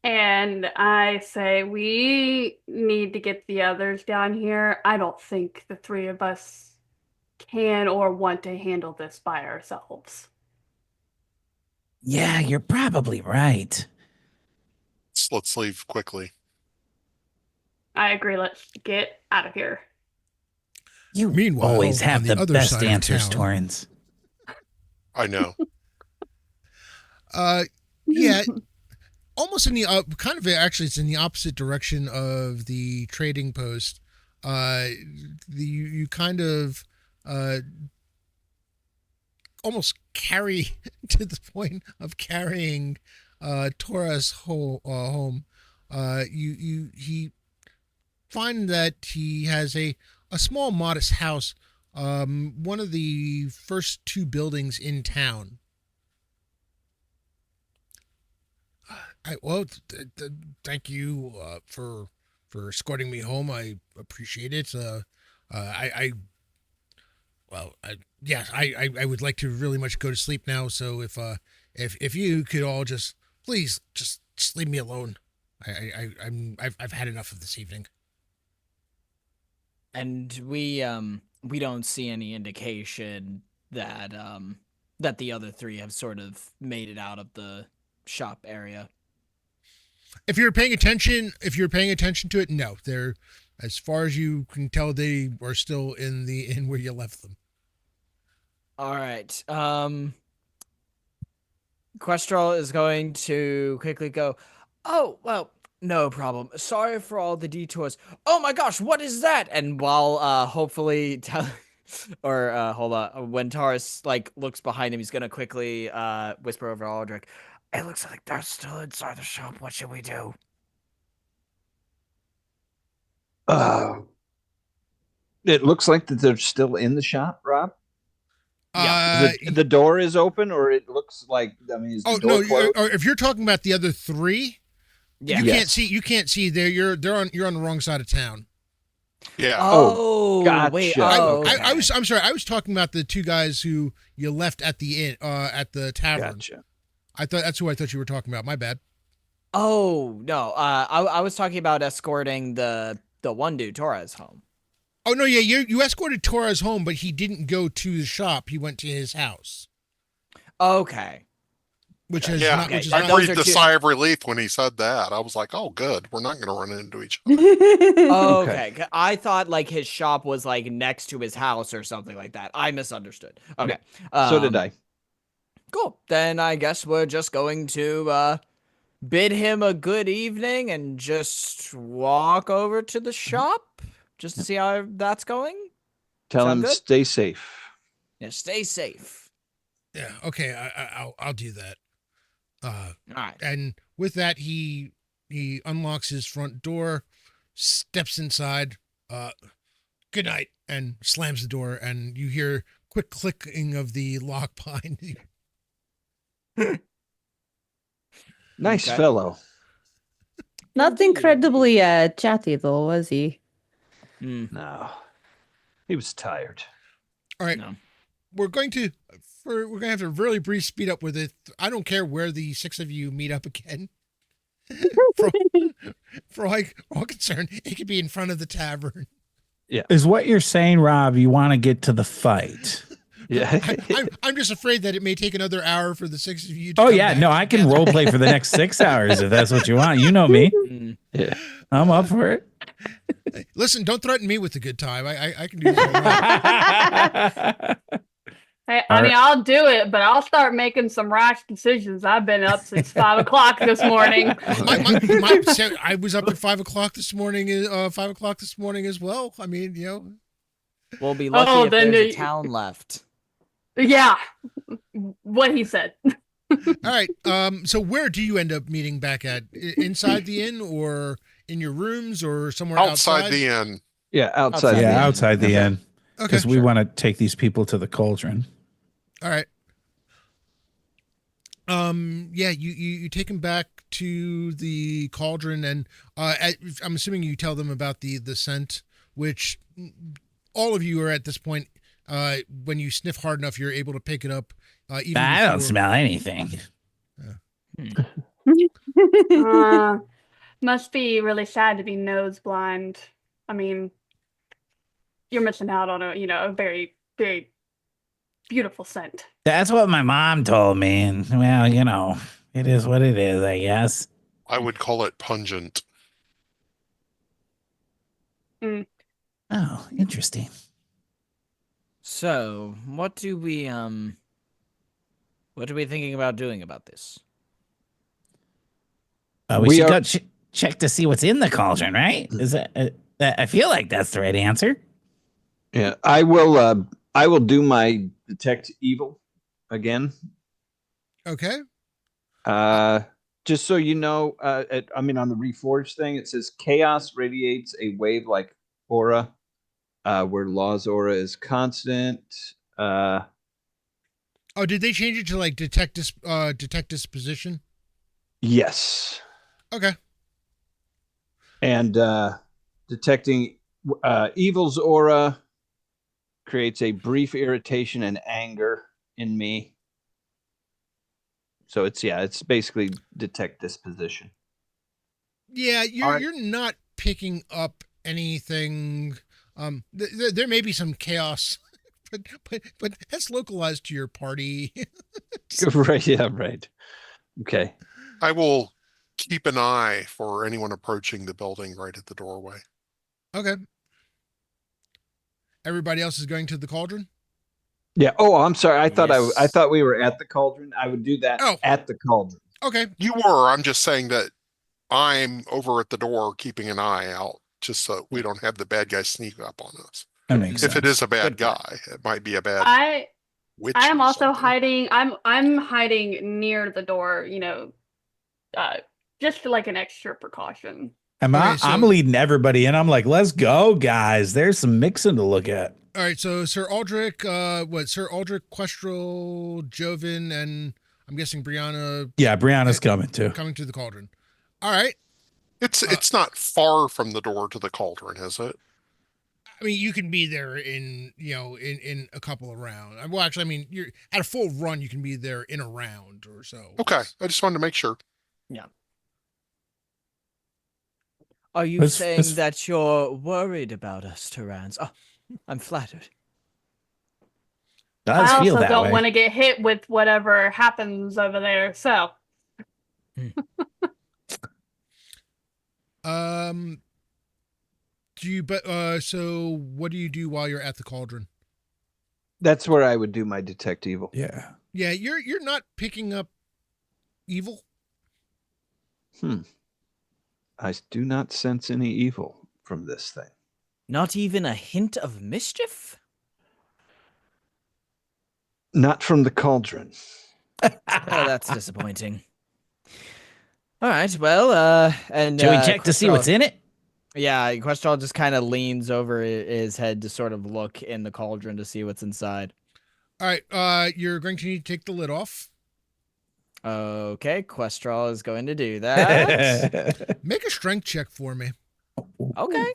and I say, we need to get the others down here. I don't think the three of us can or want to handle this by ourselves. Yeah, you're probably right. Let's leave quickly. I agree. Let's get out of here. You Meanwhile, always on have the the other best side of answers, town- Torrens. I know. Yeah, almost in the kind of actually, it's in the opposite direction of the trading post. You kind of almost carry to the point of carrying Torres home. He find that he has a small, modest house, one of the first two buildings in town. Thank you for escorting me home. I appreciate it. I would like to really much go to sleep now. So if you could all just please just leave me alone. I've had enough of this evening. And we don't see any indication that that the other three have sort of made it out of the shop area. If you're paying attention to it, no, they're, as far as you can tell, they are still in the inn where you left them. All right. Questral is going to quickly go, oh, well, No problem. Sorry for all the detours. Oh my gosh, what is that? And while hopefully hold on. When Taurus like looks behind him, he's gonna quickly whisper over Aldrich. It looks like they're still inside the shop. What should we do? It looks like that they're still in the shop, Rob. Yeah. The door is open, or it looks like, I mean, is the door closed? or if you're talking about the other three, Yeah. you can't see. You can't see. You're on the wrong side of town. Yeah. Oh, gotcha. wait. I'm Okay. sorry. I was talking about the two guys who you left at the inn, at the tavern. Gotcha. I thought that's who I thought you were talking about. My bad. Oh no. I was talking about escorting the one dude Torres home. Oh no, yeah, you escorted Torres home, but he didn't go to the shop. He went to his house, Okay. which is Yeah, not. okay. Which is I And not. those breathed are a two- sigh of relief when he said that. I was like, oh, good. We're not going to run into each other. Okay. I thought like his shop was like next to his house or something like that. I misunderstood. Okay. So did I. Cool. Then I guess we're just going to bid him a good evening and just walk over to the shop just to see how that's going. Tell Sound him good? stay safe. Yeah, stay safe. Yeah. Okay. I'll do that. All right. And with that, he unlocks his front door, steps inside. Good night, and slams the door. And you hear quick clicking of the lock behind you. Nice Okay. fellow. Not incredibly chatty though, was he? No, he was tired. All right. No. We're going to have a really brief speed up with it. I don't care where the six of you meet up again. for all concerned, it could be in front of the tavern. Is what you're saying, Rob? You want to get to the fight? Yeah. I'm just afraid that it may take another hour for the six of you to Oh come yeah, back no, I can together. role play for the next 6 hours if that's what you want. You know me. Yeah. I'm up for it. Listen, don't threaten me with a good time. I can do this all right. Hey, I mean, I'll do it, but I'll start making some rash decisions. I've been up since 5 o'clock this morning. I was up at 5 o'clock this morning. 5 o'clock this morning as well. I mean, you know. We'll be lucky Oh, if then there's a the- town left. Yeah, what he said. All right. So where do you end up meeting back at? Inside the inn, or in your rooms, or somewhere Outside the inn. Yeah, outside. Outside. the inn. Outside the inn, Okay. because we want to take these people to the cauldron. All right. Yeah, you take him back to the cauldron, and I'm assuming you tell them about the scent, which all of you are at this point. When you sniff hard enough, you're able to pick it up. Even I don't before- smell anything. Must be really sad to be nose blind. I mean, you're missing out on a very, very beautiful scent. That's what my mom told me. And well, it is what it is, I guess. I would call it pungent. Oh, interesting. So, what are we thinking about doing about this? We We should are- go check to see what's in the cauldron, right? Is that? I feel like that's the right answer. Yeah, I will do my detect evil again. Okay. Just so you know, on the Reforged thing, it says chaos radiates a wave-like aura, where Law's aura is constant. Oh, did they change it to like detect disposition? Yes, Okay. and detecting evil's aura creates a brief irritation and anger in me. So it's basically detect disposition. Yeah, All right. you're not picking up anything. There may be some chaos, but that's localized to your party. Right? Yeah. Right. Okay. I will keep an eye for anyone approaching the building right at the doorway. Okay. Everybody else is going to the cauldron? Yeah. Oh, I'm sorry. I thought Yes. I thought we were at the cauldron. I would do that Oh. at the cauldron. Okay. You were. I'm just saying that I'm over at the door keeping an eye out, just so we don't have the bad guy sneak up on us. That makes If sense. it is a bad Good plan. guy, it might be a bad I witch. I am or also something. hiding. I'm hiding near the door. Just like an extra precaution. I'm Okay, leading everybody in. I'm like, let's go, guys. There's some mixing to look at. All right, so Sir Aldrich, Sir Aldrich, Questral, Joven, and I'm guessing Brianna Yeah, Brianna's coming too. coming to the cauldron. All right. It's not far from the door to the cauldron, is it? I mean, you can be there in a couple of rounds. Well, actually, I mean, you're at a full run. You can be there in a round or so. Okay, I just wanted to make sure. Are you saying that you're worried about us, Tyrans? Oh, I'm flattered. Does I feel also that don't way. want to get hit with whatever happens over there. So So what do you do while you're at the cauldron? That's where I would do my detect evil. Yeah. Yeah, you're not picking up evil. I do not sense any evil from this thing. Not even a hint of mischief? Not from the cauldron. Oh, that's disappointing. All right, well, and Shall we check to see what's in it? Yeah, Questral just kind of leans over his head to sort of look in the cauldron to see what's inside. All right, you're going to need to take the lid off. Okay, Questral is going to do that. Make a strength check for me. Okay.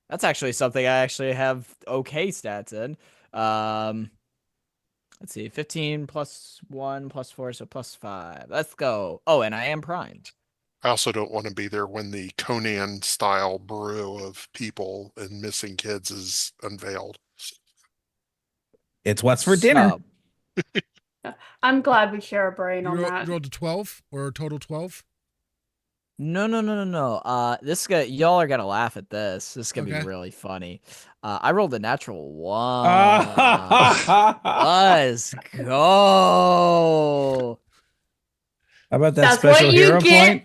That's actually something I actually have okay stats in. Let's see, 15 plus 1 plus 4, so plus 5. Let's go. Oh, and I am primed. I also don't want to be there when the Conan style brew of people and missing kids is unveiled. It's what's for dinner. I'm glad we share a brain on You that. rolled a 12 or a total 12? No. This guy, y'all are gonna laugh at this. This is gonna Okay. be really funny. I rolled a natural 1. How Let's go. about that That's special what you hero get. point?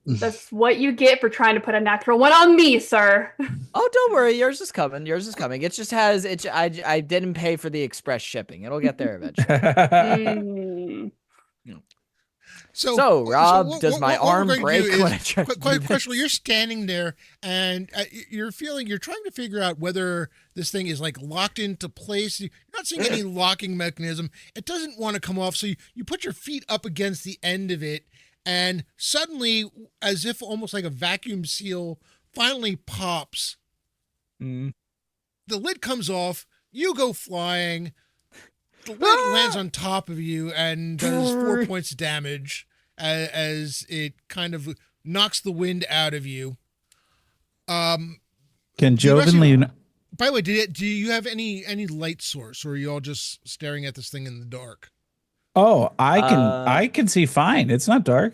That's what you get for trying to put a natural one on me, sir. Oh, don't worry. Yours is coming. Yours is coming. It just has it. I didn't pay for the express shipping. It'll get there eventually. So, Rob, does my arm break when I try to do this? Question, you're standing there and you're trying to figure out whether this thing is like locked into place. You're not seeing any locking mechanism. It doesn't want to come off. So you put your feet up against the end of it, and suddenly, as if almost like a vacuum seal, finally pops. The lid comes off. You go flying. The lid lands on top of you and does 4 points of damage as it kind of knocks the wind out of you. Can Joven lean? By the way, do you have any light source, or are you all just staring at this thing in the dark? Oh, I can see fine. It's not dark.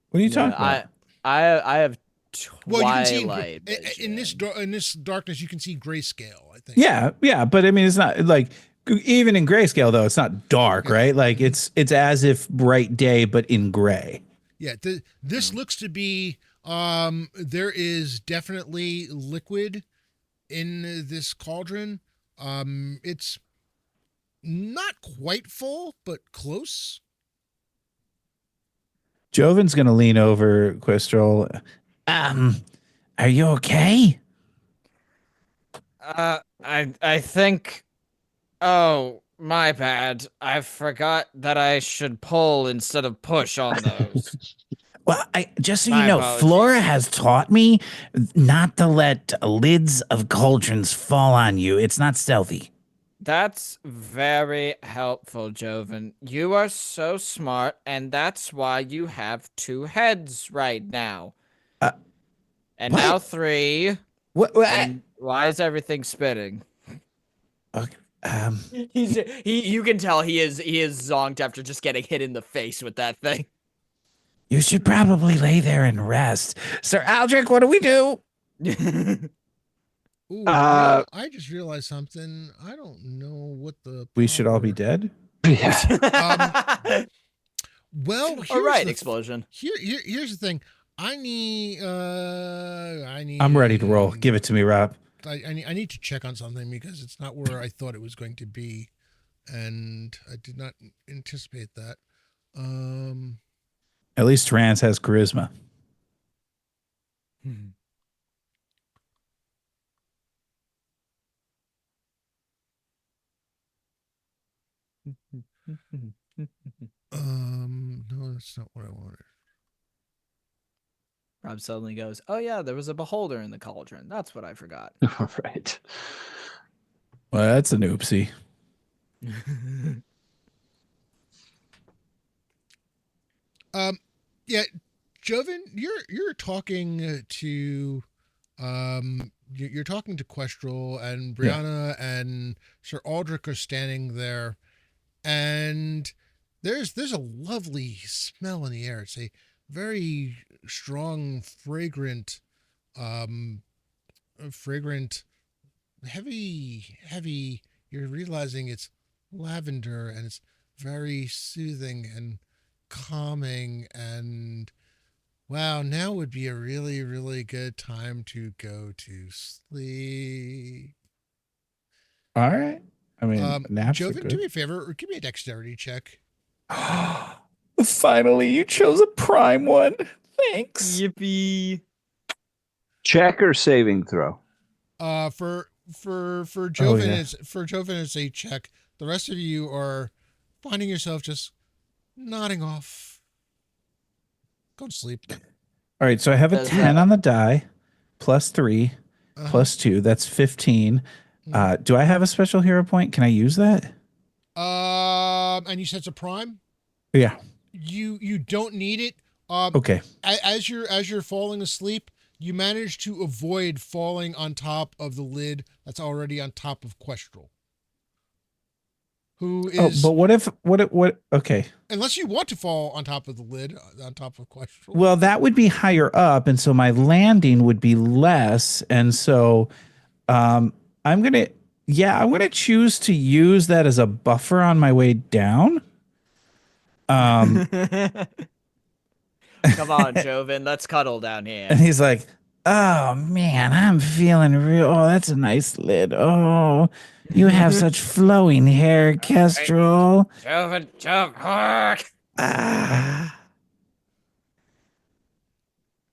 What are you talking about? I have Well, you can see twilight in this darkness, you can see grayscale, I think. Yeah, but I mean, it's not like even in grayscale though. It's not dark, right? Like it's as if bright day, but in gray. Yeah, this looks to be. There is definitely liquid in this cauldron. It's not quite full, but close. Joven's gonna lean over Questral. Are you okay? I think. Oh, my bad. I forgot that I should pull instead of push on those. Well, just so My you know, apologies. Flora has taught me not to let lids of cauldrons fall on you. It's not stealthy. That's very helpful, Joven. You are so smart, and that's why you have 2 heads right now. And what? now 3. What? And why is everything spinning? Okay, You can tell he is zonked after just getting hit in the face with that thing. you should probably lay there and rest. Sir Aldrich, what do we do? Ooh, I just realized something. I don't know what the. We should all be power- dead. Yeah. Well, All right, the- explosion. Here's the thing. I need. I'm ready to roll. Give it to me, Rob. I need to check on something because it's not where I thought it was going to be, and I did not anticipate that. At least Trans has charisma. No, that's not what I wanted. Rob suddenly goes, "Oh yeah, there was a beholder in the cauldron. That's what I forgot." Right. Well, that's an oopsie. Yeah, Joven, you're talking to, you're talking to Questral, and Brianna and Sir Aldrich are standing there, and there's a lovely smell in the air. It's a very strong, um, fragrant, heavy. You're realizing it's lavender, and it's very soothing and calming, and wow, now would be a really, really good time to go to sleep. All right. I mean, naps are Joven, do good. me a favor or give me a dexterity check. Finally, you chose a prime one. Thanks. Yippee! Check or saving throw? For Joven, yeah. it's a check. The rest of you are finding yourself just nodding off. Go to sleep. All right, so I have a Does, 10 on the die, plus 3, Uh-huh. plus 2. That's 15. Do I have a special hero point? Can I use that? And you said it's a prime? Yeah. You don't need it. Okay. As you're falling asleep, you manage to avoid falling on top of the lid that's already on top of Questral. Who is but what okay. unless you want to fall on top of the lid on top of Questral. Well, that would be higher up, and so my landing would be less, and so I'm gonna choose to use that as a buffer on my way down. Come on, Joven, let's cuddle down here. And he's like, "Oh man, I'm feeling real. Oh, that's a nice lid. Oh, you have such flowing hair, Kestrel. Joven, Joven. Ah."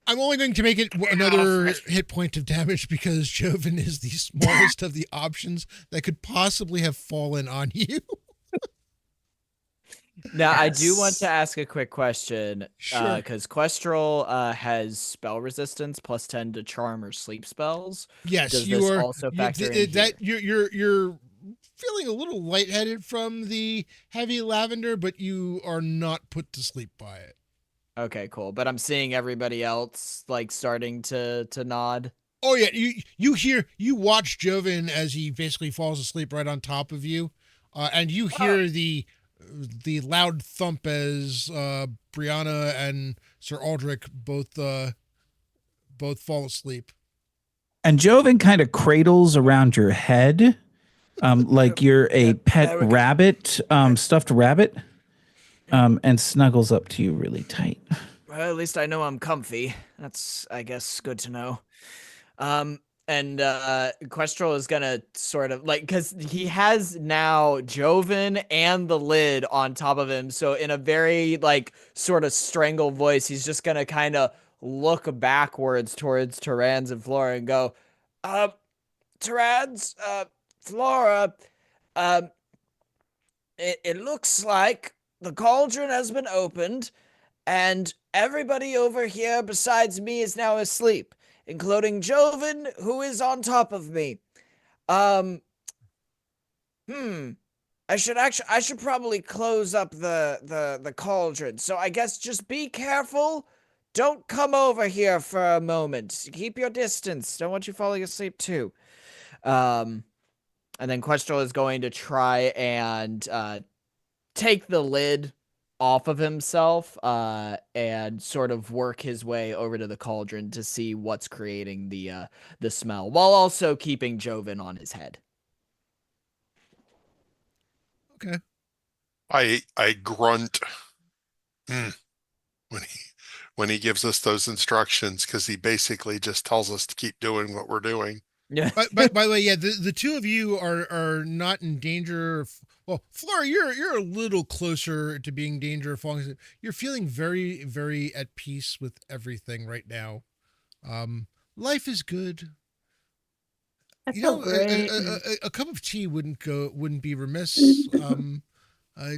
I'm only going to make it another hit point of damage because Joven is the smallest of the options that could possibly have fallen on you. Now, I do want to ask a quick question. Sure. Because Questral has spell resistance plus 10 to charm or sleep spells. Yes, Does you this are. also factor in that here? you're feeling a little lightheaded from the heavy lavender, but you are not put to sleep by it. Okay, cool. But I'm seeing everybody else like starting to nod. Oh yeah, you watch Joven as he basically falls asleep right on top of you, and you hear the loud thump as Brianna and Sir Aldrich both fall asleep. And Joven kind of cradles around your head, like you're a pet rabbit, stuffed rabbit, and snuggles up to you really tight. Well, at least I know I'm comfy. That's, I guess, good to know. And Questral is gonna sort of like, because he has now Joven and the lid on top of him, so in a very like sort of strangled voice, he's just gonna kind of look backwards towards Tyrans and Flora and go, Tyrans, Flora, it looks like the cauldron has been opened, and everybody over here besides me is now asleep, including Joven, who is on top of me. I should probably close up the cauldron. So I guess just be careful. Don't come over here for a moment. Keep your distance. Don't want you falling asleep too. And then Questral is going to try and take the lid off of himself and sort of work his way over to the cauldron to see what's creating the smell, while also keeping Joven on his head. Okay. I grunt when when he gives us those instructions, because he basically just tells us to keep doing what we're doing. Yeah. By the way, yeah, the two of you are not in danger. Well, Flora, you're a little closer to being danger of falling. You're feeling very, very at peace with everything right now. Life is good. I You feel know, great. a cup of tea wouldn't be remiss.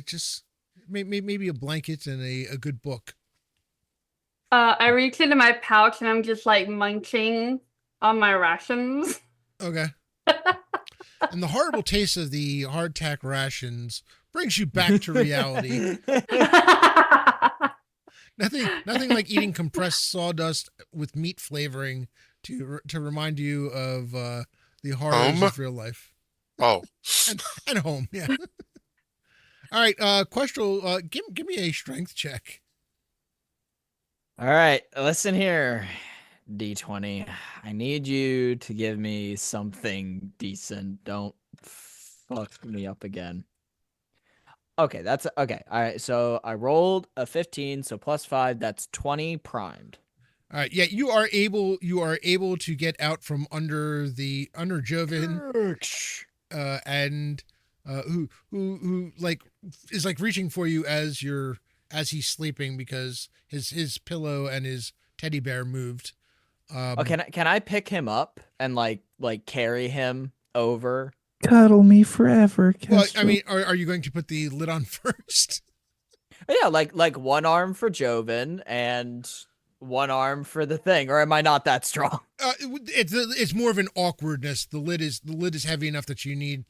Just maybe a blanket and a good book. I reach into my pouch and I'm just like munching on my rations. Okay. And the horrible taste of the hardtack rations brings you back to reality. Nothing like eating compressed sawdust with meat flavoring to remind you of the horrors Home? of real life. Oh, And home, yeah. All right, Questrel, give me a strength check. All right, listen here, D20. I need you to give me something decent. Don't fuck me up again. Okay, that's okay. All right, so I rolled a 15, so +5, that's 20 primed. All right, yeah, you are able to get out from under Joven, and who like is like reaching for you as he's sleeping because his pillow and his teddy bear moved. Oh, can I pick him up and like carry him over? Cuddle me forever. Well, I Kestrel. mean, are you going to put the lid on first? Yeah, like one arm for Joven and one arm for the thing, or am I not that strong? It's more of an awkwardness. The lid is heavy enough that you need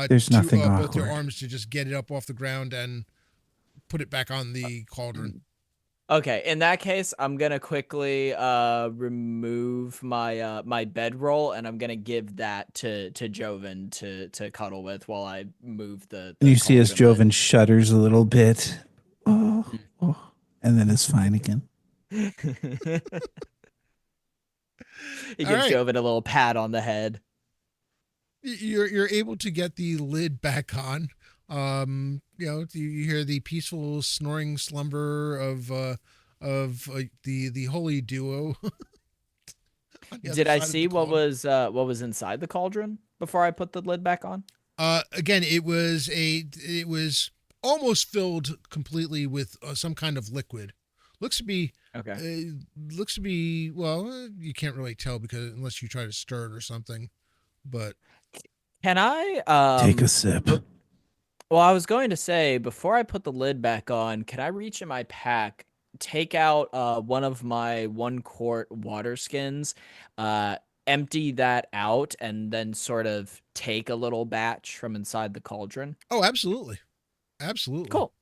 There's nothing both your awkward. arms to just get it up off the ground and put it back on the cauldron. Okay, in that case, I'm gonna quickly remove my my bedroll, and I'm gonna give that to Joven to cuddle with while I move the And you see as cauldron Joven shudders a little bit. Oh, and then it's fine again. lid. He All gives right. Joven a little pat on the head. You're able to get the lid back on. You know, you hear the peaceful snoring slumber of the holy duo. On the other Did I side of see the what cauldron. was inside the cauldron before I put the lid back on? Again, it was almost filled completely with some kind of liquid. Looks to be Okay. well, you can't really tell because unless you try to stir it or something. But Can I Take a sip. Well, I was going to say, before I put the lid back on, can I reach in my pack, take out one of my 1-quart water skins, empty that out, and then sort of take a little batch from inside the cauldron? oh, absolutely. Cool.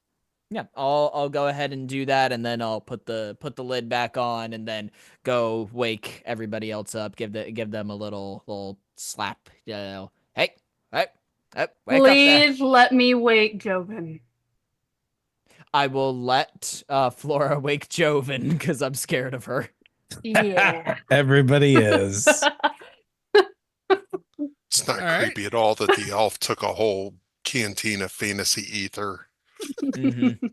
Yeah, I'll go ahead and do that, and then I'll put the lid back on, and then go wake everybody else up, give them a little slap, you know. Hey, wake up there. Please let me wake Joven. I will let Flora wake Joven because I'm scared of her. Yeah. Everybody is. it's not All right. creepy at all that the elf took a whole canteen of fantasy ether. Mm-hmm.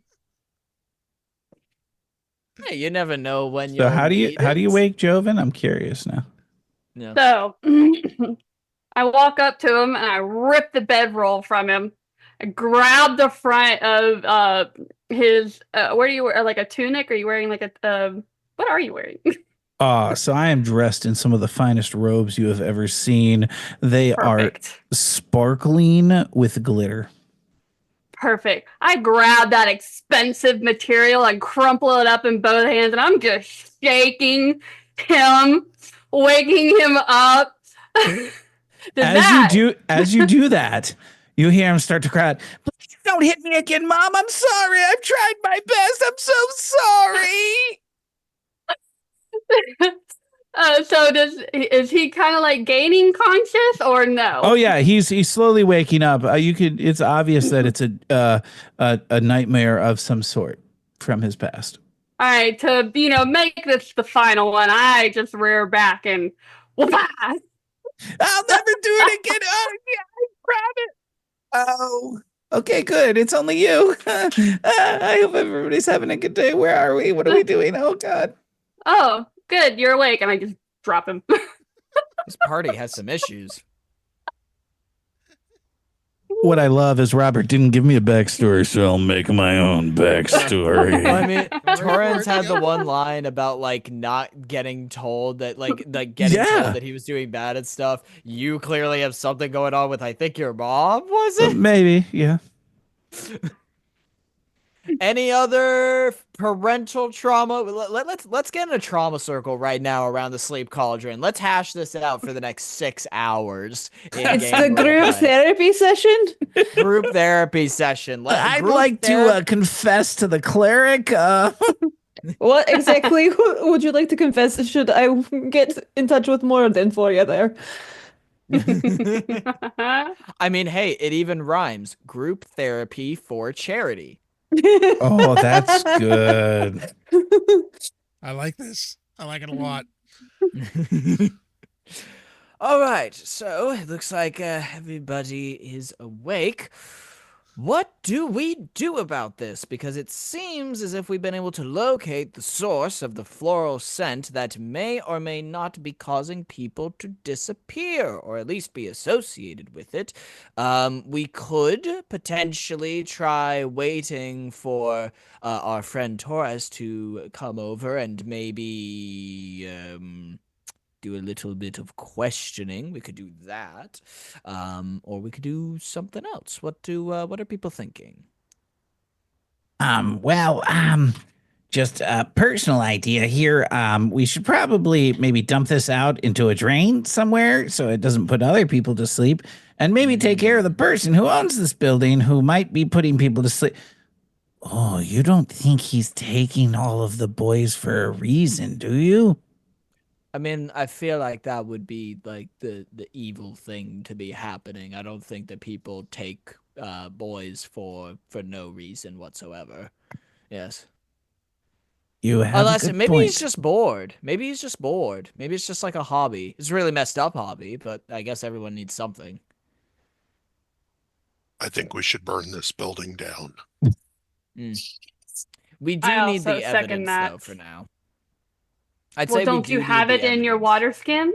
Hey, you never know when So you'll how do you need it. wake Joven? I'm curious now. Yeah. So I walk up to him and I rip the bedroll from him. I grab the front of his where do you wear like a tunic? Are you wearing like a what are you wearing? So I am dressed in some of the finest robes you have ever seen. They Perfect. are sparkling with glitter. Perfect. I grab that expensive material and crumple it up in both hands, and I'm just shaking him, waking him up. As you do that, you hear him start to cry. Please don't hit me again, Mom. I'm sorry. I've tried my best. I'm so sorry. So is he kind of like gaining conscious or no? Oh yeah, he's slowly waking up. It's obvious that it's a nightmare of some sort from his past. All right, to make this the final one, I just rear back and whoop. I'll never do it again. Oh yeah, I promise. Oh, okay, good. It's only you. I hope everybody's having a good day. Where are we? What are we doing? Oh God. Oh, good, you're awake. And I just drop him. This party has some issues. What I love is Robert didn't give me a backstory, so I'll make my own backstory. Well, I mean, Go for Torrance it, had the yep. one line about like not getting told that getting Yeah. told that he was doing bad and stuff. You clearly have something going on with I think your mom, was it? Maybe, yeah. Any other parental trauma? Let's get in a trauma circle right now around the sleep cauldron. Let's hash this out for the next 6 hours. It's the group therapy session. Group therapy session. I'd like to confess to the cleric. What exactly would you like to confess? Should I get in touch with Morden for you there? I mean, hey, it even rhymes. Group therapy for charity. Oh, that's good. I like this. I like it a lot. All right, so it looks like everybody is awake. What do we do about this? Because it seems as if we've been able to locate the source of the floral scent that may or may not be causing people to disappear, or at least be associated with it. We could potentially try waiting for our friend Torres to come over and maybe do a little bit of questioning. We could do that, or we could do something else. What are people thinking? Just a personal idea here. We should probably maybe dump this out into a drain somewhere so it doesn't put other people to sleep, and maybe take care of the person who owns this building who might be putting people to sleep. Oh, you don't think he's taking all of the boys for a reason, do you? I mean, I feel like that would be like the evil thing to be happening. I don't think that people take boys for no reason whatsoever. Yes. You have Unless a good maybe point. he's just bored. Maybe he's just bored. Maybe it's just like a hobby. It's a really messed up hobby, but I guess everyone needs something. I think we should burn this building down. We do I need also the second evidence that. though for now. I'd Well, say don't we you do have need it the in your evidence. water skin?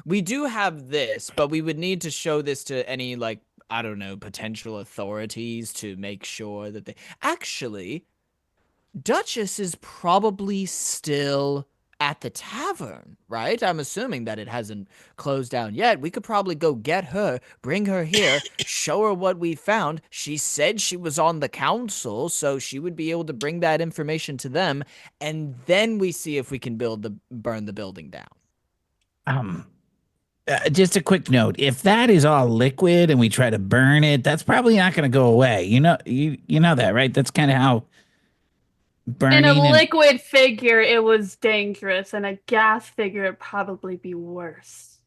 We do have this, but we would need to show this to any, like, I don't know, potential authorities to make sure that they... Actually, Duchess is probably still at the tavern, right? I'm assuming that it hasn't closed down yet. We could probably go get her, bring her here, show her what we found. She said she was on the council, so she would be able to bring that information to them, and then we see if we can burn the building down. Just a quick note: if that is all liquid and we try to burn it, that's probably not going to go away. You know that, right? That's kind of how burning In a and liquid figure, it was dangerous. In a gas figure, it'd probably be worse.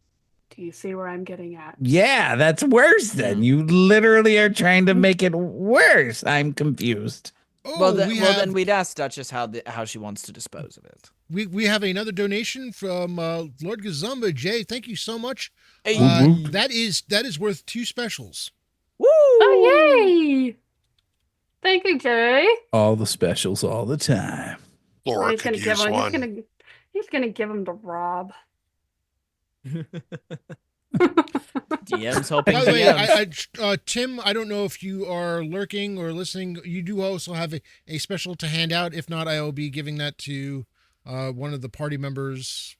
Do you see where I'm getting at? yeah, that's worse. Then you literally are trying to make it worse. I'm confused. Oh, Well, then we'd ask Duchess how she wants to dispose of it. we have another donation from Lord Gazumba. Jay, thank you so much. Hey. That is worth 2 specials. Woo! Oh, yay! Thank you, Jay. All the specials all the time. Laura He's could gonna give use him. one. He's gonna give him to Rob. DM's hoping By the way, DMs. Tim, I don't know if you are lurking or listening. You do also have a special to hand out. If not, I will be giving that to one of the party members.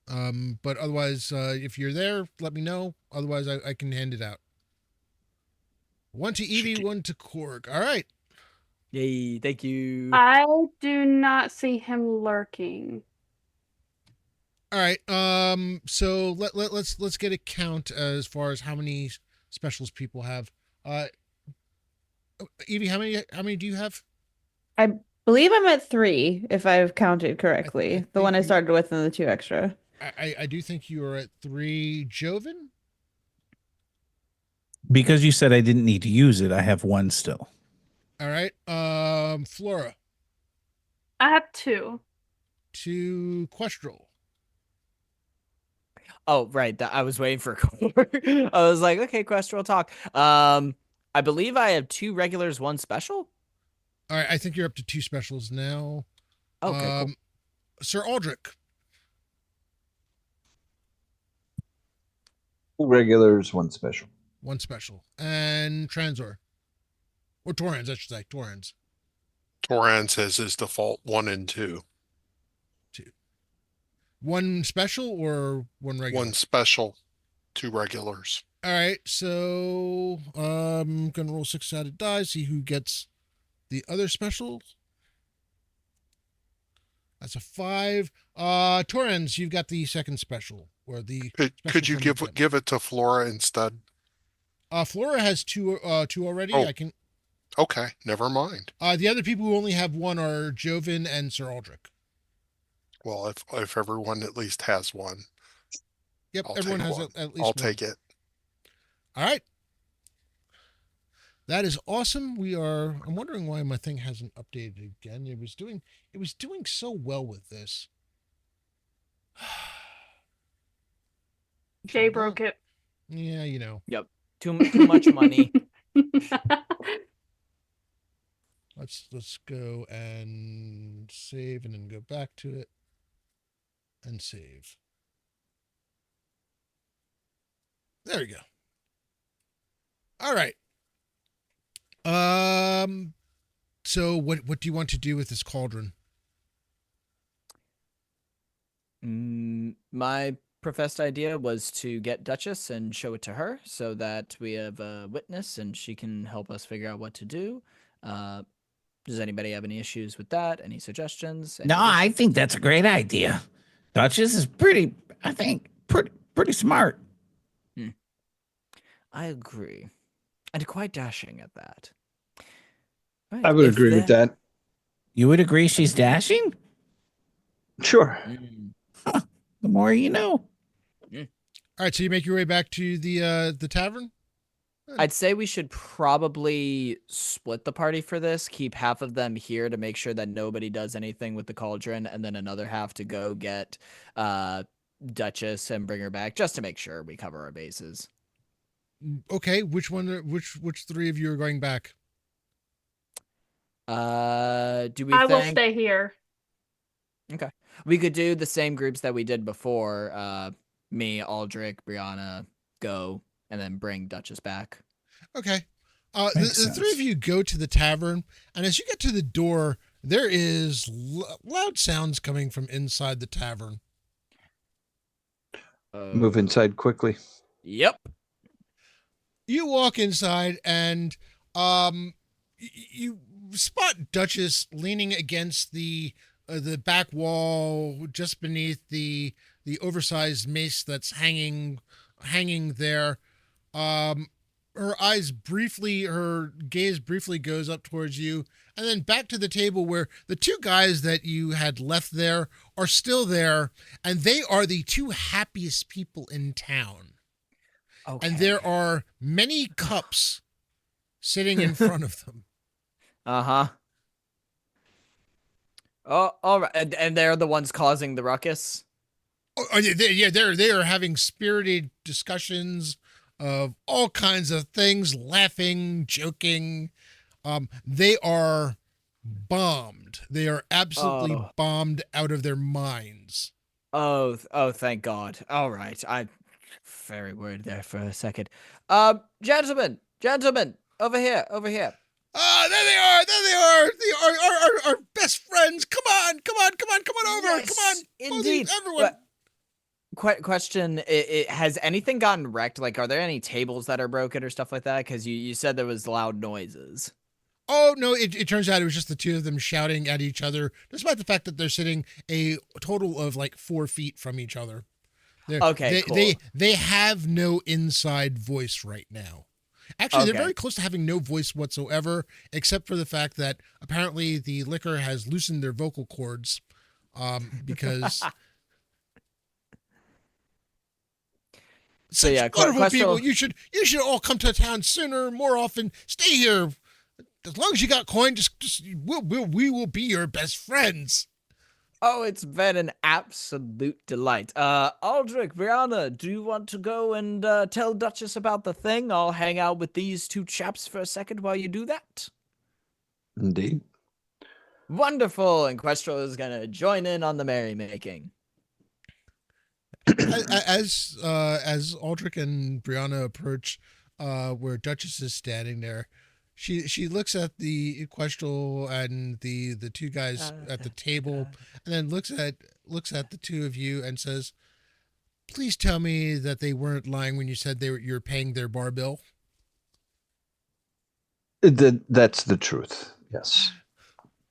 But otherwise, if you're there, let me know. Otherwise, I can hand it out. One to Evie, one to Korg. All right. Yay, thank you. I do not see him lurking. All right. So let's get a count as far as how many specials people have. Evie, how many do you have? I believe I'm at 3, if I've counted correctly. The one I started with and the 2 extra. I do think you are at 3. Joven? Because you said I didn't need to use it, I have 1 still. All right. Flora. I have 2. 2 Questral. Oh, right. I was waiting for a core. I was like, okay, Quester will talk. I believe I have 2 regulars, 1 special. All right. I think you're up to 2 specials now. Okay, cool. Sir Aldrich. 2 regulars, 1 special. 1 special. And Transor. Or Torrens, I should say. Torrens. Torrance has his default 1 and 2. 2. 1 special or 1 regular? 1 special, 2 regulars. All right, so gonna roll 6-sided die, see who gets the other special. That's a 5. Torrens, you've got the second special, or the. Could you give it to Flora instead? Flora has 2 already. Oh. I can. Okay, never mind. The other people who only have 1 are Joven and Sir Aldrich. Well, if everyone at least has 1. Yep, I'll everyone take has one. at least I'll 1. take it. All right. That is awesome. I'm wondering why my thing hasn't updated again. It was doing so well with this. Jay broke it. Yeah, you know. Yep. Too much money. Let's go and save and then go back to it and save. There we go. All right. So what do you want to do with this cauldron? My professed idea was to get Duchess and show it to her so that we have a witness and she can help us figure out what to do. Does anybody have any issues with that? Any suggestions? No, I think that's a great idea. Duchess is pretty smart. I agree. And quite dashing at that. Right, I would if agree with that. You would agree she's dashing? Sure. The more you know. All right, so you make your way back to the tavern? I'd say we should probably split the party for this. Keep half of them here to make sure that nobody does anything with the cauldron, and then another half to go get Duchess and bring her back, just to make sure we cover our bases. Okay, which 3 of you are going back? Do we I will think stay here. Okay. We could do the same groups that we did before. Me, Aldrich, Brianna, go, and then bring Duchess back. Okay. The 3 of you go to the tavern, and as you get to the door, there is loud sounds coming from inside the tavern. Move inside quickly. Yep. You walk inside, and you spot Duchess leaning against the back wall, just beneath the oversized mace that's hanging there. Her gaze briefly goes up towards you, and then back to the table where the 2 guys that you had left there are still there, and they are the 2 happiest people in town. Okay. And there are many cups sitting in front of them. Uh-huh. Oh, all right. And they're the ones causing the ruckus? They are having spirited discussions of all kinds of things, laughing, joking. They are bombed. They are absolutely bombed out of their minds. Oh, thank God. All right. I'm very worried there for a second. Gentlemen, over here. Ah, there they are. They are our best friends. Come on over. Yes, Come on. indeed. Everyone. Question, has anything gotten wrecked? Like, are there any tables that are broken or stuff like that? Because you said there was loud noises. Oh, no, it turns out it was just the 2 of them shouting at each other, despite the fact that they're sitting a total of like 4 feet from each other. Cool. They have no inside voice right now. Actually, they're very close to having no voice whatsoever, except for the fact that apparently the liquor has loosened their vocal cords, because So yeah, wonderful people. You should all come to town sooner, more often. Stay here as long as you got coin. We will be your best friends. Oh, it's been an absolute delight. Aldrich, Brianna, do you want to go and tell Duchess about the thing? I'll hang out with these 2 chaps for a second while you do that. Indeed. Wonderful. And Questro is going to join in on the merrymaking. As Aldrich and Brianna approach where Duchess is standing there, she looks at the Questel and the two guys at the table, and then looks at the two of you and says, "Please tell me that they weren't lying when you said you're paying their bar bill." That's the truth. Yes.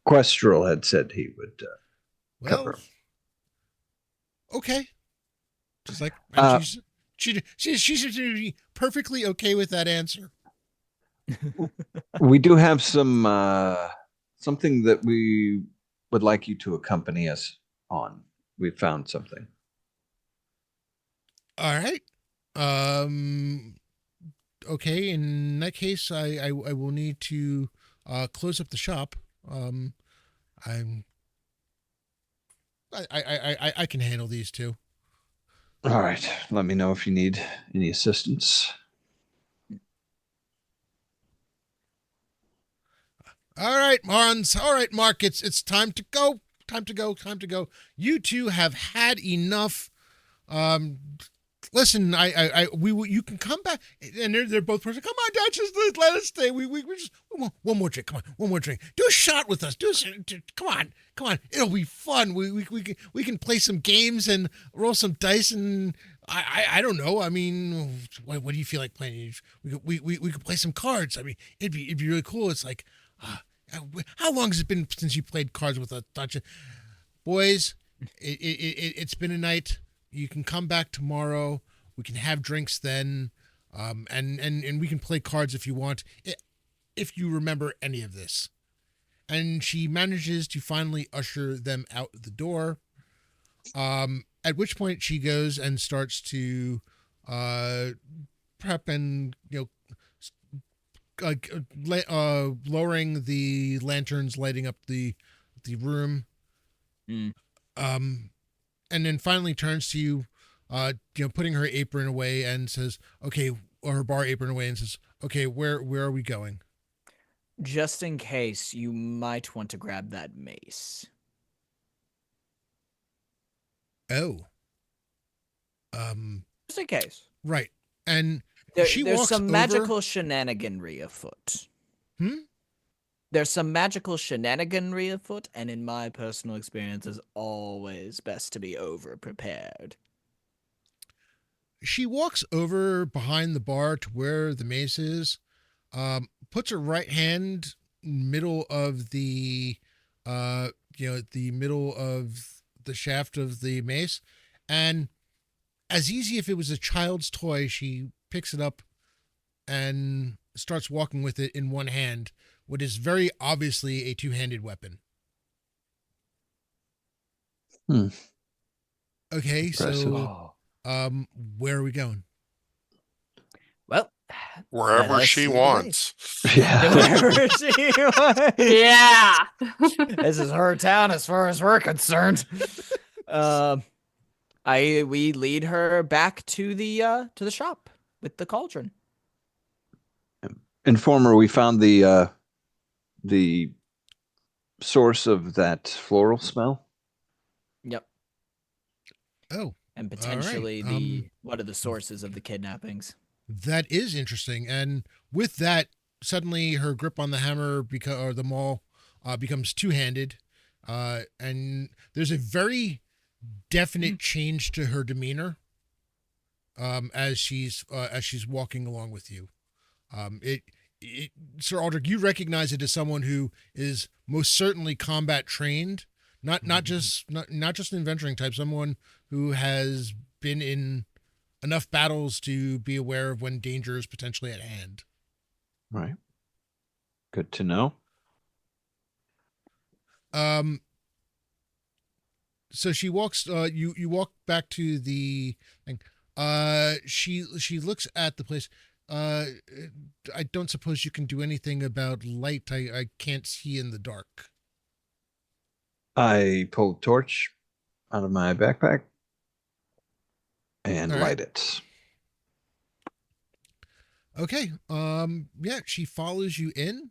Questral had said he would cover. Okay. Just like, and she's perfectly okay with that answer. We do have some something that we would like you to accompany us on. We found something. All right. Okay. In that case, I will need to close up the shop. I can handle these two. All right. Let me know if you need any assistance. All right, Marns. All right, Mark. It's time to go. Time to go. You two have had enough. Listen, you can come back, and they're both person. Come on, Dad, just let us stay. We just one more drink. Come on, one more drink. Do a shot with us. Come on. It'll be fun. We can play some games and roll some dice, and I don't know. I mean, what do you feel like playing? We could play some cards. I mean, it'd be really cool. It's like, how long has it been since you played cards with a Duchess? Boys, it's been a night. You can come back tomorrow. We can have drinks then, and we can play cards if you want, if you remember any of this. And she manages to finally usher them out the door. At which point she goes and starts to prep and lowering the lanterns, lighting up the room. And then finally turns to you, putting her apron away and says, "Okay," or her bar apron away and says, "Okay, where are we going?" Just in case, you might want to grab that mace. Oh. Just in case. Right. And there's walks some over... magical shenaniganry afoot. There's some magical shenaniganry afoot, and in my personal experience, it's always best to be over-prepared. She walks over behind the bar to where the mace is, puts her right hand middle of the middle of the shaft of the mace, and as easy if it was a child's toy, she picks it up and starts walking with it in one hand, what is very obviously a two-handed weapon. Okay, Impressive. so where are we going? Well, wherever she wants. Yeah. Wherever she wants. Yeah. This is her town as far as we're concerned. We lead her back to the shop with the cauldron. Informer, we found the source of that floral smell. Yep. Oh. And potentially right. what are the sources of the kidnappings? That is interesting. And with that, suddenly her grip on the hammer or the maul becomes two-handed. And there's a very definite change to her demeanor as she's walking along with you. Sir Aldrich, you recognize it as someone who is most certainly combat trained, not just an adventuring type, someone who has been in enough battles to be aware of when danger is potentially at hand. Right. Good to know. So she walks. You walk back to the thing. She looks at the place. I don't suppose you can do anything about light. I can't see in the dark. I pull a torch out of my backpack and All light right. it. Okay. Yeah, she follows you in.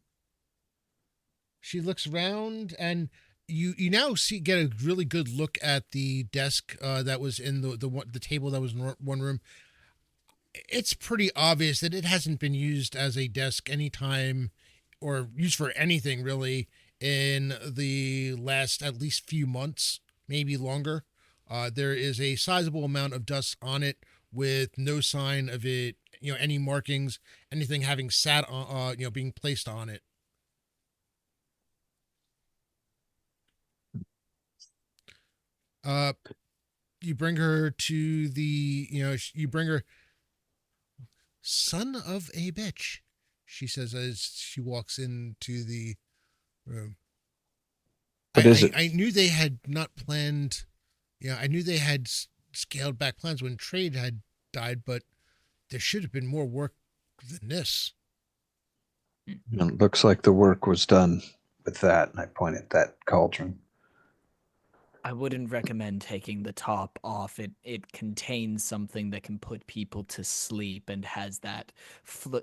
She looks around, and you now get a really good look at the desk that was in the table that was in one room. It's pretty obvious that it hasn't been used as a desk anytime or used for anything really in the last at least few months, maybe longer. There is a sizable amount of dust on it with no sign of it, any markings, anything having sat on, being placed on it. You bring her to you bring her, son of a bitch, she says as she walks into the room. What is it? I knew they had not planned. I knew they had scaled back plans when Trade had died, but there should have been more work than this. It looks like the work was done with that, and I point at that cauldron. I wouldn't recommend taking the top off. It contains something that can put people to sleep and has that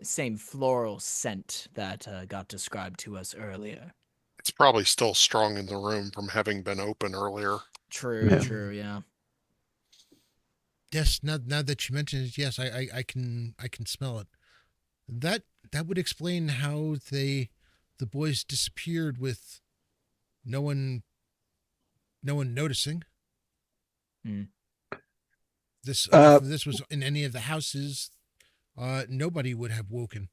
same floral scent that got described to us earlier. It's probably still strong in the room from having been open earlier. True, yeah. Yes, now that you mention it, yes, I can smell it. That would explain how the boys disappeared with no one noticing. This if this was in any of the houses, nobody would have woken.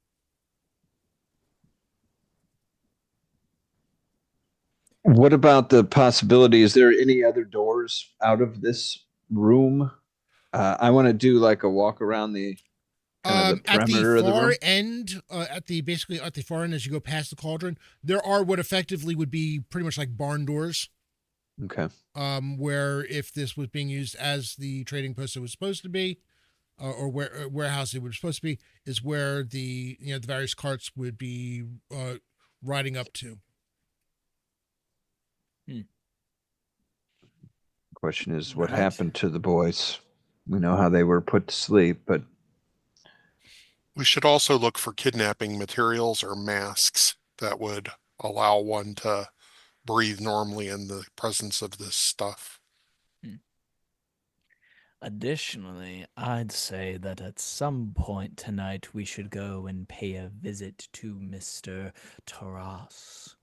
What about the possibility? Is there any other doors out of this room? I want to do like a walk around the the perimeter at the of the far room. end, basically at the far end as you go past the cauldron, there are what effectively would be pretty much like barn doors. Okay. Where if this was being used as the trading post it was supposed to be, or where warehouse it was supposed to be, is where the the various carts would be riding up to. Question is, what happened to the boys? We know how they were put to sleep, but We should also look for kidnapping materials or masks that would allow one to breathe normally in the presence of this stuff. Additionally, I'd say that at some point tonight we should go and pay a visit to Mr. Taras.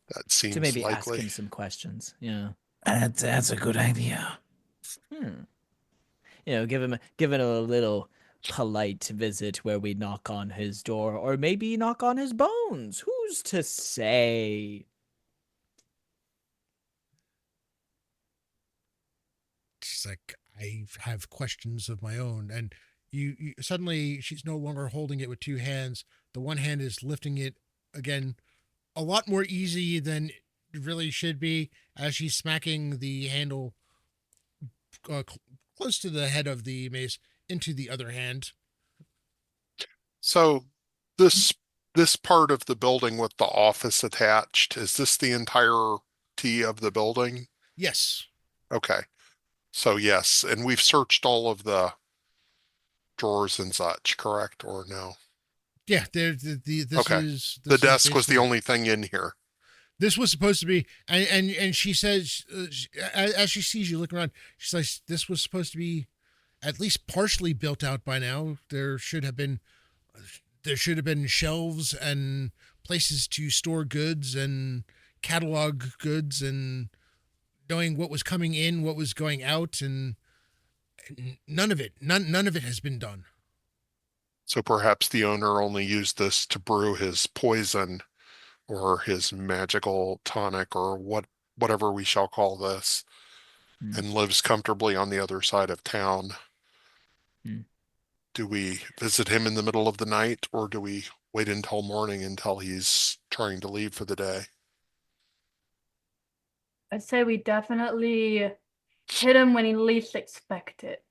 That seems To maybe likely. ask him some questions. Yeah. That's a good idea. Give him a little polite visit where we knock on his door, or maybe knock on his bones. Who's to say? She's like, I have questions of my own, and you suddenly she's no longer holding it with two hands. The one hand is lifting it again, a lot more easy than it really should be, as she's smacking the handle close to the head of the mace into the other hand. So this part of the building with the office attached, is this the entirety of the building? Yes. Okay. So yes, and we've searched all of the drawers and such, correct, or no? Yeah, this Okay. is The this desk was the basically- only thing in here. This was supposed to be, and she says, as she sees you look around, she's like, this was supposed to be at least partially built out by now. There should have been shelves and places to store goods and catalog goods and knowing what was coming in, what was going out, and none of it has been done. So perhaps the owner only used this to brew his poison or his magical tonic or whatever we shall call this, and lives comfortably on the other side of town. Do we visit him in the middle of the night, or do we wait until morning until he's trying to leave for the day? I'd say we definitely hit him when he least expect it.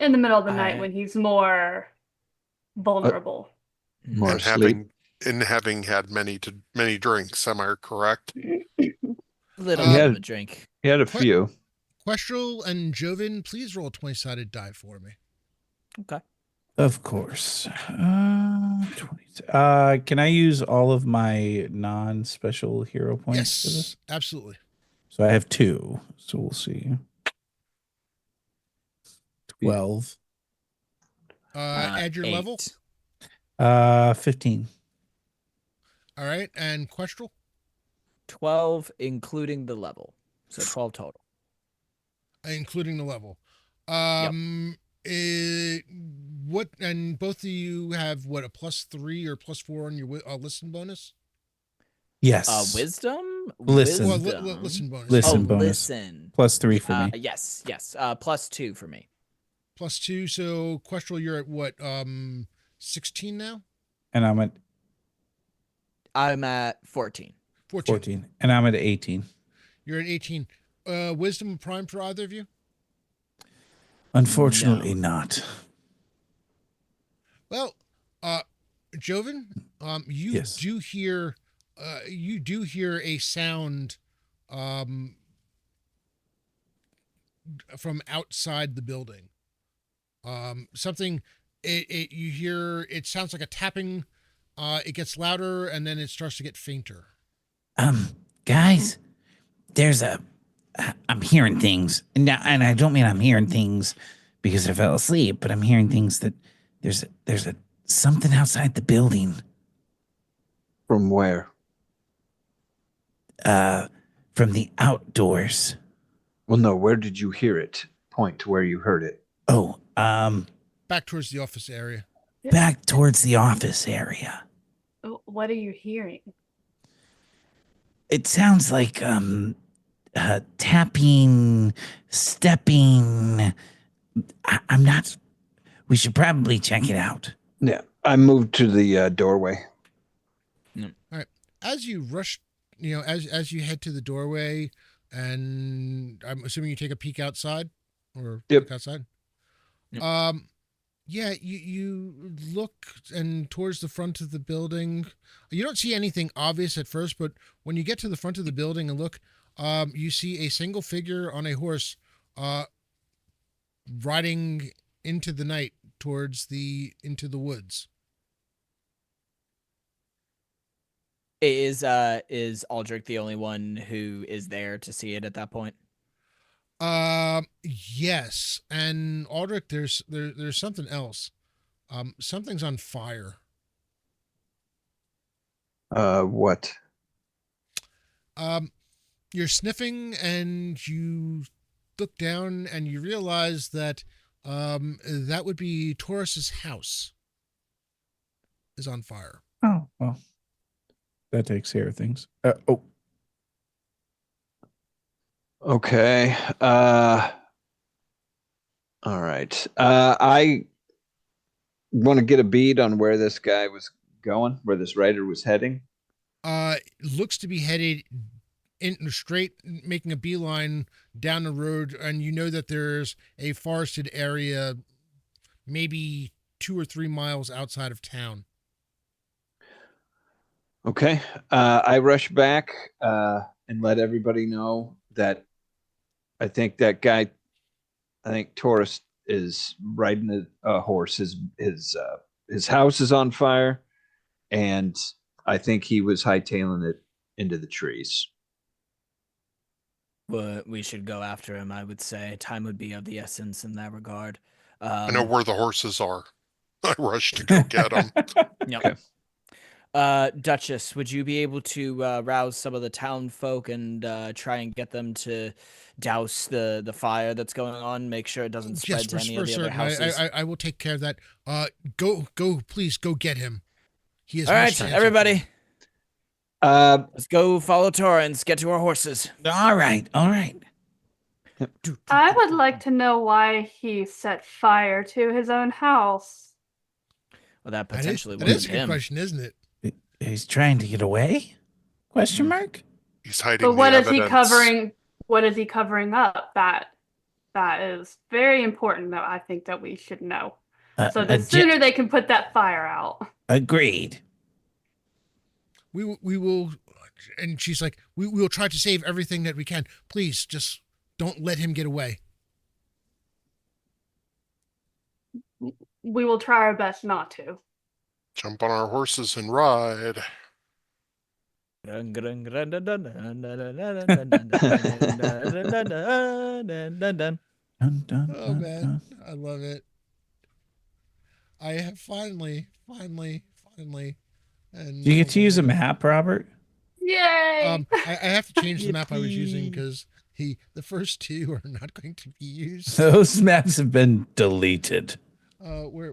In the middle of the night when he's more vulnerable. more And sleep. having had many drinks, am I correct? Little He bit had- of a drink. He had a What? few. Questrel and Joven, please roll a 20-sided die for me. Okay. Of course. 20, can I use all of my non-special hero points for this? Yes, absolutely. So I have 2. So we'll see. 12. Add your level. 15. All right, and Questral. 12, including the level. So 12 total. Including the level. What, and both of you have what, a +3 or +4 on your listen bonus? Yes. Wisdom? Listen. Well, Wisdom. listen bonus. Listen Oh, bonus. listen. +3 for me. Yes. +2 for me. +2. So Questral, you're at what? 16 now. And I'm at 14. 14. And I'm at 18. You're at 18. Wisdom prime for either of you? Unfortunately not. Well, Joven, you Yes. do hear a sound, from outside the building. Something, you hear, it sounds like a tapping, it gets louder and then it starts to get fainter. Guys, I'm hearing things. And I don't mean I'm hearing things because I fell asleep, but I'm hearing things that there's something outside the building. From where? From the outdoors. Well, no, where did you hear it? Point to where you heard it. Oh, Back towards the office area. back towards the office area. What are you hearing? It sounds like tapping, stepping. I'm not. We should probably check it out. Yeah, I moved to the doorway. All right. As you rush, as you head to the doorway, and I'm assuming you take a peek outside, or Yep. look outside. Yep. Yeah, you look and towards the front of the building. You don't see anything obvious at first, but when you get to the front of the building and look, you see a single figure on a horse, riding into the night into the woods. Is Aldrich the only one who is there to see it at that point? Yes, and Aldrich, there's something else. Something's on fire. What? You're sniffing and you look down and you realize that that would be Taurus's house is on fire. Oh, well. That takes care of things. Okay. All right. I want to get a bead on where this guy was going, where this rider was heading. Looks to be headed in straight, making a beeline down the road, and you know that there's a forested area, maybe 2 or 3 miles outside of town. Okay. I rush back and let everybody know that I think that guy, I think Taurus is riding a horse. His house is on fire, and I think he was hightailing it into the trees. Well, we should go after him, I would say. Time would be of the essence in that regard. I know where the horses are. I rush to go get them. Yep. Okay. Duchess, would you be able to rouse some of the town folk and try and get them to douse the fire that's going on? Make sure it doesn't spread to any of the other houses. I will take care of that. Please go get him. He is All much right, to answer everybody, let's go follow Torrance. Get to our horses. All right. I would like to know why he set fire to his own house. Well, that for. potentially That was is a good him. question, isn't it? He's trying to get away? Question mark? He's hiding But what the is he evidence. covering? What is he covering up? That is very important. That I think that we should know. So the sooner they can put that fire out. Agreed. We will, and she's like, we will try to save everything that we can. Please, just don't let him get away. We will try our best not to. Jump on our horses and ride. Dun, dun, Oh dun, man, dun. I love it. I have finally, and Do you get to use a hopefully, map, Robert? Yay! I have to change the map I was using Yippee. because the first two are not going to be used. Those maps have been deleted. Where?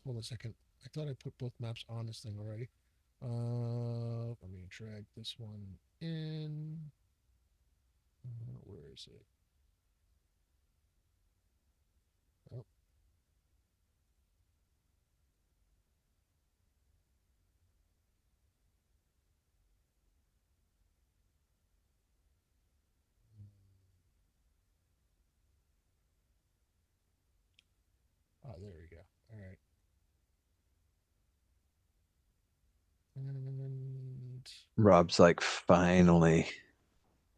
Hold on a second. I thought I put both maps on this thing already. Let me drag this one in. Where is it? Oh. Oh, there we go. All right. And Rob's like, finally,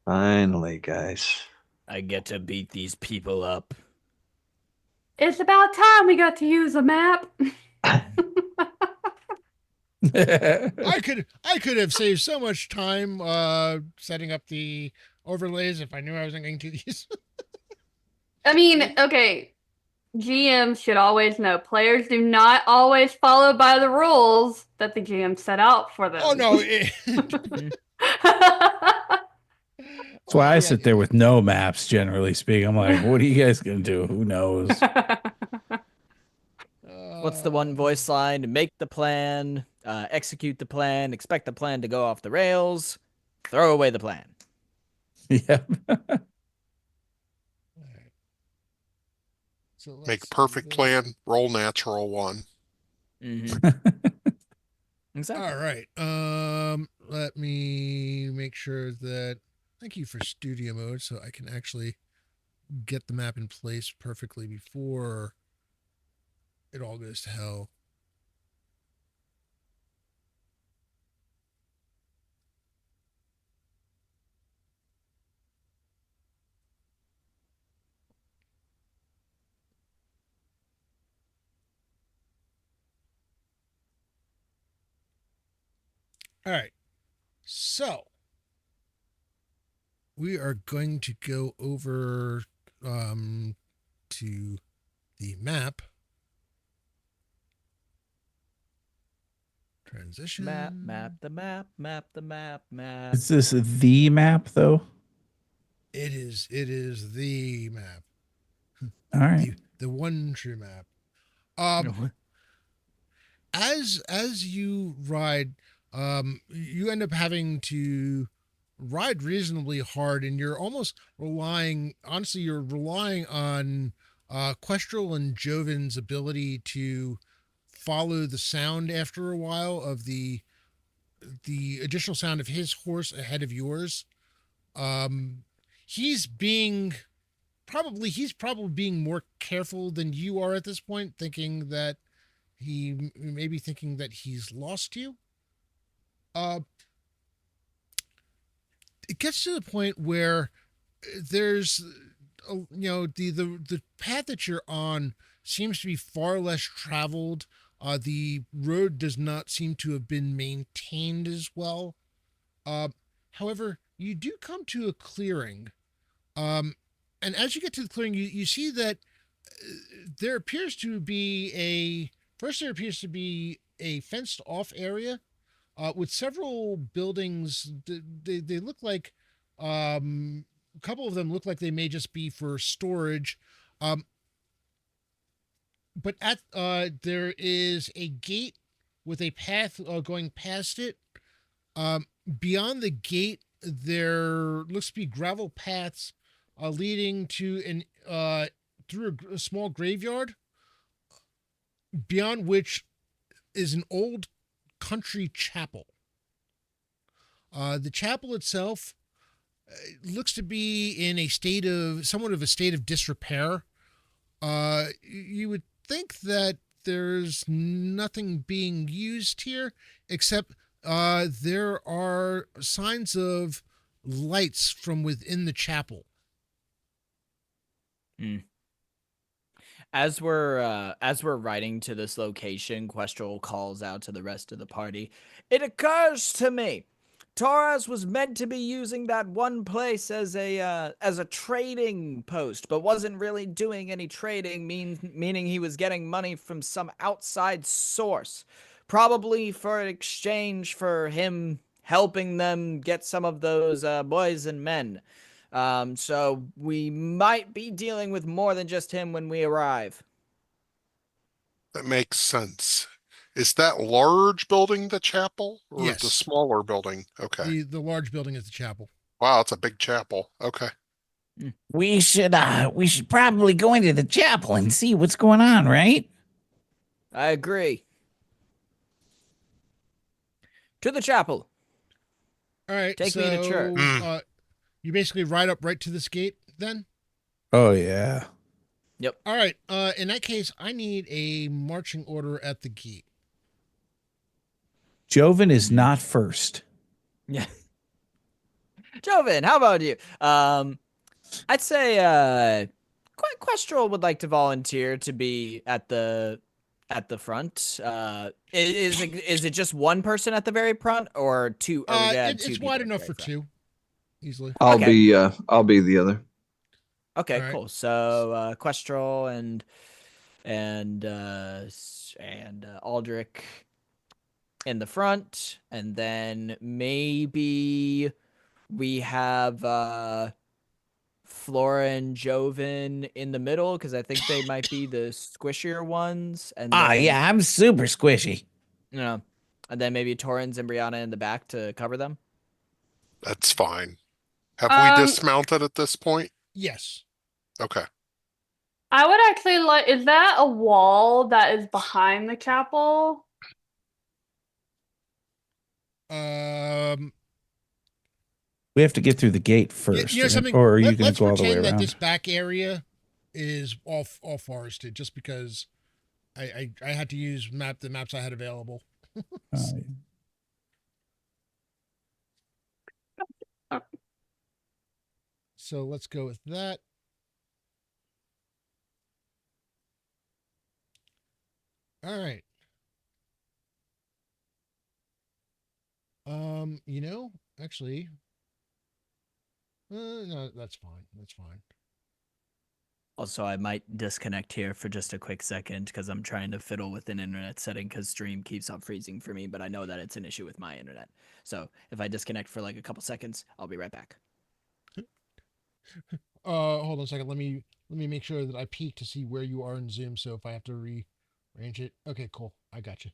guys. I get to beat these people up. It's about time we got to use a map. I could have saved so much time setting up the overlays if I knew I wasn't going to these. I mean, okay, GMs should always know players do not always follow by the rules that the GM set out for them. Oh no! That's why I sit there with no maps, generally speaking. I'm like, what are you guys going to do? Who knows? What's the one voice line? Make the plan, execute the plan, expect the plan to go off the rails, throw away the plan. Yeah. So Make let's a perfect do plan. Roll natural one. Exactly. All right. Let me make sure that. Thank you for studio mode, so I can actually get the map in place perfectly before it all goes to hell. All right. So we are going to go over to the map. Transition. Map the map. Is this the map, though? It is the map. All right. The one true map. As you ride, you end up having to ride reasonably hard, and you're almost relying. Honestly, you're relying on Questral and Jovin's ability to follow the sound after a while of the additional sound of his horse ahead of yours. He's probably being more careful than you are at this point, thinking that he may be thinking that he's lost you. It gets to the point where there's the path that you're on seems to be far less traveled. The road does not seem to have been maintained as well. However, you do come to a clearing. And as you get to the clearing, you see that there appears to be a fenced off area with several buildings. They look like a couple of them look like they may just be for storage. But there is a gate with a path going past it. Beyond the gate, there looks to be gravel paths leading to through a small graveyard, beyond which is an old country chapel. The chapel itself looks to be in somewhat of a state of disrepair. You would think that there's nothing being used here except there are signs of lights from within the chapel. As we're riding to this location, Questral calls out to the rest of the party. It occurs to me, Torres was meant to be using that one place as a trading post, but wasn't really doing any trading, meaning he was getting money from some outside source, probably for exchange for him helping them get some of those boys and men. So we might be dealing with more than just him when we arrive. That makes sense. Is that large building the chapel or the Yes. smaller building? Okay. The large building is the chapel. Wow, it's a big chapel. Okay. We should probably go into the chapel and see what's going on, right? I agree. To the chapel. All right. Take me to church. You basically ride up right to this gate then? Oh yeah. Yep. All right. In that case, I need a marching order at the gate. Joven is not first. Yeah. Joven, how about you? I'd say Questral would like to volunteer to be at the front. Is it just one person at the very front or two? Or we gonna have two It's people wide at the enough very for front? two, easily. I'll Okay. be the other. Okay, All right. cool. So Questral and Aldrich in the front, and then maybe we have Flora and Joven in the middle because I think they might be the squishier ones. And then, Yeah, I'm super squishy. you know, and then maybe Torrens and Brianna in the back to cover them. That's fine. Have we dismounted at this point? Yes. Okay. I would actually like. Is that a wall that is behind the chapel? We have to get through the gate first, You know something? or are you going Let's to go all the way pretend that around? this back area is all forested, just because I had to use the maps I had available. So let's go with that. All right. Actually, no, that's fine. That's fine. Also, I might disconnect here for just a quick second because I'm trying to fiddle with an internet setting because stream keeps on freezing for me, but I know that it's an issue with my internet. So if I disconnect for like a couple seconds, I'll be right back. Hold on a second. Let me make sure that I peek to see where you are in Zoom. So if I have to rearrange it, okay, cool. I got you.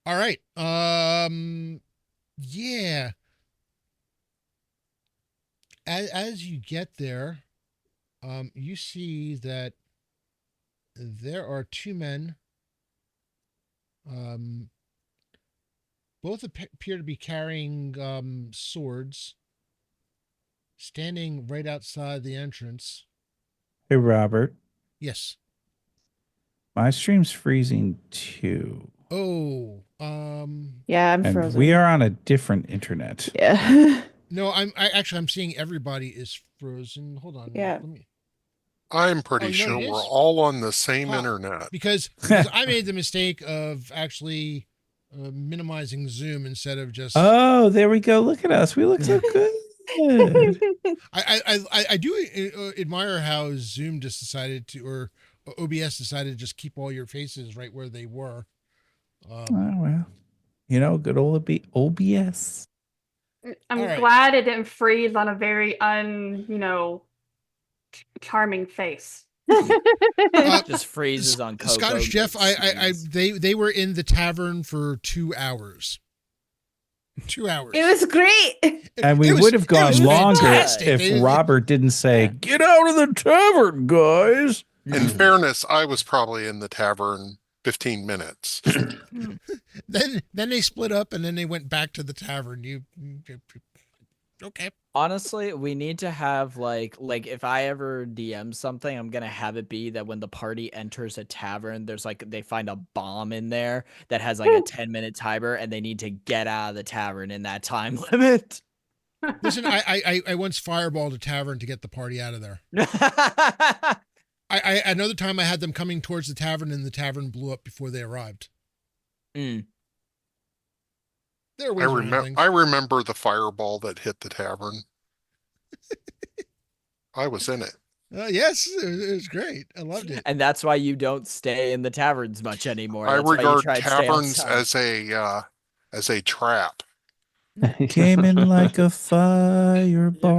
All right. Yeah. As you get there, you see that there are two men. Both appear to be carrying swords, standing right outside the entrance. Hey, Robert. Yes. My stream's freezing too. Oh, Yeah, I'm And frozen. we are on a different internet. Yeah. no, I'm seeing everybody is frozen. Hold on. Yeah. I'm pretty you know what sure it we're is? all on the same internet. Because I made the mistake of actually minimizing Zoom instead of just. Oh, there we go. Look at us. We look so good. I do admire how Zoom just decided to, or OBS decided to just keep all your faces right where they were. Oh, well, good old OBS. I'm All right. glad it didn't freeze on a very charming face. Just freezes on Coco. Scottish Jeff, they were in the tavern for 2 hours. 2 hours. It was great. And we would have gone longer fantastic. if Robert didn't say, "Get out of the tavern, guys." In fairness, I was probably in the tavern 15 minutes. Then they split up and then they went back to the tavern. Okay. Honestly, we need to have like if I ever DM something, I'm gonna have it be that when the party enters a tavern, there's they find a bomb in there that has like a 10-minute timer, and they need to get out of the tavern in that time limit. Listen, I once fireballed a tavern to get the party out of there. Another time I had them coming towards the tavern and the tavern blew up before they arrived. Mm. There are ways around things. I remember the fireball that hit the tavern. I was in it. Yes, it was great. I loved it. And that's why you don't stay in the taverns much anymore. I That's why you regard try to stay taverns outside. as a trap. Came in like a fireball.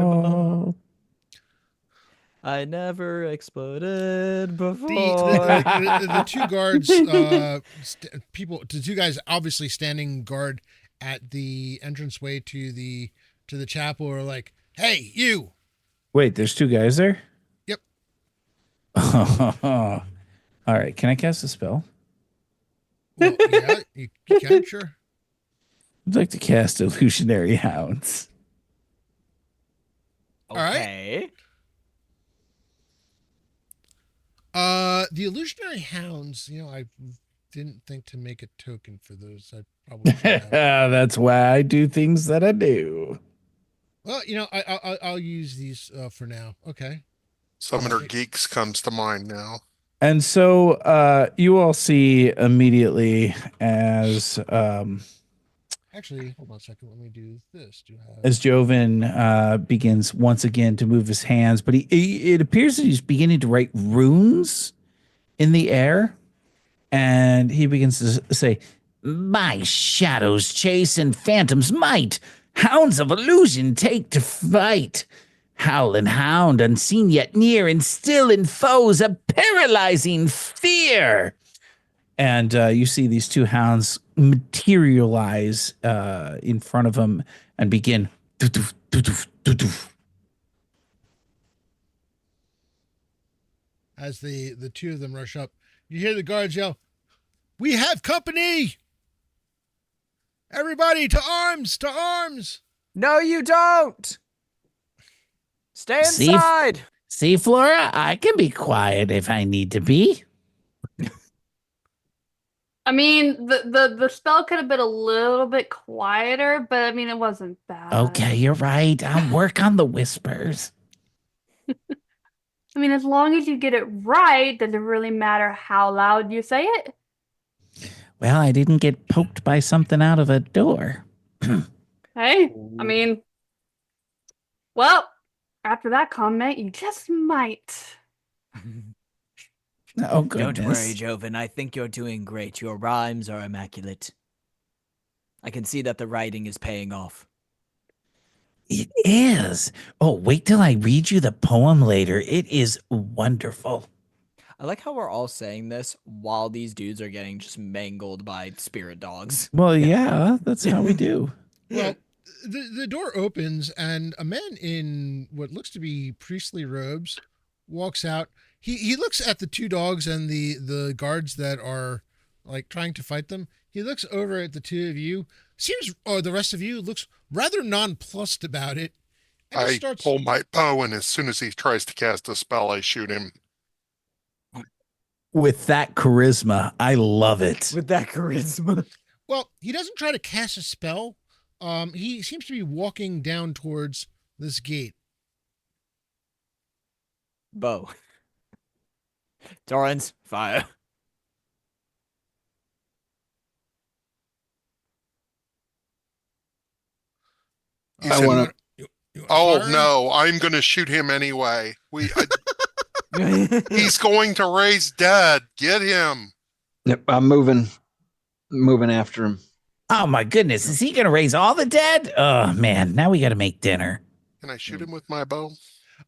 I never exploded before. The two guards, the two guys obviously standing guard at the entranceway to the chapel are like, "Hey, you!" Wait, there's two guys there? Yep. All right. Can I cast a spell? Well, yeah, you can, sure. I'd like to cast Illusionary Hounds. Okay. The illusionary hounds, I didn't think to make a token for those. I probably should have. That's why I do things that I do. Well, I'll use these for now. Okay. Summoner Geeks comes to mind now. And so you all see immediately as Actually, hold on a second. Let me do this. as Joven begins once again to move his hands, but it appears that he's beginning to write runes in the air, and he begins to say, My shadows chase and phantoms might. Hounds of illusion take to fight. Howling hound, unseen yet near, instill in foes a paralyzing fear. And you see these two hounds materialize in front of him and begin. Doo-doof, doo-doof, doo-doof. As the two of them rush up, you hear the guards yell, "We have company! Everybody to arms! To arms!" No, you don't. Stay See? inside. See, Flora, I can be quiet if I need to be. I mean, the spell could have been a little bit quieter, but I mean, it wasn't bad. Okay, you're right. I'll work on the whispers. I mean, as long as you get it right, does it really matter how loud you say it? Well, I didn't get poked by something out of a door. Hey, I mean, well, after that comment, you just might. Oh, goodness. Don't worry, Joven. I think you're doing great. Your rhymes are immaculate. I can see that the writing is paying off. It is. Oh, wait till I read you the poem later. It is wonderful. I like how we're all saying this while these dudes are getting just mangled by spirit dogs. Well, yeah, that's how we do. Well, the door opens and a man in what looks to be priestly robes walks out. He looks at the two dogs and the guards that are like trying to fight them. He looks over at the two of you. The rest of you looks rather nonplussed about it. And I pull my bow, and as soon as he tries to cast a spell, I shoot him. With that charisma, I love it. With that charisma. Well, he doesn't try to cast a spell. He seems to be walking down towards this gate. Bow. Torrens, fire. I want to. Oh no! I'm going to shoot him anyway. He's going to raise dead. Get him. Yep, I'm moving after him. Oh, my goodness. Is he going to raise all the dead? Oh, man. Now we got to make dinner. Can I shoot him with my bow?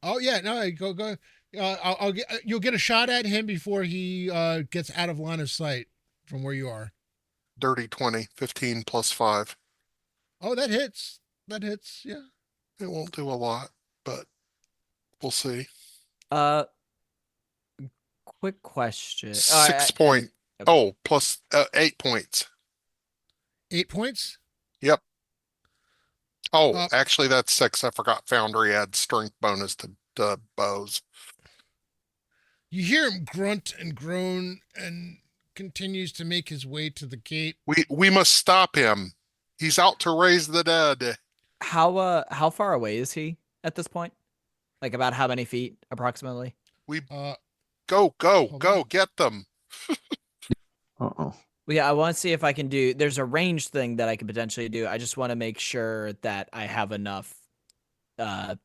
Oh yeah, no, go. I'll get. You'll get a shot at him before he gets out of line of sight from where you are. Dirty 20, 15 plus 5. Oh, that hits. That hits. Yeah. It won't do a lot, but we'll see. Quick question. 6 point. okay. Oh, plus 8 points. 8 points. Yep. Oh, actually, that's 6. I forgot Foundry adds strength bonus to bows. You hear him grunt and groan and continues to make his way to the gate. We must stop him. He's out to raise the dead. How far away is he at this point? Like about how many feet approximately? We Uh, go, hold on. get them. Uh-oh. Well, yeah, I want to see if I can do. There's a range thing that I could potentially do. I just want to make sure that I have enough, that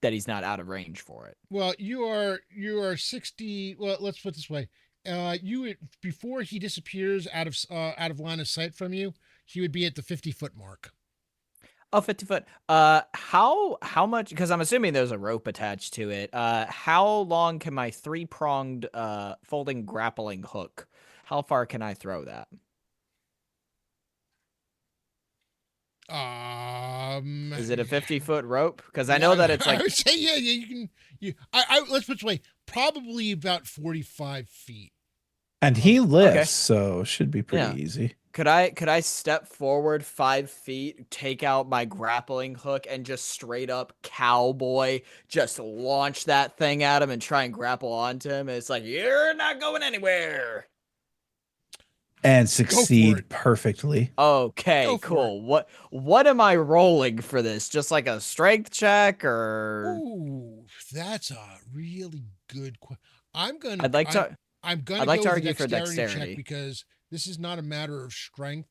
he's not out of range for it. Well, you are 60. Well, let's put it this way. Before he disappears out of line of sight from you, he would be at the 50-foot mark. Oh, 50 foot. How much? Because I'm assuming there's a rope attached to it. How long can my 3-pronged folding grappling hook? How far can I throw that? Is it a 50-foot rope? Because I know that it's I like would say yeah, you can. Let's put it this way. Probably about 45 feet. And he lifts, Okay. so should be pretty Yeah. easy. Could I step forward 5 feet, take out my grappling hook, and just straight up cowboy just launch that thing at him and try and grapple onto him? And it's like, you're not going anywhere. And for succeed it. perfectly. Okay, Go for cool. What am I rolling for this? Just like a strength check or Ooh, that's a really good question. I'm gonna. I'd like to I'm gonna I'd like go to with argue a for dexterity dexterity. check because this is not a matter of strength.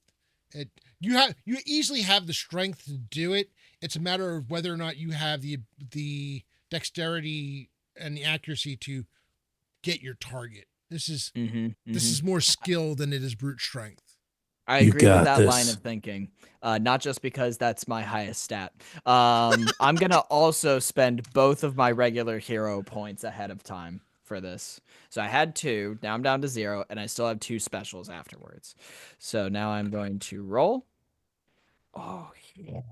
You easily have the strength to do it. It's a matter of whether or not you have the dexterity and the accuracy to get your target. This is more skill than it is brute strength. I You agree with got that line this. of thinking. Not just because that's my highest stat. I'm gonna also spend both of my regular hero points ahead of time for this. So I had 2, now I'm down to 0, and I still have 2 specials afterwards. So now I'm going to roll. Oh yeah.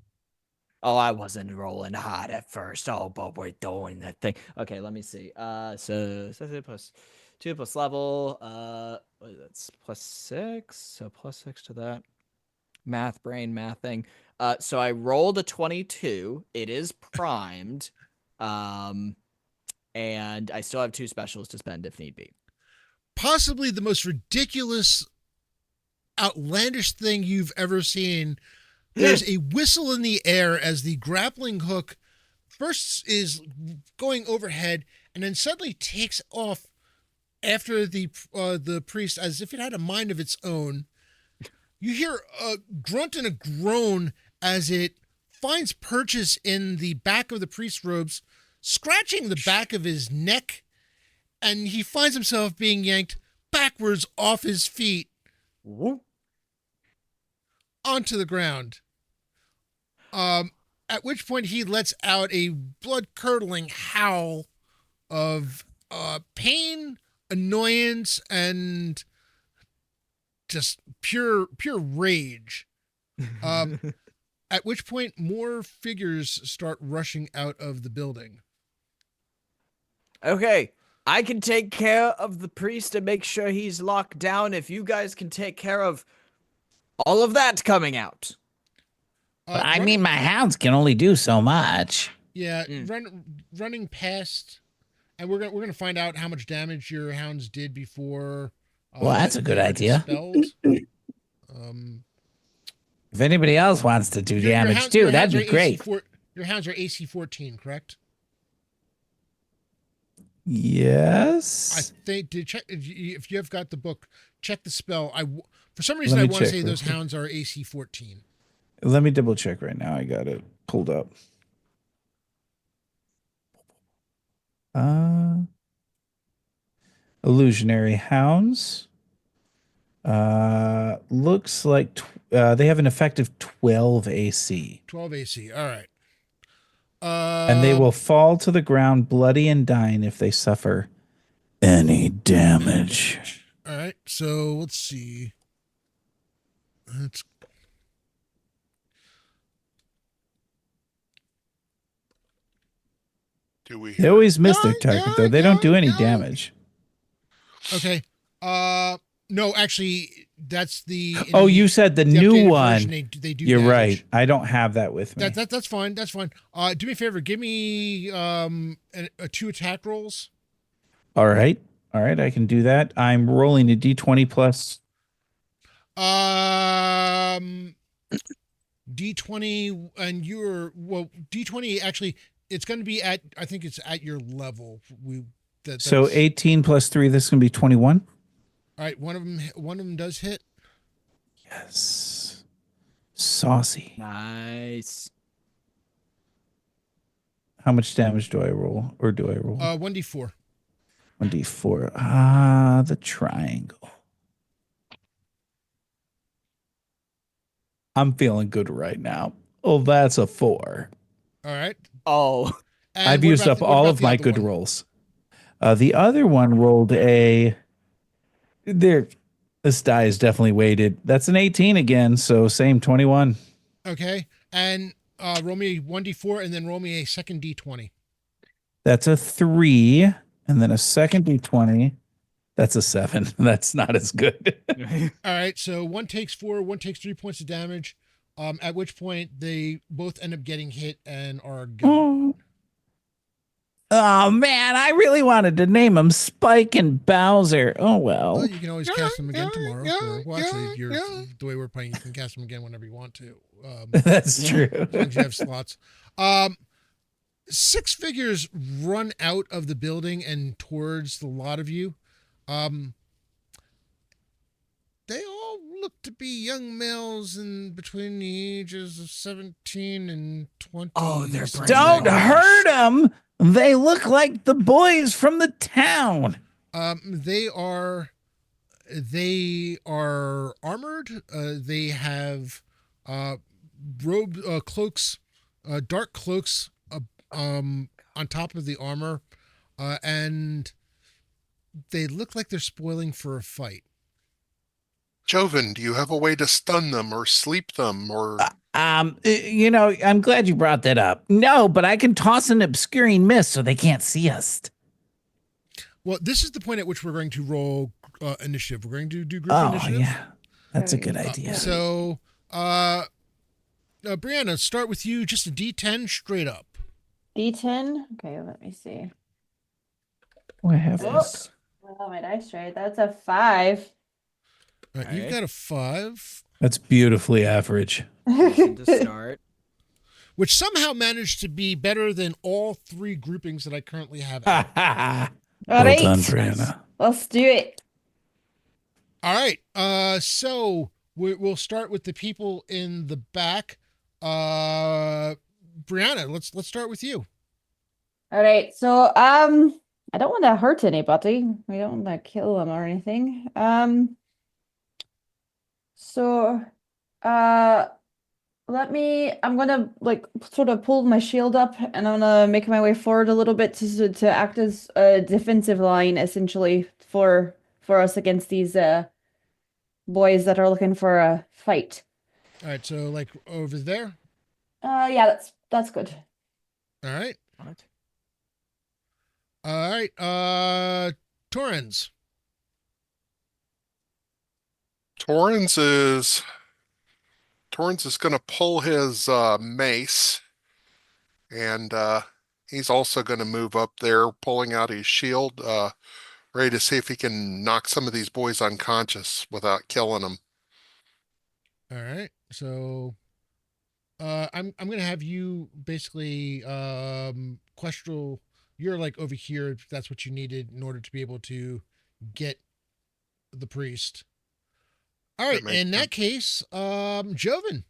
Oh, I wasn't rolling hot at first. Oh, but we're doing that thing. Okay, let me see. So plus 2 plus level. What is that? Plus 6. So plus 6 to that. Math brain mathing. So I rolled a 22. It is primed. And I still have 2 specials to spend if need be. Possibly the most ridiculous, outlandish thing you've ever seen. There's a whistle in the air as the grappling hook first is going overhead and then suddenly takes off after the priest as if it had a mind of its own. You hear a grunt and a groan as it finds purchase in the back of the priest's robes, scratching the back of his neck, and he finds himself being yanked backwards off his feet onto the ground. At which point he lets out a blood-curdling howl of pain, annoyance, and just pure rage. At which point more figures start rushing out of the building. Okay, I can take care of the priest and make sure he's locked down if you guys can take care of all of that coming out. But I mean, my hounds can only do so much. Yeah, running past, and we're gonna find out how much damage your hounds did before. Well, that's a good they were idea. dispelled. If anybody else wants to do damage too, that'd be great. Your hounds are AC 14, correct? Yes. I think to check if you have got the book, check the spell. For some reason I want to say those hounds are AC 14. Let me double check right now. I got it pulled up. Illusionary hounds. Looks like they have an effective 12 AC. 12 AC. All right. And they will fall to the ground bloody and dying if they suffer any damage. All right. So let's see. They always miss their target, though. They don't do any damage. Okay. No, actually, that's the. Oh, you said the new one. They do. You're damage. right. I don't have that with me. That's fine. That's fine. Do me a favor. Give me a 2 attack rolls. All right. I can do that. I'm rolling a d20 plus. D20, and D20 actually, it's going to be at, I think it's at your level. So 18 plus 3, this is going to be 21. All right, one of them does hit. Yes. Saucy. Nice. How much damage do I roll? Or do I roll? 1d4. 1d4. Ah, the triangle. I'm feeling good right now. Oh, that's a 4. All right. Oh. And I've what used about up what all about of the my other good one? rolls. The other one rolled a. This die is definitely weighted. That's an 18 again, so same 21. Okay. And roll me 1d4 and then roll me a second d20. That's a 3, and then a second d20. That's a 7. That's not as good. All right. So one takes 4, one takes 3 points of damage. At which point they both end up getting hit and are gone. Oh man, I really wanted to name them Spike and Bowser. Oh well. Well, you can always cast them again tomorrow. Actually, the way we're playing, you can cast them again whenever you want to. That's true. As long as you have slots. 6 figures run out of the building and towards the lot of you. They all look to be young males in between the ages of 17 and 20. Oh, they're brave. Don't hurt them. They look like the boys from the town. They are armored. They have cloaks, dark cloaks on top of the armor, and they look like they're spoiling for a fight. Joven, do you have a way to stun them or sleep them or? You know, I'm glad you brought that up. No, but I can toss an obscuring mist so they can't see us. Well, this is the point at which we're going to roll initiative. We're going to do group Oh initiative. yeah, that's a good idea. So, Brianna, start with you. Just a D10 straight up. D10. Okay, let me see. Oh, I have Oh, this. my dice right. That's a 5. All right, you've got a 5. That's beautifully average. To start. Which somehow managed to be better than all 3 groupings that I currently have. All Well right, done, Brianna. let's do it. All right. So we'll start with the people in the back. Brianna, let's start with you. All right, so I don't want to hurt anybody. We don't want to kill them or anything. So I'm gonna like sort of pull my shield up and I'm gonna make my way forward a little bit to act as a defensive line essentially for us against these boys that are looking for a fight. All right, so like over there. Yeah, that's good. All right. What? All right. Torrens. Torrens is going to pull his mace, and he's also going to move up there, pulling out his shield, ready to see if he can knock some of these boys unconscious without killing them. All right. So I'm gonna have you basically Questral, you're like over here if that's what you needed in order to be able to get the priest. All right, in that case, Joven.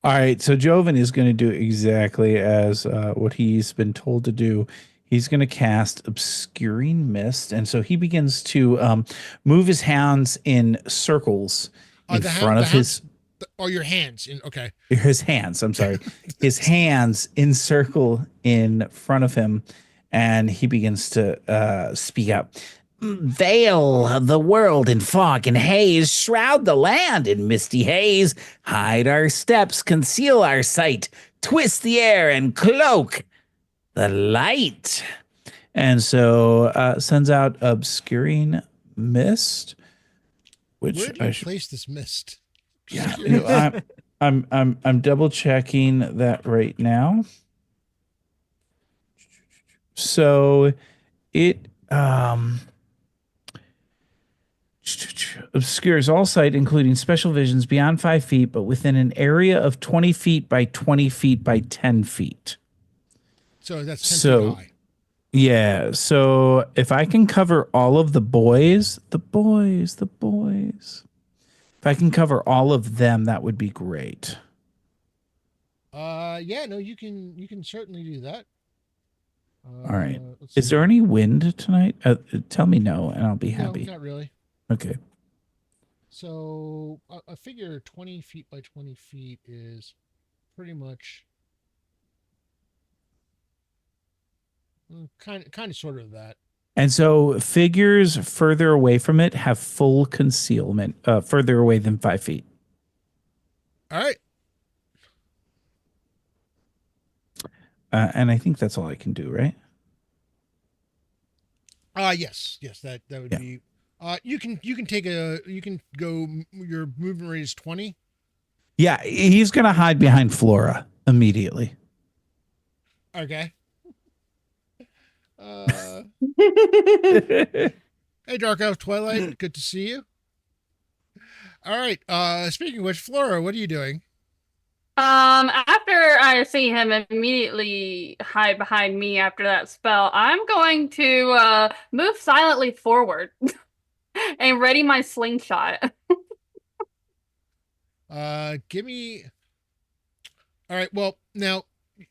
All right, so Joven is going to do exactly as what he's been told to do. He's going to cast Obscuring Mist, and so he begins to move his hands in circles in front of his... Or your hands. Okay. His hands, I'm sorry. His hands encircle in front of him, and he begins to speak out. Veil the world in fog and haze, shroud the land in misty haze, hide our steps, conceal our sight, twist the air and cloak the light. And so sends out Obscuring Mist, which where do you place this mist? Yeah, I'm double checking that right now. So it which obscures all sight, including special visions beyond 5 feet, but within an area of 20 feet by 20 feet by 10 feet. So that's 10 feet high. Yeah. So if I can cover all of the boys, if I can cover all of them, that would be great. Yeah, no, you can certainly do that. All right. Let's Is see. there any wind tonight? Tell me no, and I'll be No, happy. not really. Okay. So a figure 20 feet by 20 feet is pretty much kind of sort of that. And so figures further away from it have full concealment, further away than 5 feet. All right. And I think that's all I can do, right? Yes, that would be. You can go. Your movement rate is 20. Yeah, he's gonna hide behind Flora immediately. Okay. Hey, Dark Elf Twilight, good to see you. All right. Speaking of which, Flora, what are you doing? After I see him immediately hide behind me after that spell, I'm going to move silently forward and ready my slingshot. Give me. All right. Well, now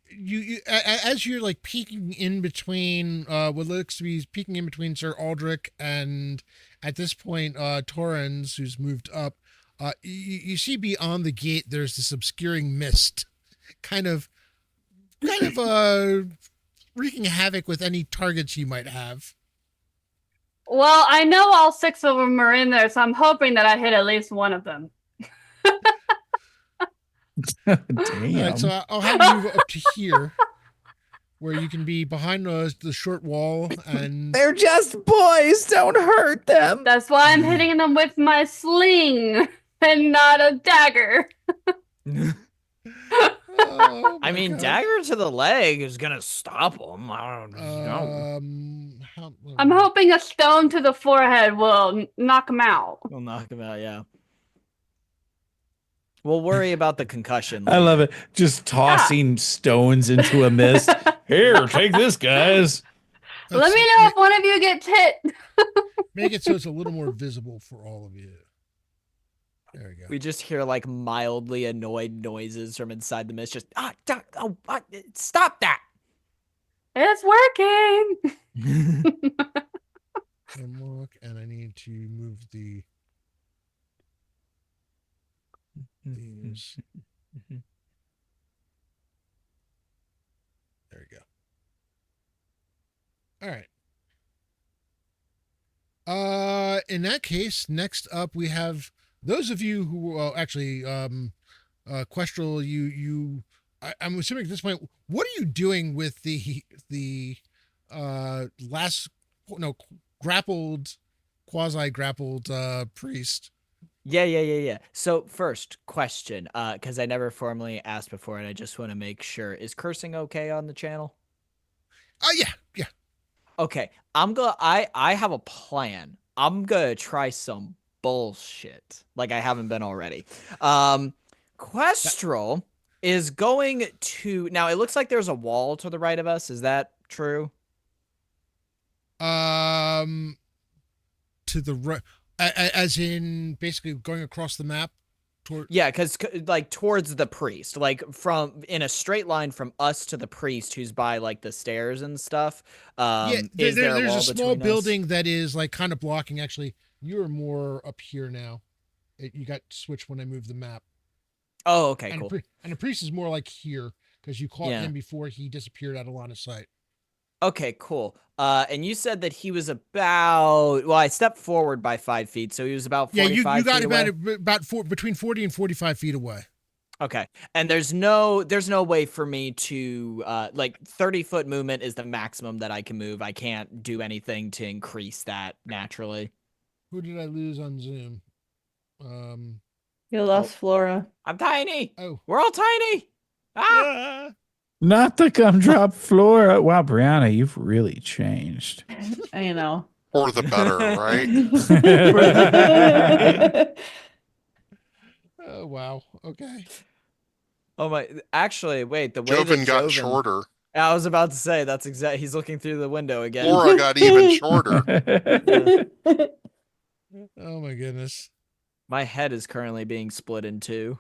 you as you're like peeking in between what looks to be peeking in between Sir Aldrich and at this point Torrens, who's moved up. You see beyond the gate there's this obscuring mist, kind of wreaking havoc with any targets you might have. Well, I know all 6 of them are in there, so I'm hoping that I hit at least one of them. Damn. All right, so I'll have you move up to here, where you can be behind the short wall, and They're just boys. Don't hurt them. That's why I'm hitting them with my sling and not a dagger. oh, I mean, God. dagger to the leg is gonna stop him. I don't know. I'm hoping a stone to the forehead will knock him out. We'll knock him out, yeah. We'll worry about the concussion I later. love it. Just tossing stones into a mist. Here, take this, guys. Let me know if one of you gets hit. Make it so it's a little more visible for all of you. There we go. We just hear like mildly annoyed noises from inside the mist. Just stop that! It's working. Unlock, and I need to move these. There we go. All right. In that case, next up we have those of you who actually Questrel, I'm assuming at this point, what are you doing with the quasi grappled priest? Yeah. So first question, because I never formally asked before, and I just want to make sure: is cursing okay on the channel? Yeah. Okay, I have a plan. I'm gonna try some bullshit like I haven't been already. Questrel is going to now. It looks like there's a wall to the right of us. Is that true? To the right, as in basically going across the map. Yeah, because like towards the priest, like from in a straight line from us to the priest, who's by like the stairs and stuff. There's a small building us? that is like kind of blocking. Actually, you're more up here now. You got switched when I moved the map. Oh, okay, and cool. And the priest is more like here because you caught him before he disappeared out of line of sight. Okay, cool. And you said that he was about, well, I stepped forward by 5 feet, so he was about 45 feet away. You got about between 40 and 45 feet away. Okay. And there's no way for me to, like 30-foot movement is the maximum that I can move. I can't do anything to increase that naturally. Who did I lose on Zoom? You lost Flora. I'm tiny. Oh. We're all tiny. Ah! Not the gumdrop Flora. Wow, Brianna, you've really changed. I know. For the better, right? Oh, wow. Okay. Oh my! Actually, wait. The way Joven that got Joven. shorter. I was about to say that's exact. He's looking through the window again. Laura got even shorter. Oh my goodness. My head is currently being split in two.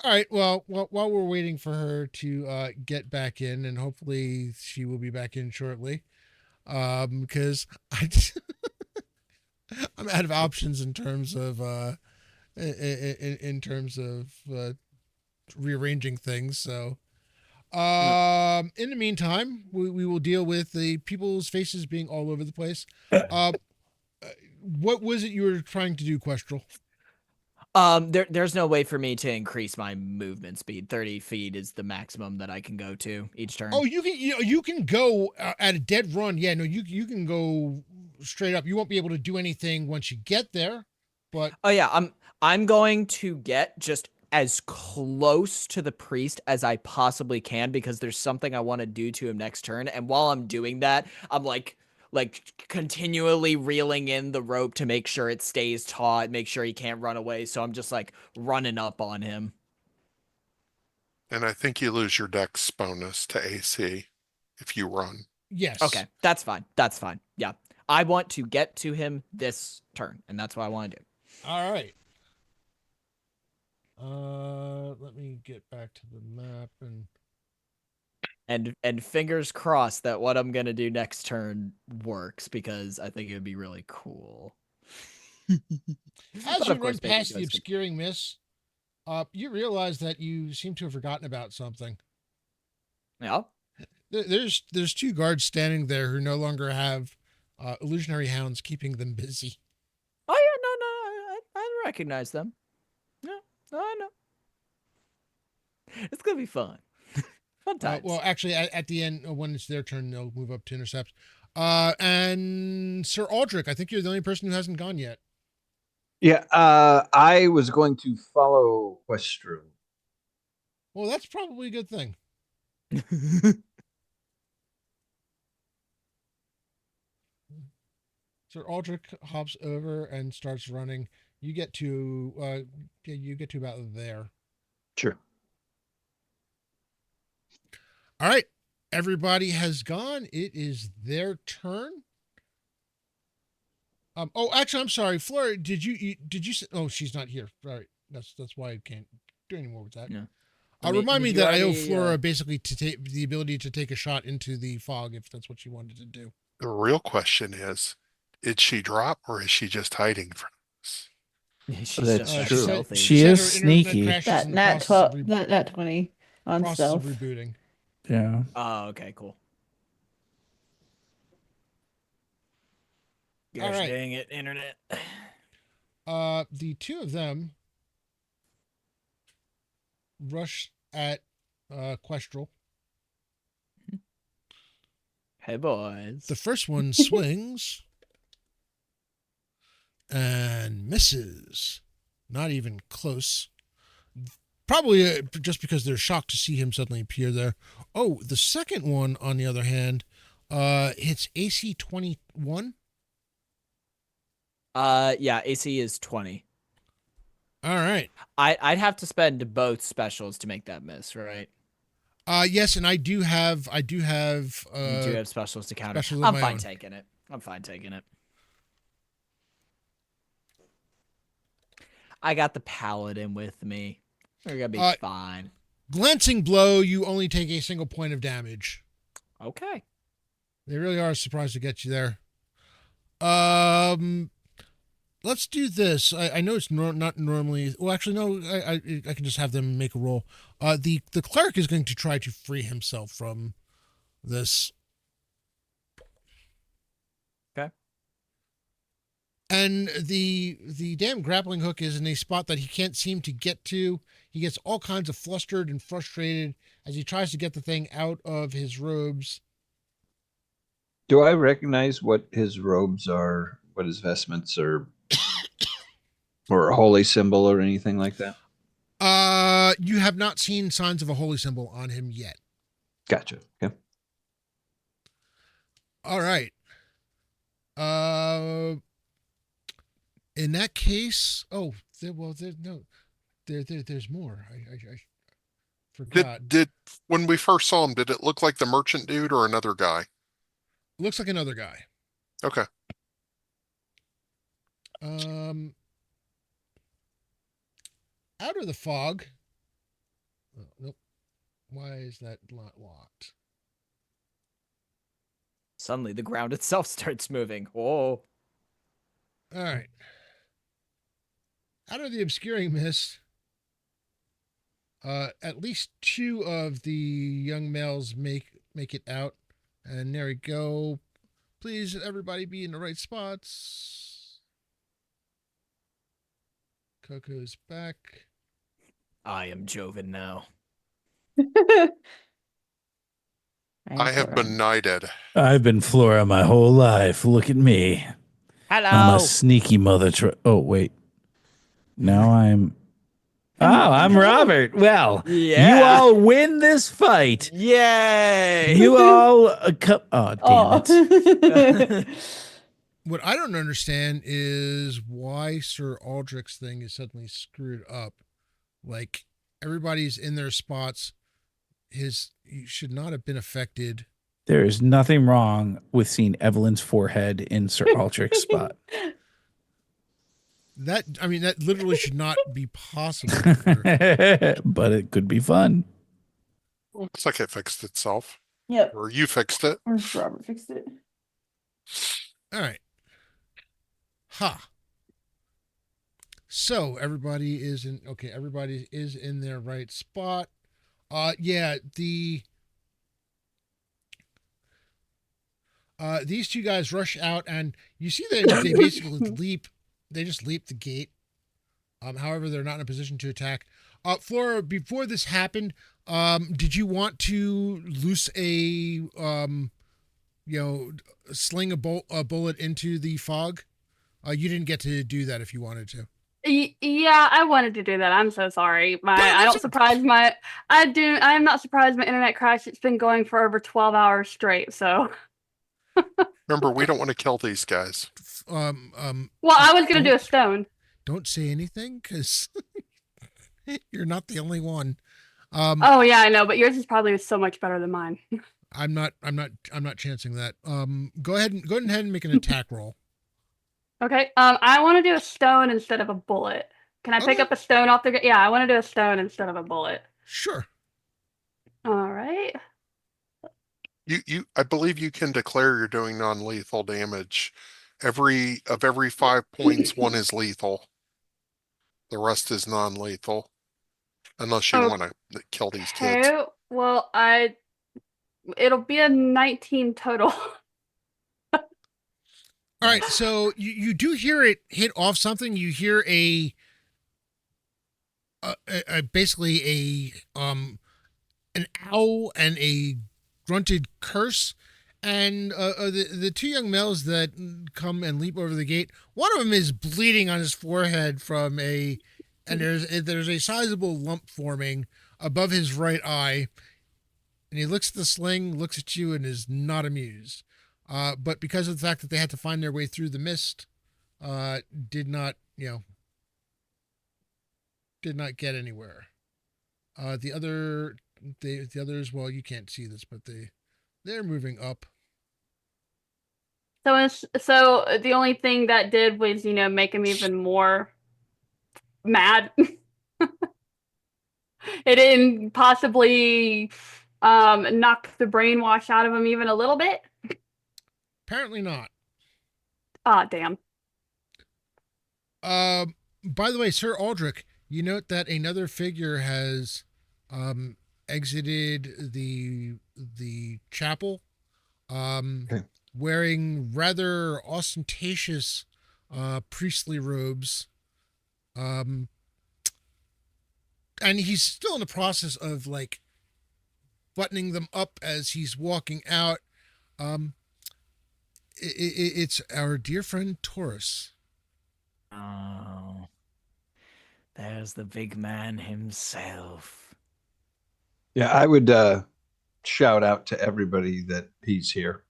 All right. Well, while we're waiting for her to get back in, and hopefully she will be back in shortly, because I'm out of options in terms of in terms of rearranging things. So, in the meantime, we will deal with the people's faces being all over the place. What was it you were trying to do, Questral? There's no way for me to increase my movement speed. 30 feet is the maximum that I can go to each turn. Oh, you can go at a dead run. Yeah, no, you can go straight up. You won't be able to do anything once you get there, but Oh yeah, I'm going to get just as close to the priest as I possibly can because there's something I want to do to him next turn. And while I'm doing that, I'm like continually reeling in the rope to make sure it stays taut, make sure he can't run away. So I'm just like running up on him. And I think you lose your dex bonus to AC if you run. yes. Okay, that's fine. That's fine. Yeah. I want to get to him this turn, and that's what I want to do. All right. Let me get back to the map And fingers crossed that what I'm gonna do next turn works because I think it would be really cool. as But you of run course, maybe past it the goes- obscuring mist, you realize that you seem to have forgotten about something. Yeah. There's two guards standing there who no longer have illusionary hounds keeping them busy. Oh yeah, no, I recognize them. Yeah, I know. It's gonna be fun. Fun times. Well, actually, at the end, when it's their turn, they'll move up to intercept. And Sir Aldrich, I think you're the only person who hasn't gone yet. Yeah, I was going to follow Questro. Well, that's probably a good thing. Sir Aldrich hops over and starts running. You get to about there. Sure. All right, everybody has gone. It is their turn. Oh, actually, I'm sorry, Flora. Did you? Oh, she's not here. All right, that's why I can't do any more with that. Yeah. Remind me did you that I owe already, Flora basically to take the ability to take a shot into the fog if that's what she wanted to do. The real question is she drop or is she just hiding from us? She's That's just true. stealthy. She said is her internet sneaky. crashes That in the nat process 12, of that nat 20 on process stealth. of rebooting. Yeah. Oh, okay, cool. All Gosh right. dang it, internet. The two of them rush at Questral. Hey boys. The first one swings and misses. Not even close. Probably just because they're shocked to see him suddenly appear there. Oh, the second one, on the other hand, hits AC 21. Yeah, AC is 20. All right. I'd have to spend both specials to make that miss, right? Yes, and I do have You do have specials to counter. specials of I'm my fine own. taking it. I'm fine taking it. I got the paladin with me. We're gonna be fine. Glancing blow, you only take a single point of damage. Okay. They really are surprised to get you there. Let's do this. I know it's not normally. Well, actually, no. I can just have them make a roll. The cleric is going to try to free himself from this. Okay. And the damn grappling hook is in a spot that he can't seem to get to. He gets all kinds of flustered and frustrated as he tries to get the thing out of his robes. Do I recognize what his robes are, what his vestments are, or a holy symbol or anything like that? You have not seen signs of a holy symbol on him yet. Gotcha. Okay. All right. In that case, there's more. I forgot. Did when we first saw him, did it look like the merchant dude or another guy? Looks like another guy. Okay. Out of the fog. Oh, nope. Why is that not locked? Suddenly, the ground itself starts moving. Whoa. All right. Out of the obscuring mist, at least two of the young males make it out, and there we go. Please, everybody, be in the right spots. Coco's back. I am Joven now. I have been knighted. I've been Flora my whole life. Look at me. I'm Hello. a sneaky mother. Oh, wait. Now I'm. Oh, I'm Robert. Well, Yeah. you all win this fight. Yay. You all. Oh, damn it. What I don't understand is why Sir Aldrich's thing is suddenly screwed up. Like, everybody's in their spots. You should not have been affected. There is nothing wrong with seeing Evelyn's forehead in Sir Aldrich's spot. That literally should not be possible. But it could be fun. Looks like it fixed itself. Yep. Or you fixed it. Or Robert fixed it. All right. Ha. So everybody is in. Okay, everybody is in their right spot. Yeah. These two guys rush out, and you see that they basically leap. They just leap the gate. However, they're not in a position to attack. Flora, before this happened, did you want to loose sling a bullet into the fog? You didn't get to do that if you wanted to. Yeah, I wanted to do that. I'm so sorry. I am not surprised my internet crashed. It's been going for over 12 hours straight. So. Remember, we don't want to kill these guys. Well, I was gonna do a stone. Don't say anything, because you're not the only one. Oh yeah, I know, but yours is probably so much better than mine. I'm not chancing that. Go ahead and make an attack roll. Okay. I want to do a stone instead of a bullet. Can I pick up a stone off the? Yeah, I want to do a stone instead of a bullet. Sure. All right. I believe you can declare you're doing non-lethal damage. Every 5 points, one is lethal. The rest is non-lethal. Unless you want to kill these kids. Okay. Well, it'll be a 19 total. All right, so you do hear it hit off something. You hear basically an owl and a grunted curse, and the two young males that come and leap over the gate. One of them is bleeding on his forehead and there's a sizable lump forming above his right eye, and he looks at the sling, looks at you, and is not amused. But because of the fact that they had to find their way through the mist, did not get anywhere. The others, well, you can't see this, but they're moving up. So the only thing that did was, make him even more mad. It didn't possibly knock the brainwash out of him even a little bit. Apparently not. Ah, damn. By the way, Sir Aldrich, you note that another figure has exited the chapel, wearing rather ostentatious priestly robes, and he's still in the process of buttoning them up as he's walking out. It's our dear friend Taurus. Oh, there's the big man himself. Yeah, I would shout out to everybody that he's here.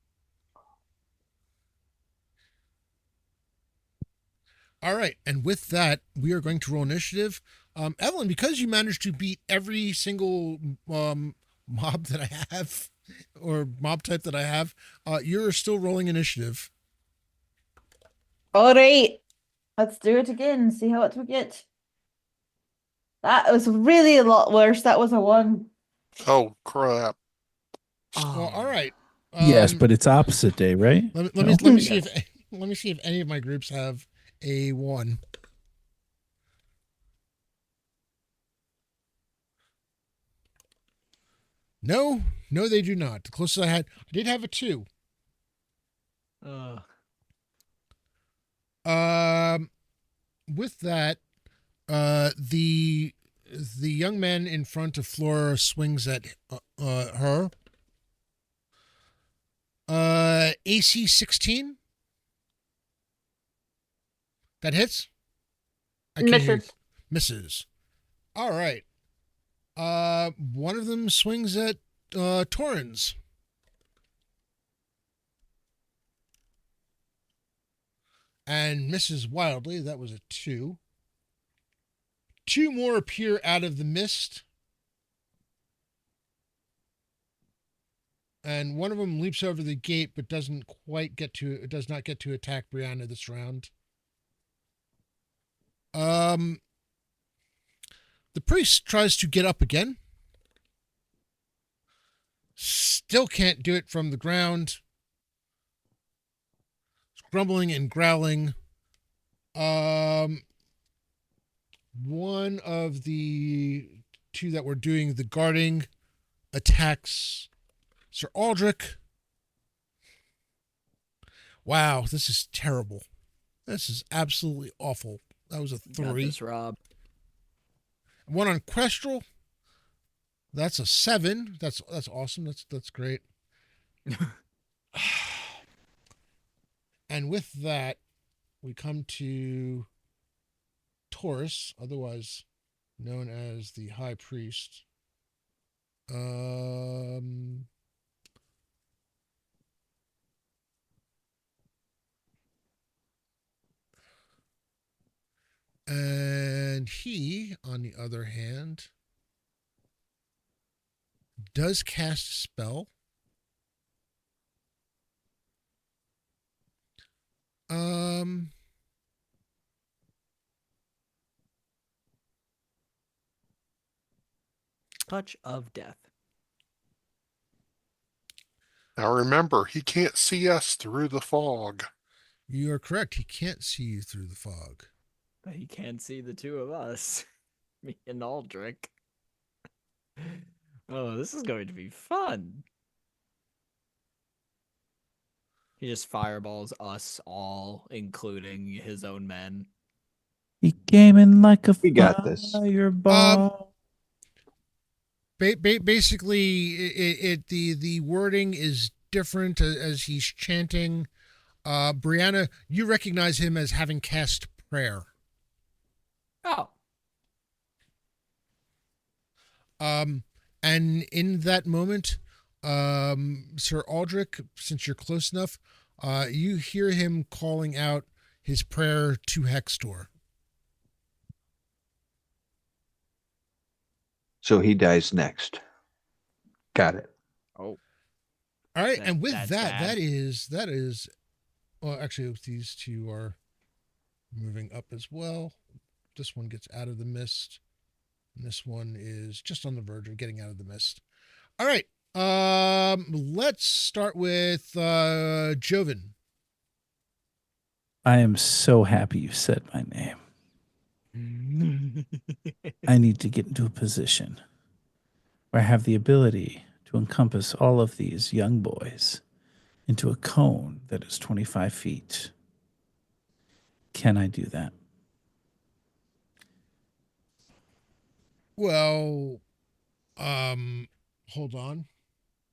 All right, and with that, we are going to roll initiative. Evelyn, because you managed to beat every single mob that I have, or mob type that I have, you're still rolling initiative. All right, let's do it again. See how it we get. That was really a lot worse. That was a 1. Oh, crap. Well, all right. Yes, but it's opposite day, right? Let No? me see if let me see if any of my groups have a 1. No, they do not. The closest I did have a 2. With that, the young man in front of Flora swings at her. AC 16. That hits. I can't hear. Misses. All right. One of them swings at Torrens. And misses wildly. That was a 2. 2 more appear out of the mist. And one of them leaps over the gate, but does not get to attack Brianna this round. The priest tries to get up again. Still can't do it from the ground. It's grumbling and growling. One of the 2 that were doing the guarding attacks Sir Aldrich. Wow, this is terrible. This is absolutely awful. That was a 3. Got this, Rob. One on Questral. That's a 7. That's awesome. That's great. And with that, we come to Taurus, otherwise known as the High Priest. And he, on the other hand, does cast a spell. Touch of Death. Now remember, he can't see us through the fog. You are correct. He can't see you through the fog. But he can see the 2 of us. Me and Aldrich. Oh, this is going to be fun. He just fireballs us all, including his own men. He came in like a We got this. fireball. Basically, the wording is different as he's chanting. Brianna, you recognize him as having cast prayer. Oh. And in that moment, Sir Aldrich, since you're close enough, you hear him calling out his prayer to Hextor. So he dies next. Got it. Oh. All right, and with That's that bad. that is well, actually these 2 are moving up as well. This one gets out of the mist, and this one is just on the verge of getting out of the mist. All right, let's start with Joven. I am so happy you said my name. I need to get into a position where I have the ability to encompass all of these young boys into a cone that is 25 feet. Can I do that? Well, hold on.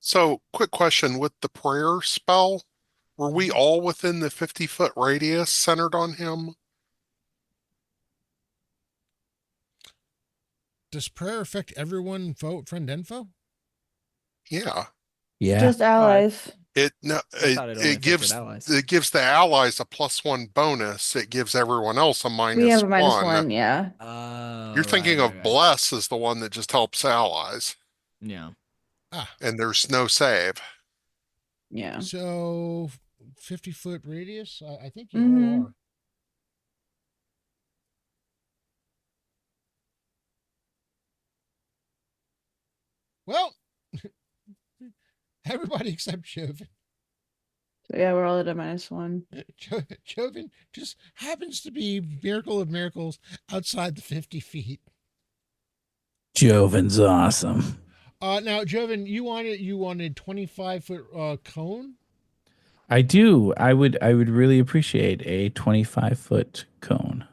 So, quick question with the prayer spell, were we all within the 50-foot radius centered on him? Does prayer affect everyone, friend and foe? Yeah. Yeah. Just allies. It no, I thought it only affected allies. it gives the allies a +1 bonus. It gives everyone else a We have -1. a -1, yeah. You're thinking of right. bless is the one that just helps allies, Yeah. Ah, and there's no save. Yeah. so 50-foot radius. I think you Mhm. all are. Well, everybody except Joven. So yeah, we're all at a -1. Joven just happens to be miracle of miracles outside the 50 feet. Joven's awesome. Now, Joven, you wanted 25-foot cone. I do. I would really appreciate a 25-foot cone.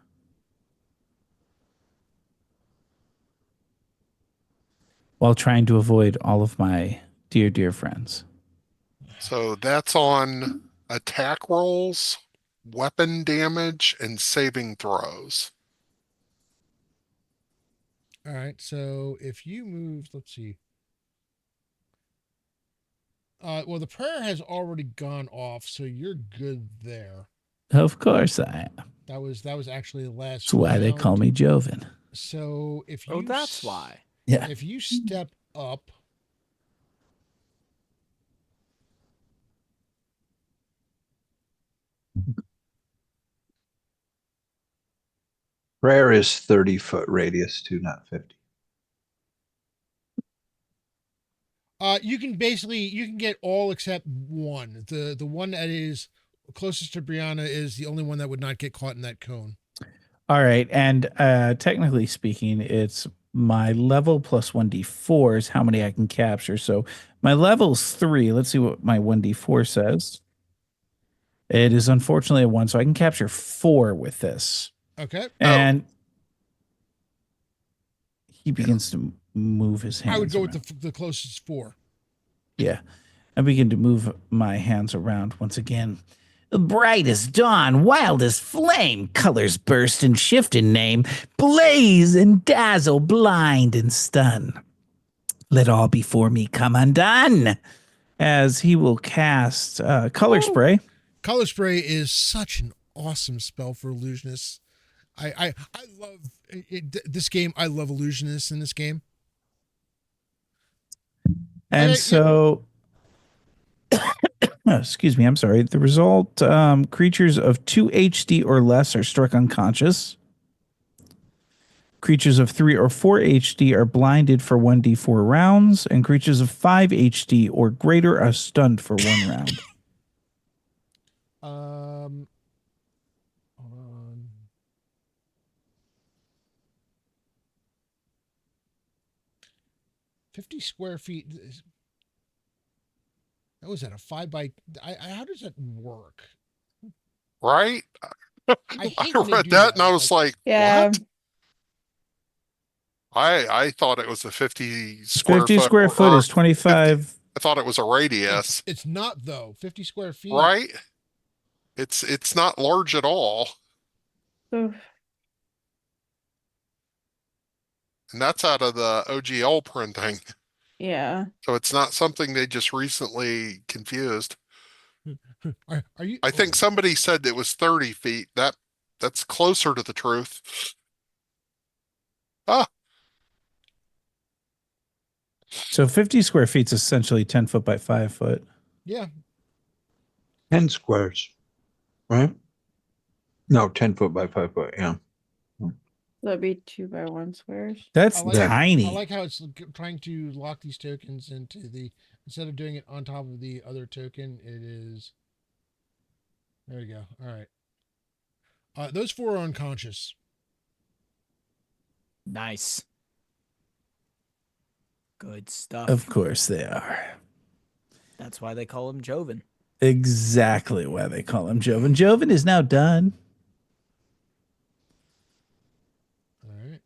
While trying to avoid all of my dear friends. So that's on attack rolls, weapon damage, and saving throws. All right. So if you move, let's see. Well, the prayer has already gone off, so you're good there. Of course I am. That was actually the last. That's why they round. call me Joven. So if you Oh, that's why. Yeah. If you step up, Prayer is 30-foot radius too, not 50. you can get all except one. The one that is closest to Brianna is the only one that would not get caught in that cone. All right. And technically speaking, it's my level plus 1d4 is how many I can capture. So my level's 3. Let's see what my 1d4 says. It is unfortunately a 1, so I can capture 4 with this. Okay. And he begins to move his hands. I would go around. with the closest 4. Yeah. I begin to move my hands around once again. Bright as dawn, wild as flame, colors burst and shift in name, blaze and dazzle, blind and stun. Let all before me come undone. As he will cast Color Spray. Color Spray is such an awesome spell for illusionists. I love this game. I love illusionists in this game. And so, excuse me, I'm sorry. The result, creatures of 2 HD or less are struck unconscious. Creatures of 3 or 4 HD are blinded for 1d4 rounds, and creatures of 5 HD or greater are stunned for 1 round. Hold on. $50 square feet. That was at a 5 by. How does that work? Right? I read that and I was like, Yeah. what? I thought it was a 50 square 50 foot. square foot is 25. 50, I thought it was a radius. It's not though. 50 square feet. Right? It's not large at all. Oof. And that's out of the OGL printing. Yeah. So it's not something they just recently confused. Are you? I think somebody said it was 30 feet. That's closer to the truth. Ah, So 50 square feet is essentially 10 foot by 5 foot. Yeah. 10 squares, right? No, 10 foot by 5 foot. Yeah. That'd be 2 by 1 squares. That's I like- tiny. I like how it's trying to lock these tokens into instead of doing it on top of the other token, it is. There you go. All right. Those 4 are unconscious. Nice. Good stuff. Of course they are. That's why they call him Joven. Exactly why they call him Joven. Joven is now done. All right.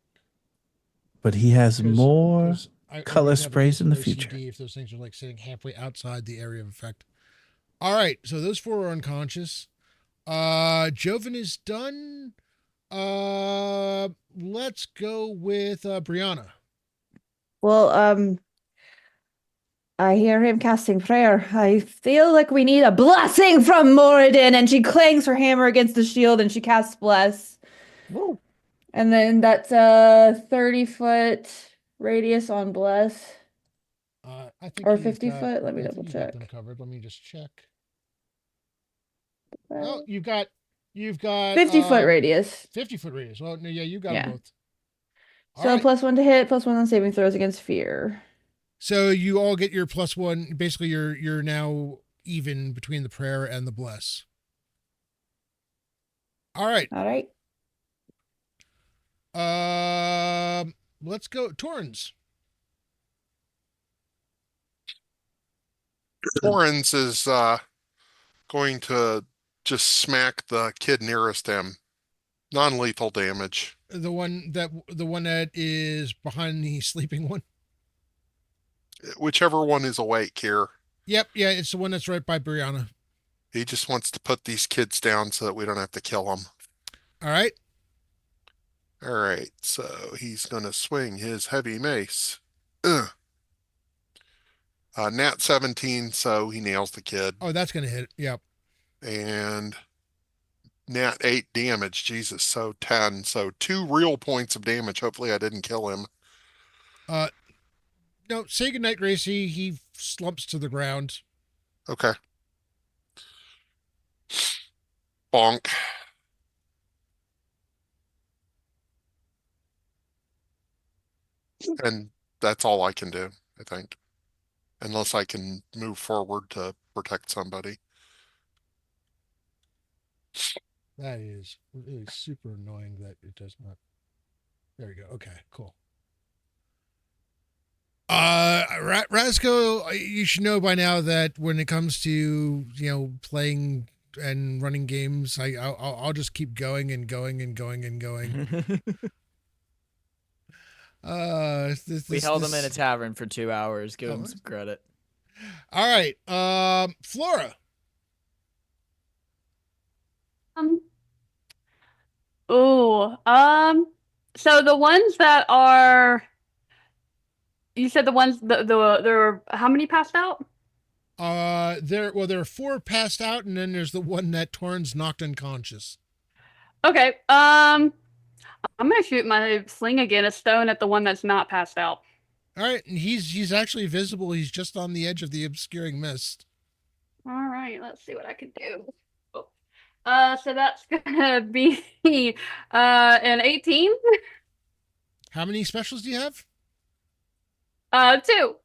But he has more I color always have sprays in the OCD future. if those things are like sitting halfway outside the area of effect. All right, so those 4 are unconscious. Joven is done. Let's go with Brianna. Well, I hear him casting prayer. I feel like we need a blessing from Moradin. And she clangs her hammer against the shield and she casts bless. Whoa. And then that's a 30-foot radius on bless. I think Or you've 50 got- foot. Let me I think double you've got check. them covered. Let me just check. Oh, you've got 50-foot radius. 50-foot radius. Well, no, yeah, you got Yeah. them both. All So right. +1 to hit, +1 on saving throws against fear. So you all get your +1. Basically, you're now even between the prayer and the bless. All right. All right. Let's go Torrens. Torrens is going to just smack the kid nearest him. Non-lethal damage. The one that is behind the sleeping one. Whichever one is awake here. Yep, yeah, it's the one that's right by Brianna. He just wants to put these kids down so that we don't have to kill them. All right. All right, so he's going to swing his heavy mace. Ugh. Nat 17, so he nails the kid. Oh, that's gonna hit. Yep. And Nat 8 damage. Jesus, so 10. So 2 real points of damage. Hopefully I didn't kill him. No, say goodnight, Gracie. He slumps to the ground. Okay. Bonk. And that's all I can do, I think. Unless I can move forward to protect somebody. That is really super annoying that it does not. There we go. Okay, cool. Razko, you should know by now that when it comes to playing and running games, I'll just keep going and going and going and going. We held him in a tavern for 2 hours. Give him some credit. All right, Flora. So the ones that are, you said the ones there are how many passed out? There are 4 passed out, and then there's the one that Torrens knocked unconscious. Okay. I'm gonna shoot my sling again, a stone at the one that's not passed out. All right, and he's actually visible. He's just on the edge of the obscuring mist. All right, let's see what I can do. So that's gonna be an 18. How many specials do you have? 2.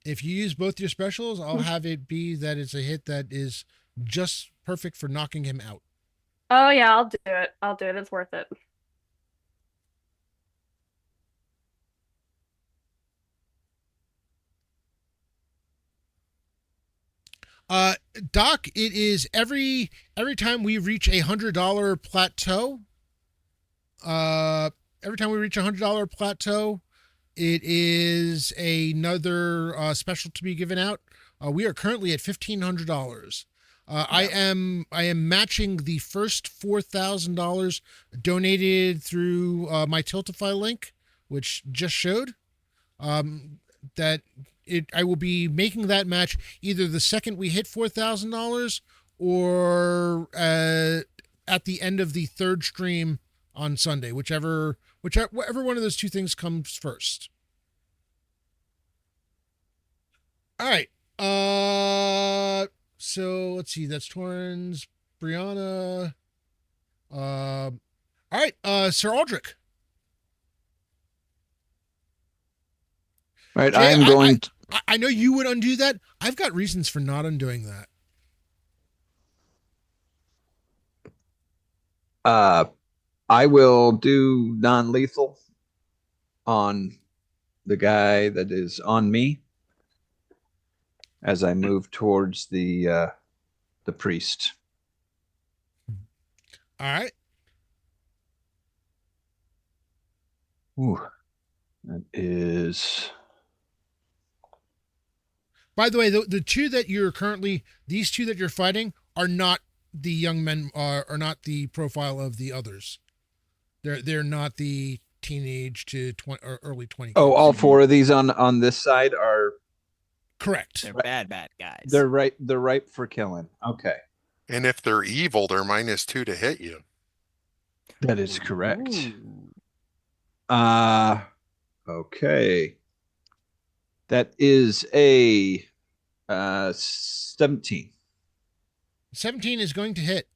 If you use both your specials, I'll have it be that it's a hit that is just perfect for knocking him out. Oh yeah, I'll do it. It's worth it. Doc, it is every time we reach $100 plateau. Every time we reach $100 plateau, it is another special to be given out. We are currently at $1,500. I am matching the first $4,000 donated through my Tiltify link, which just showed. I will be making that match either the second we hit $4,000 or at the end of the third stream on Sunday, whichever one of those two things comes first. All right. So let's see. That's Torrens, Brianna. All right. Sir Aldrich. Right, Jay, I'm going to. I know you would undo that. I've got reasons for not undoing that. I will do non-lethal on the guy that is on me as I move towards the priest. All right. Ooh, that is. By the way, the two that you're currently, these two that you're fighting are not the young men, are not the profile of the others. They're not the teenage to 20 or early 20s. Oh, all 4 of these on this side are Correct. They're bad guys. They're ripe for killing. Okay. And if they're evil, they're -2 to hit you. That is correct. Ooh. Okay. That is a 17. 17 is going to hit.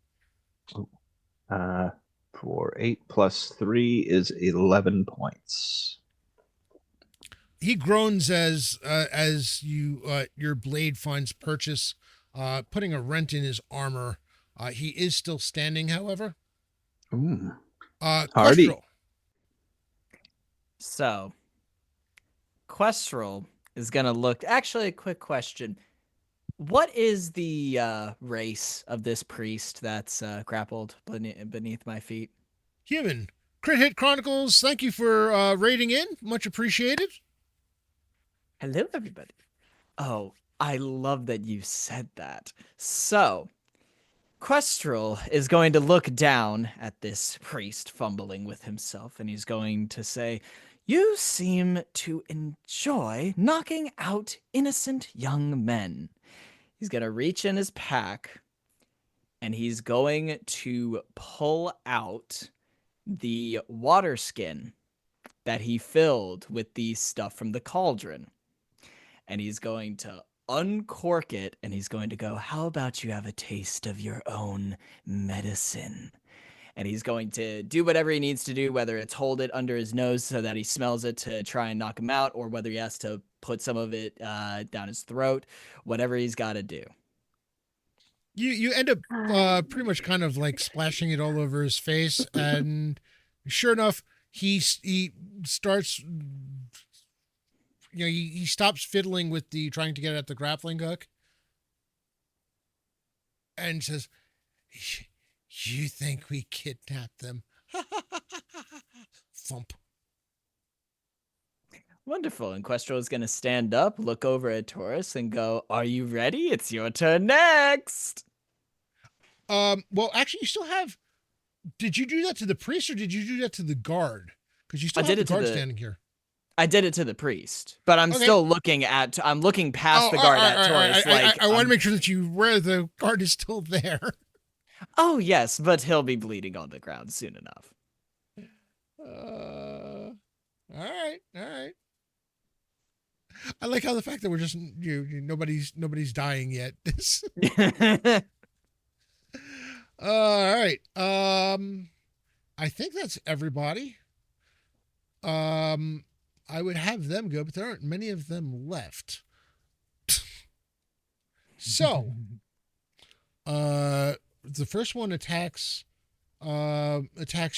For 8 plus 3 is 11 points. He groans as your blade finds purchase, putting a rent in his armor. He is still standing, however. Ooh. Hardy. Questral. So, Questral is going to look. Actually, a quick question. What is the race of this priest that's grappled beneath my feet? Human. Crit Hit Chronicles, thank you for raiding in. Much appreciated. Hello, everybody. Oh, I love that you said that. So, Questral is going to look down at this priest fumbling with himself, and he's going to say, "You seem to enjoy knocking out innocent young men." He's going to reach in his pack, and he's going to pull out the water skin that he filled with the stuff from the cauldron. And he's going to uncork it, and he's going to go, "How about you have a taste of your own medicine?" And he's going to do whatever he needs to do, whether it's hold it under his nose so that he smells it to try and knock him out, or whether he has to put some of it down his throat, whatever he's got to do. You end up pretty much kind of like splashing it all over his face, and sure enough, he starts, he stops fiddling with trying to get at the grappling hook, and says, "You think we kidnapped them?" Thump. Wonderful. And Questral is going to stand up, look over at Taurus, and go, "Are you ready? It's your turn next." Well, actually, you still have. Did you do that to the priest, or did you do that to the guard? Because you still have the guard standing here. I did it to the priest, but I'm still looking at. I'm looking past the Oh, guard at Taurus. I want to make sure that where the guard is still there. Oh yes, but he'll be bleeding on the ground soon enough. All right. I like how the fact that we're just nobody's dying yet. All right. I think that's everybody. I would have them go, but there aren't many of them left. So, the first one attacks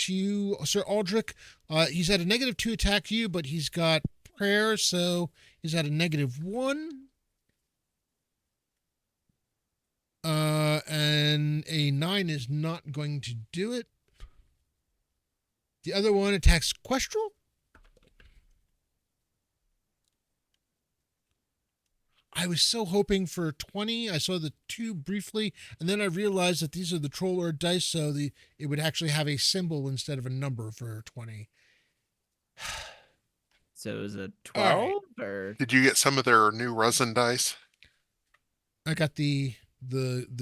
you, Sir Aldrich. He's at a -2 attack you, but he's got prayer, so he's at a -1. And a 9 is not going to do it. The other one attacks Questral. I was so hoping for 20. I saw the 2 briefly, and then I realized that these are the Troll Lord dice, so it would actually have a symbol instead of a number for 20. So is it 12 or? Did you get some of their new resin dice? I got the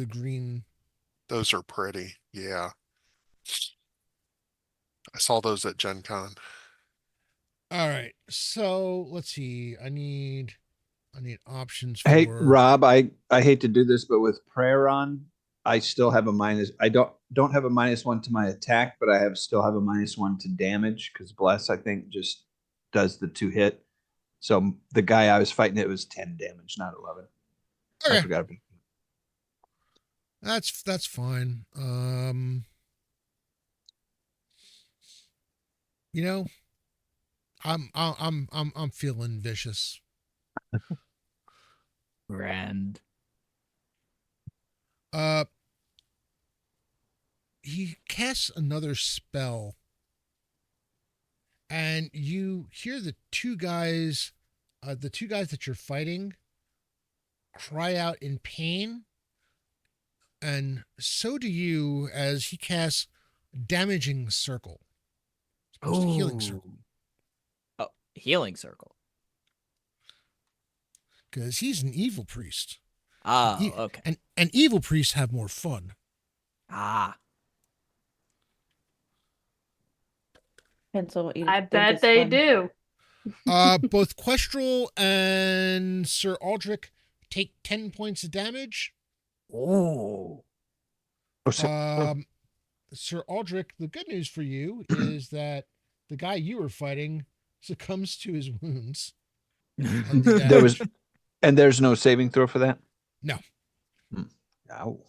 green. Those are pretty. Yeah. I saw those at Gen Con. All right. So let's see. I need options for. Hey, Rob, I hate to do this, but with prayer on, I still have a minus. I don't have a -1 to my attack, but I still have a -1 to damage because Bless, I think, just does the 2 hit. So the guy I was fighting, it was 10 damage, not 11. Okay. I forgot. That's fine. I'm feeling vicious. Grand. He casts another spell, and you hear the two guys that you're fighting cry out in pain, and so do you as he casts Damaging Circle. It's Healing Circle. Oh, Healing Circle. because he's an evil priest. Oh, E- okay. And evil priests have more fun. Ah. Depends on what you I think bet is they fun. do. Both Questral and Sir Aldrich take 10 points of damage. Ooh. Sir Aldrich, the good news for you is that the guy you were fighting succumbs to his wounds. On the There was, damage. and there's no saving throw for that. No. Ow.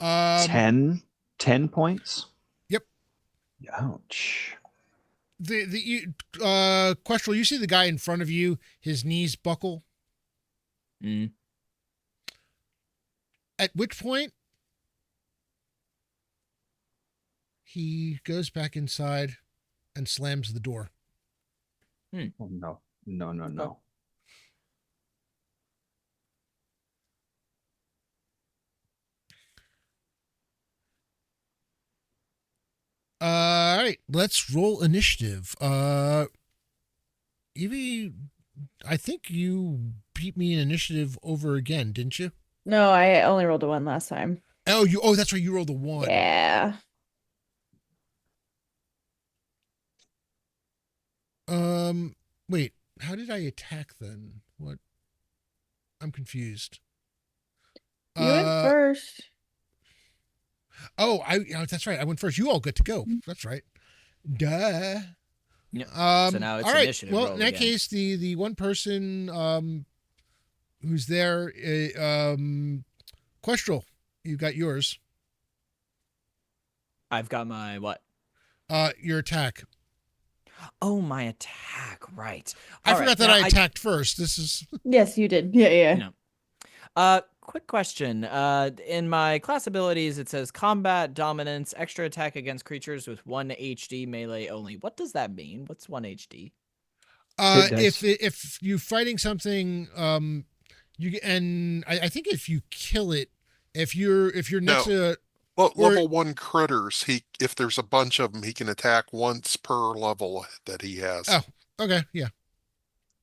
Um, 10 points. Yep. Ouch. Questral, you see the guy in front of you, his knees buckle. Mm. At which point he goes back inside and slams the door. Oh, no. No. All right, let's roll initiative. Evie, I think you beat me in initiative over again, didn't you? No, I only rolled a 1 last time. Oh, that's right. You rolled a 1. Yeah. Wait, how did I attack then? What? I'm confused. You went first. Oh, that's right. I went first. You all get to go. That's right. Duh. Yep. So now it's all right. initiative Well, roll in that again. case, the one person who's there, Questral, you got yours. I've got my what? Your attack. Oh, my attack. Right. I All forgot right, that now I attacked first. This is Yes, you did. Yeah. No. Quick question. In my class abilities, it says combat, dominance, extra attack against creatures with 1 HD melee only. What does that mean? What's 1 HD? if you fighting something, I think if you kill it, if you're next to Well, Or- level 1 critters, if there's a bunch of them, he can attack once per level that he has. Oh, okay, yeah,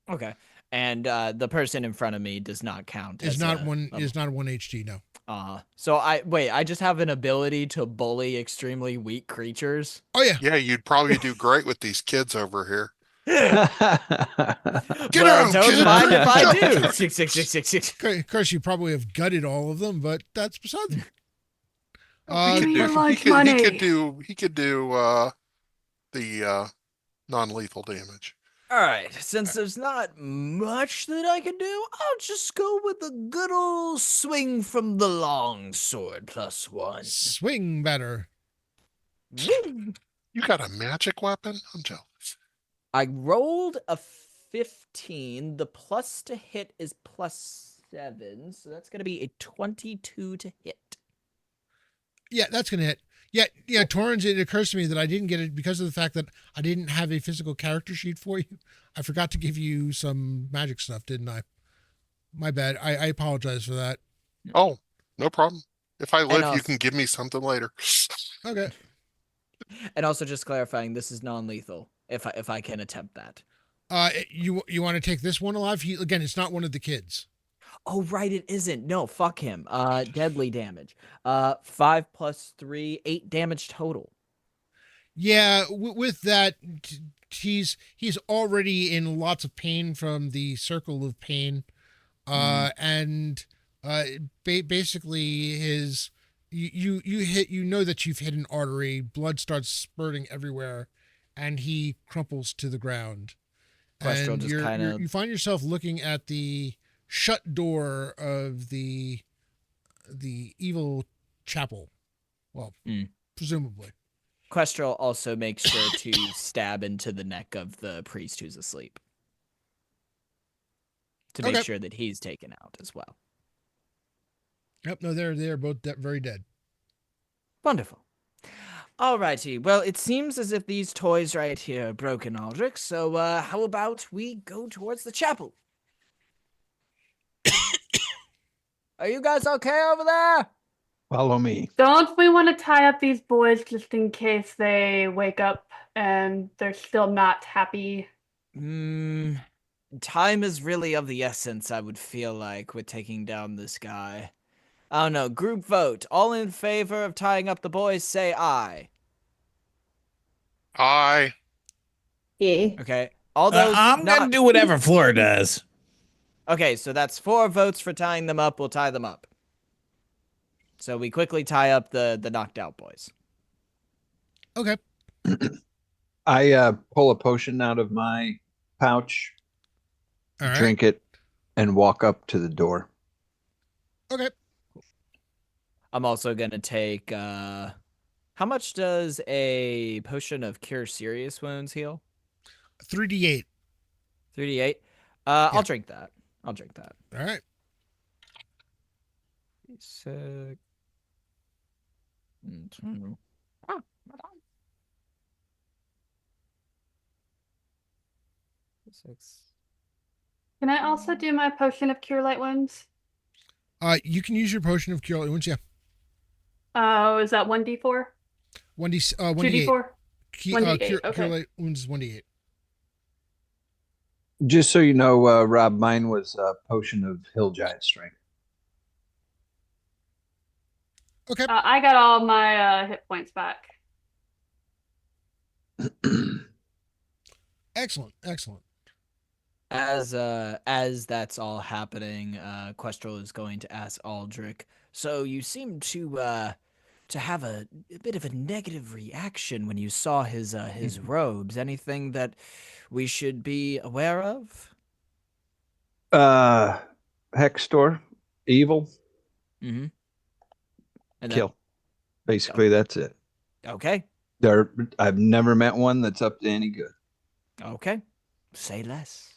Okay. And the person in front of me does not count. is as not a one level. is not 1 HD. No. So I just have an ability to bully extremely weak creatures. Oh yeah. Yeah, you'd probably do great with these kids over here. Get out, don't kid! mind if I Get do. out. 6. Of course, you probably have gutted all of them, but that's beside the Give me your He lunch could money. do the non-lethal damage. All right, since there's not much that I can do, I'll just go with the good old swing from the long sword +1. swing better. You got a magic weapon? I'm jealous. I rolled a 15. The plus to hit is +7, so that's going to be a 22 to hit. Yeah, that's gonna hit. Yeah, Torrens, it occurs to me that I didn't get it because of the fact that I didn't have a physical character sheet for you. I forgot to give you some magic stuff, didn't I? My bad. I apologize for that. Oh, no problem. If I live, you also- can give me something later. Okay. And also just clarifying, this is non-lethal, if I can attempt that. You want to take this one alive? Again, it's not one of the kids. Oh, right, it isn't. No, fuck him. Deadly damage. 5 + 3, 8 damage total. Yeah, with that, he's already in lots of pain from the circle of pain, and basically his you know that you've hit an artery. Blood starts spurting everywhere, and he crumples to the ground. Questral And just kinda- you find yourself looking at the shut door of the evil chapel. Well, presumably. Questral also makes sure to stab into the neck of the priest who's asleep. To make Okay. sure that he's taken out as well. Yep, no, they're both very dead. Wonderful. Alrighty, well, it seems as if these toys right here are broken, Aldrich, so how about we go towards the chapel? Are you guys okay over there? Follow me. Don't we want to tie up these boys just in case they wake up and they're still not happy? time is really of the essence, I would feel like, with taking down this guy. I don't know. Group vote. All in favor of tying up the boys, say aye. I Yeah. Okay. All those I'm not... gonna do whatever Flora does. Okay, so that's 4 votes for tying them up. We'll tie them up. So we quickly tie up the knocked out boys. Okay. I pull a potion out of my pouch, All right. drink it, and walk up to the door. Okay. I'm also going to take... how much does a potion of Cure Serious Wounds heal? 3d8. 3d8? Yeah. I'll drink that. I'll drink that. All right. Sick. Six. Can I also do my potion of cure light wounds? You can use your potion of cure light wounds. Yeah. Oh, is that 1d4? 1d8. 2d4? 1d8, Cure okay. light wounds is 1d8. Just so you know, Rob, mine was a potion of hill giant strength. Okay. I got all my hit points back. Excellent. Excellent. As that's all happening, Questral is going to ask Aldrich. So you seem to have a bit of a negative reaction when you saw his robes. Anything that we should be aware of? Hex store, evil, Mm-hmm. And kill. Basically, that's it. Okay. I've never met one that's up to any good. Okay. Say less.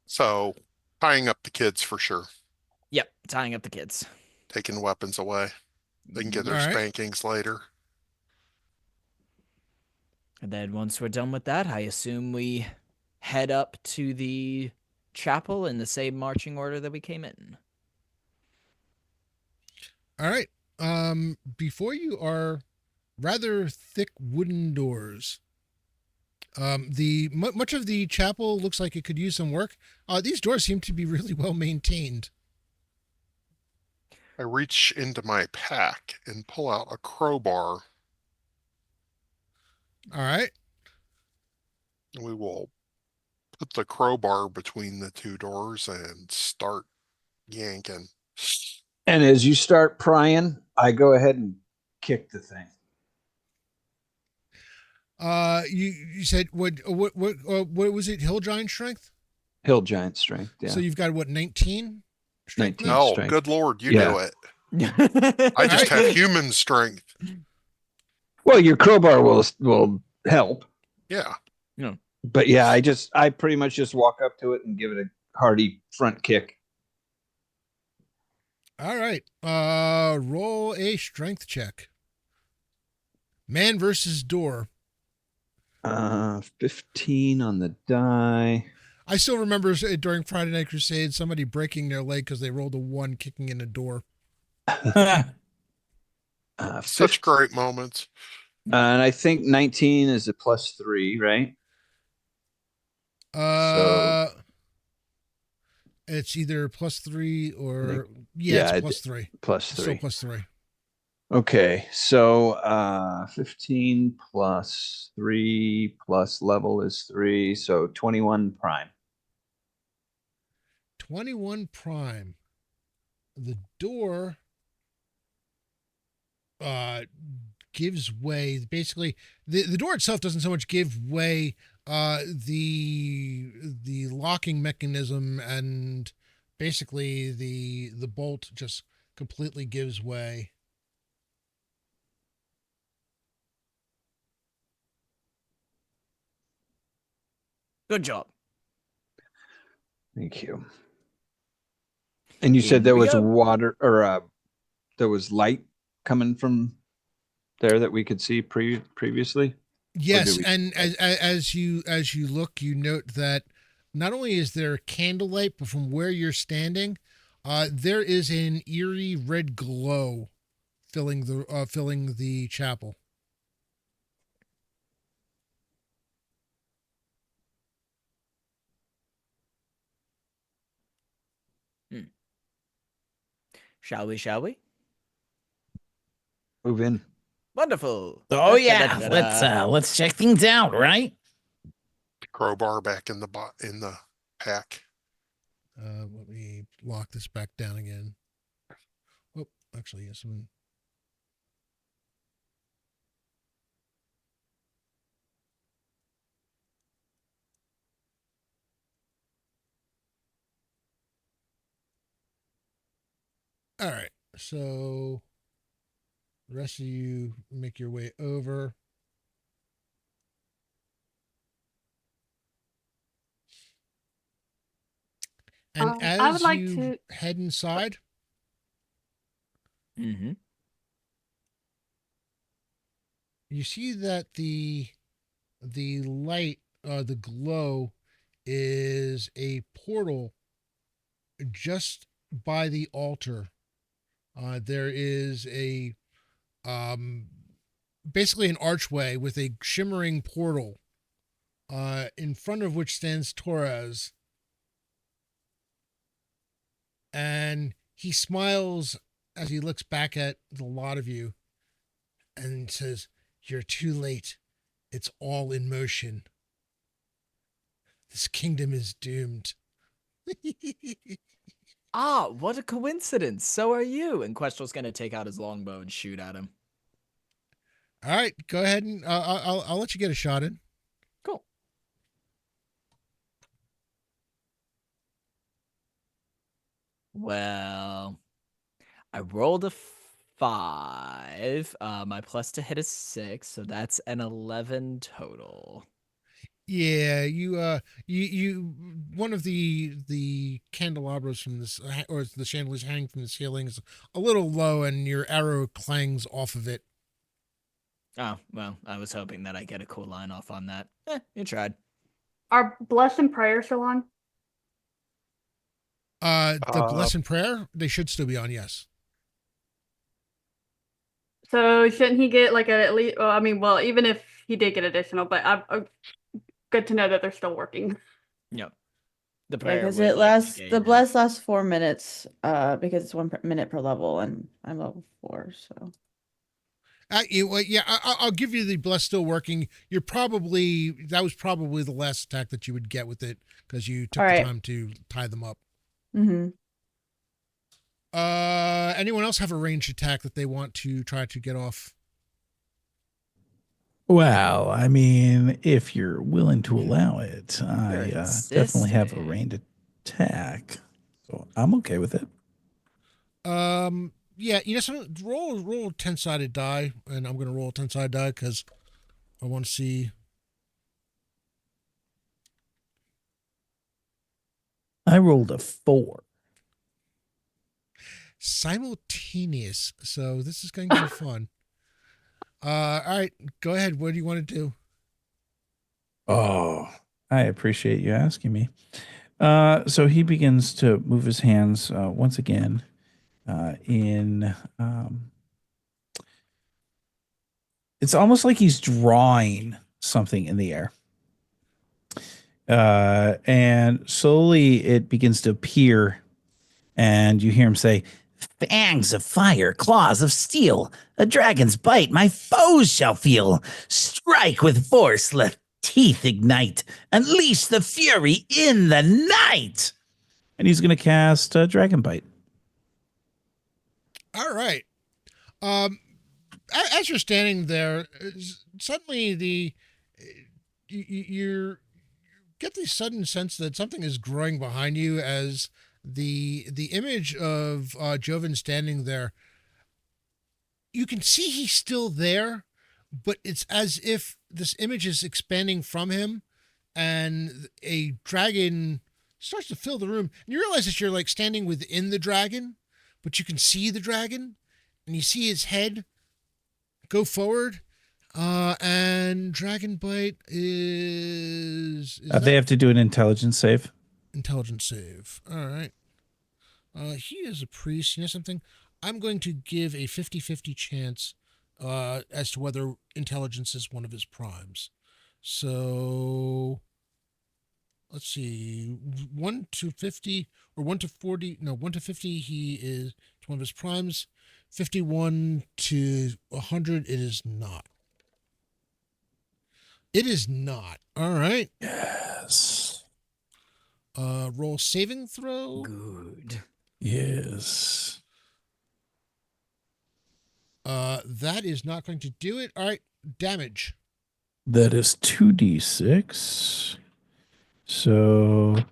So tying up the kids for sure. Yep. Tying up the kids. Taking weapons away. They can get their All right. spankings later. And then once we're done with that, I assume we head up to the chapel in the same marching order that we came in. All right. Before you are rather thick wooden doors. Much of the chapel looks like it could use some work. These doors seem to be really well maintained. I reach into my pack and pull out a crowbar. All right. And we will put the crowbar between the two doors and start yanking. And as you start prying, I go ahead and kick the thing. You said what was it? Hill giant strength. Hill giant strength. Yeah. So you've got what 19? Strength 19. now? No, strength. good Lord, you Yeah. do it. I just have human strength. Well, your crowbar will help. Yeah. But yeah, I pretty much just walk up to it and give it a hearty front kick. All right. Roll a strength check. Man versus door. 15 on the die. I still remember during Friday Night Crusade somebody breaking their leg because they rolled a 1 kicking in a door. Such great moments. And I think 19 is a +3, right? It's either +3 or yeah, it's +3. +3. Still +3. Okay, so 15 plus 3 plus level is 3, so 21 prime. 21 prime. The door gives way. Basically, the door itself doesn't so much give way. The locking mechanism and basically the bolt just completely gives way. Good job. Thank you. And you said there was water or there was light coming from there that we could see previously? Yes, and as you look, you note that not only is there candlelight, but from where you're standing, there is an eerie red glow filling the chapel. Shall we? Shall we? Move in. Wonderful. Oh yeah, Da-da-da-da-da. let's check things out, right? Crowbar back in the pack. Let me lock this back down again. Oh, actually, yes. All right. So the rest of you make your way over. And I would as like you to. head inside, Mm-hmm. you see that the light, the glow, is a portal just by the altar. There is a basically an archway with a shimmering portal, in front of which stands Torres, and he smiles as he looks back at the lot of you and says, "You're too late. It's all in motion. This kingdom is doomed." Ah, what a coincidence. So are you. And Questral's going to take out his longbow and shoot at him. All right, go ahead and I'll let you get a shot in. Cool. Well, I rolled a 5. My plus to hit is 6, so that's an 11 total. Yeah, you one of the candelabras from this, or the chandeliers hanging from the ceiling, is a little low, and your arrow clangs off of it. Oh, well, I was hoping that I get a cool line off on that. You tried. Are bless and prayer still on? The bless and prayer, they should still be on. Yes. So shouldn't he get like at least? Well, I mean, well, even if he did get additional, but good to know that they're still working. Yep. The Yeah, prayer because would, it like, lasts. gain The it. bless lasts 4 minutes. Because it's 1 minute per level, and I'm level 4, so. I'll give you the bless still working. That was probably the last attack that you would get with it, because you took All the right. time to tie them up. Mm-hmm. Anyone else have a ranged attack that they want to try to get off? Well, I mean, if you're willing to allow it, I You're definitely have a insisting. ranged attack, so I'm okay with it. Yeah, so roll a 10-sided die, and I'm gonna roll a 10-sided die because I want to see. I rolled a 4. Simultaneous, so this is going to be fun. All right, go ahead. What do you want to do? Oh, I appreciate you asking me. So he begins to move his hands once again in. It's almost like he's drawing something in the air. And slowly it begins to appear, and you hear him say, Fangs of fire, claws of steel, a dragon's bite my foes shall feel. Strike with force, let teeth ignite, unleash the fury in the night. and he's going to cast Dragon Bite. All right. As you're standing there, suddenly you get the sudden sense that something is growing behind you, as the image of Joven standing there. You can see he's still there, but it's as if this image is expanding from him, and a dragon starts to fill the room. And you realize that you're like standing within the dragon, but you can see the dragon, and you see his head go forward. And Dragon Bite is They have to do an intelligence save. intelligence save. All right. He is a priest. You know something? I'm going to give a 50-50 chance as to whether intelligence is one of his primes. So let's see, 1 to 50 or 1 to 40. No, 1 to 50. He is it's one of his primes. 51 to 100. It is not. It is not. All right. Yes. Roll saving throw. Good. Yes. That is not going to do it. All right. Damage. That is 2d6. So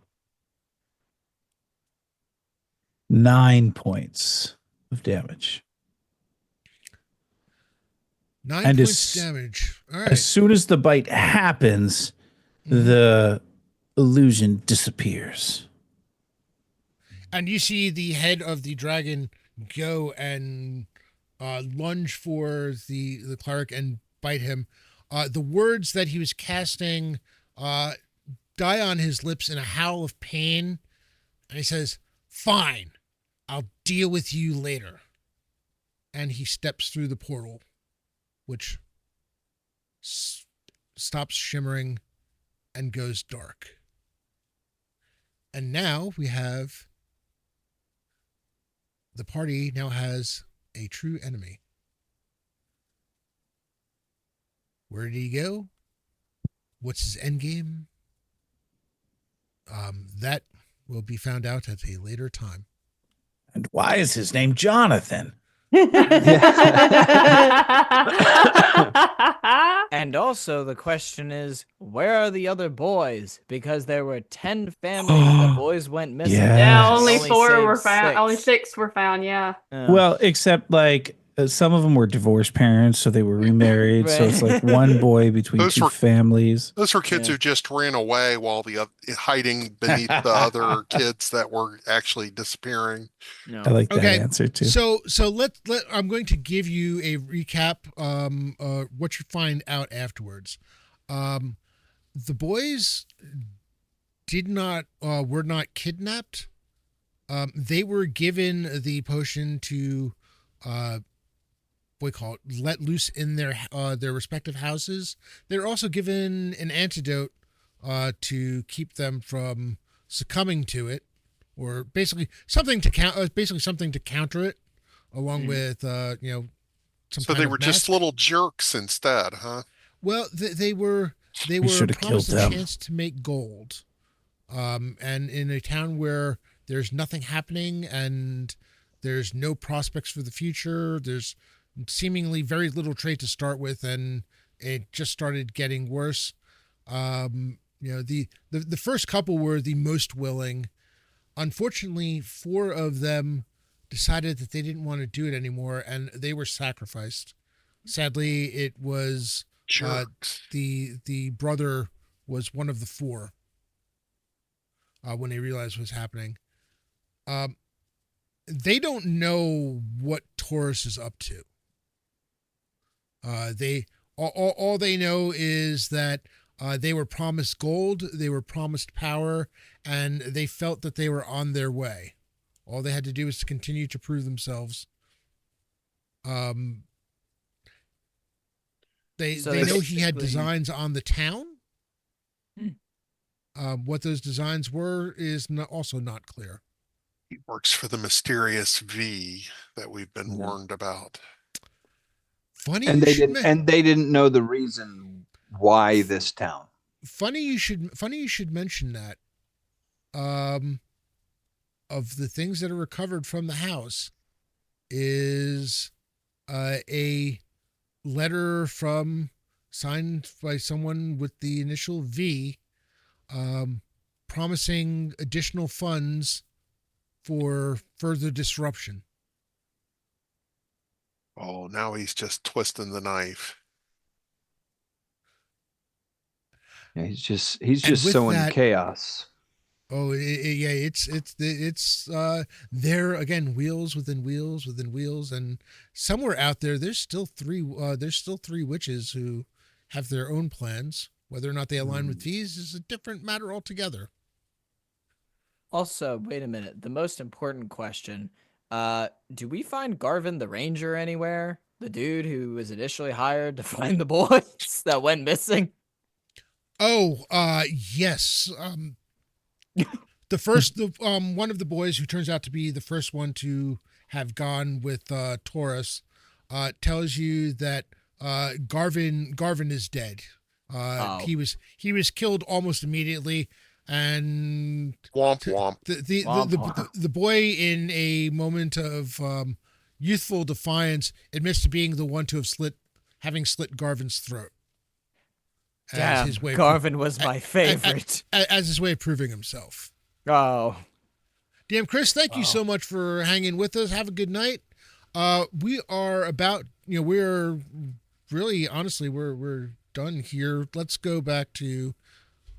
9 points of damage. 9 And points as- damage. All As right. soon as the bite happens, Mhm. the illusion disappears. And you see the head of the dragon go and lunge for the cleric and bite him. The words that he was casting die on his lips in a howl of pain. And he says, "Fine, I'll deal with you later." And he steps through the portal, which stops shimmering and goes dark. And now we have the party now has a true enemy. Where did he go? What's his end game? That will be found out at a later time. And why is his name Jonathan? And also the question is, where are the other boys? Because there were 10 families that boys went missing. Yeah. Yeah, Yes. only 4 saved were found. 6. Only 6 were found. Yeah. Well, except like some of them were divorced parents, so they were remarried. So it's like one boy between Those two were- families. Those were kids Yeah. who just ran away while hiding beneath the other kids that were actually disappearing. No. I like Okay, that answer too. So let I'm going to give you a recap. What you find out afterwards. The boys were not kidnapped. They were given the potion to let loose in their respective houses. They're also given an antidote to keep them from succumbing to it, or basically something to counter it, along with some So kind they of were just mask. little jerks instead, huh? Well, they were should have promised killed a them. chance to make gold, and in a town where there's nothing happening and there's no prospects for the future, there's seemingly very little trade to start with, and it just started getting worse. The first couple were the most willing. Unfortunately, 4 of them decided that they didn't want to do it anymore, and they were sacrificed. Sadly, it was Jerks. the brother was one of the 4 when they realized what was happening. They don't know what Taurus is up to. All they know is that they were promised gold, they were promised power, and they felt that they were on their way. All they had to do was to continue to prove themselves. They So know he had basically- designs on the town. What those designs were is also not clear. He works for the mysterious V that we've been warned about. Funny And you they should didn't. And they didn't know the reason why this town. funny you should mention that. Of the things that are recovered from the house is a letter signed by someone with the initial V, promising additional funds for further disruption. Oh, now he's just twisting the knife. Yeah, he's just with sowing that- chaos. Oh, yeah, it's there again, wheels within wheels within wheels, and somewhere out there, there's still 3 witches who have their own plans. Whether or not they align with these is a different matter altogether. Also, wait a minute. The most important question. Do we find Garvin the Ranger anywhere? The dude who was initially hired to find the boys that went missing? Oh, yes. The first, one of the boys who turns out to be the first one to have gone with Taurus, tells you that Garvin is dead. He was killed almost immediately, and Womp womp. the boy, in a moment of youthful defiance, admits to being the one to have having slit Garvin's throat. Damn, Garvin was my favorite. As his way of proving himself. Oh. Damn, Chris, thank you so much for hanging with us. Have a good night. We are about, we're really, honestly, we're done here. Let's go back to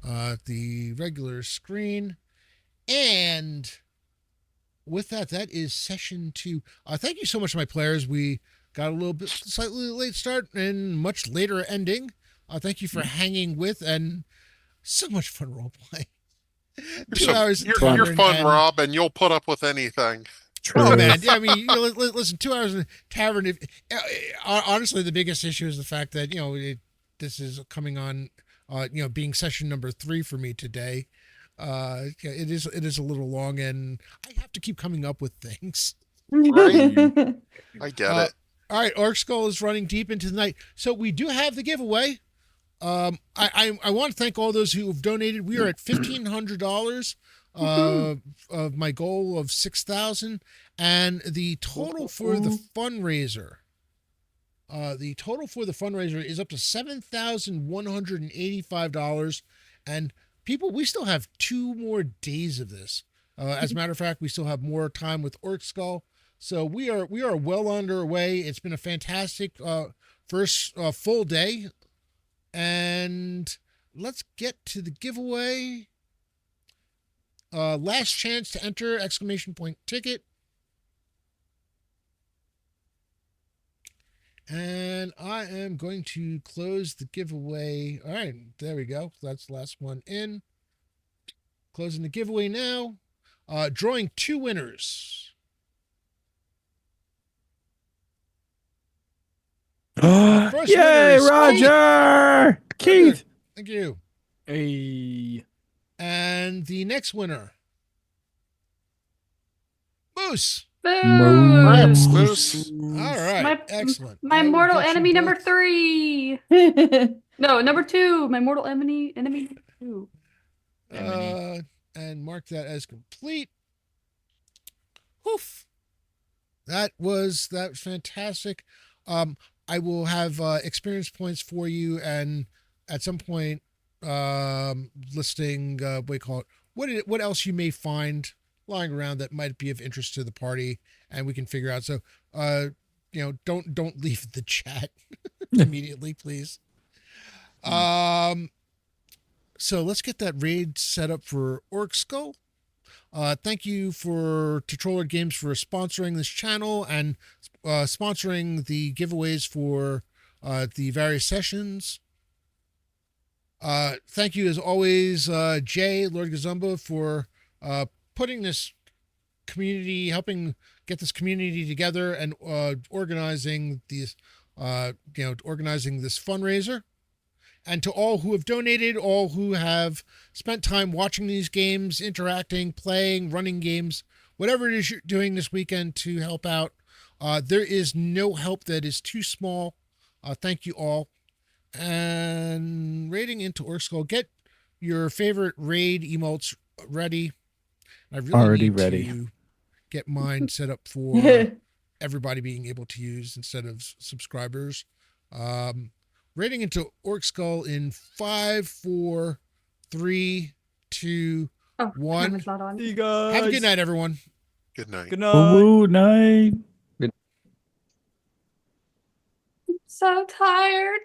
the regular screen. And with that is session 2. Thank you so much, my players. We got a little bit slightly late start and much later ending. Thank you for hanging with, and so much fun role playing. 2 hours. You're fun, Rob, and you'll put up with anything. True. Oh man, I mean, listen, 2 hours in the tavern. Honestly, the biggest issue is the fact that this is coming on, being session number 3 for me today. It is a little long, and I have to keep coming up with things. Right. I get it. All right, Orc Skull is running deep into the night, so we do have the giveaway. I want to thank all those who have donated. We are at $1,500 of my goal of 6,000, and the total for the fundraiser. The total for the fundraiser is up to $7,185, and people, we still have 2 more days of this. As a matter of fact, we still have more time with Orc Skull, so we are well underway. It's been a fantastic first full day. And let's get to the giveaway. Last chance to enter, ! ticket. And I am going to close the giveaway. All right, there we go. That's the last one in. Closing the giveaway now. Drawing 2 winners. Yay, Roger! Keith! Thank you. Hey. And the next winner, Moose. Moose. All right, excellent. My mortal enemy number 3. No, number 2. My mortal enemy number 2. And mark that as complete. Woof. That was fantastic. I will have experience points for you, and at some point, listing what do you call it? What else you may find lying around that might be of interest to the party, and we can figure out. So, don't leave the chat immediately, please. So let's get that raid set up for Orc Skull. Thank you to Troller Games for sponsoring this channel and sponsoring the giveaways for the various sessions. Thank you, as always, Jay, Lord Gazumba, for putting this community, helping get this community together, and organizing these, organizing this fundraiser. And to all who have donated, all who have spent time watching these games, interacting, playing, running games, whatever it is you're doing this weekend to help out, there is no help that is too small. Thank you all. And raiding into Orc Skull, get your favorite raid emotes ready. I really Already need ready. to get mine set up for everybody being able to use instead of subscribers. Raiding into Orc Skull in 5, 4, 3, 2, 1. Camera's not on. See you guys. Have a good night, everyone. Good night. Good night. Good night. So tired.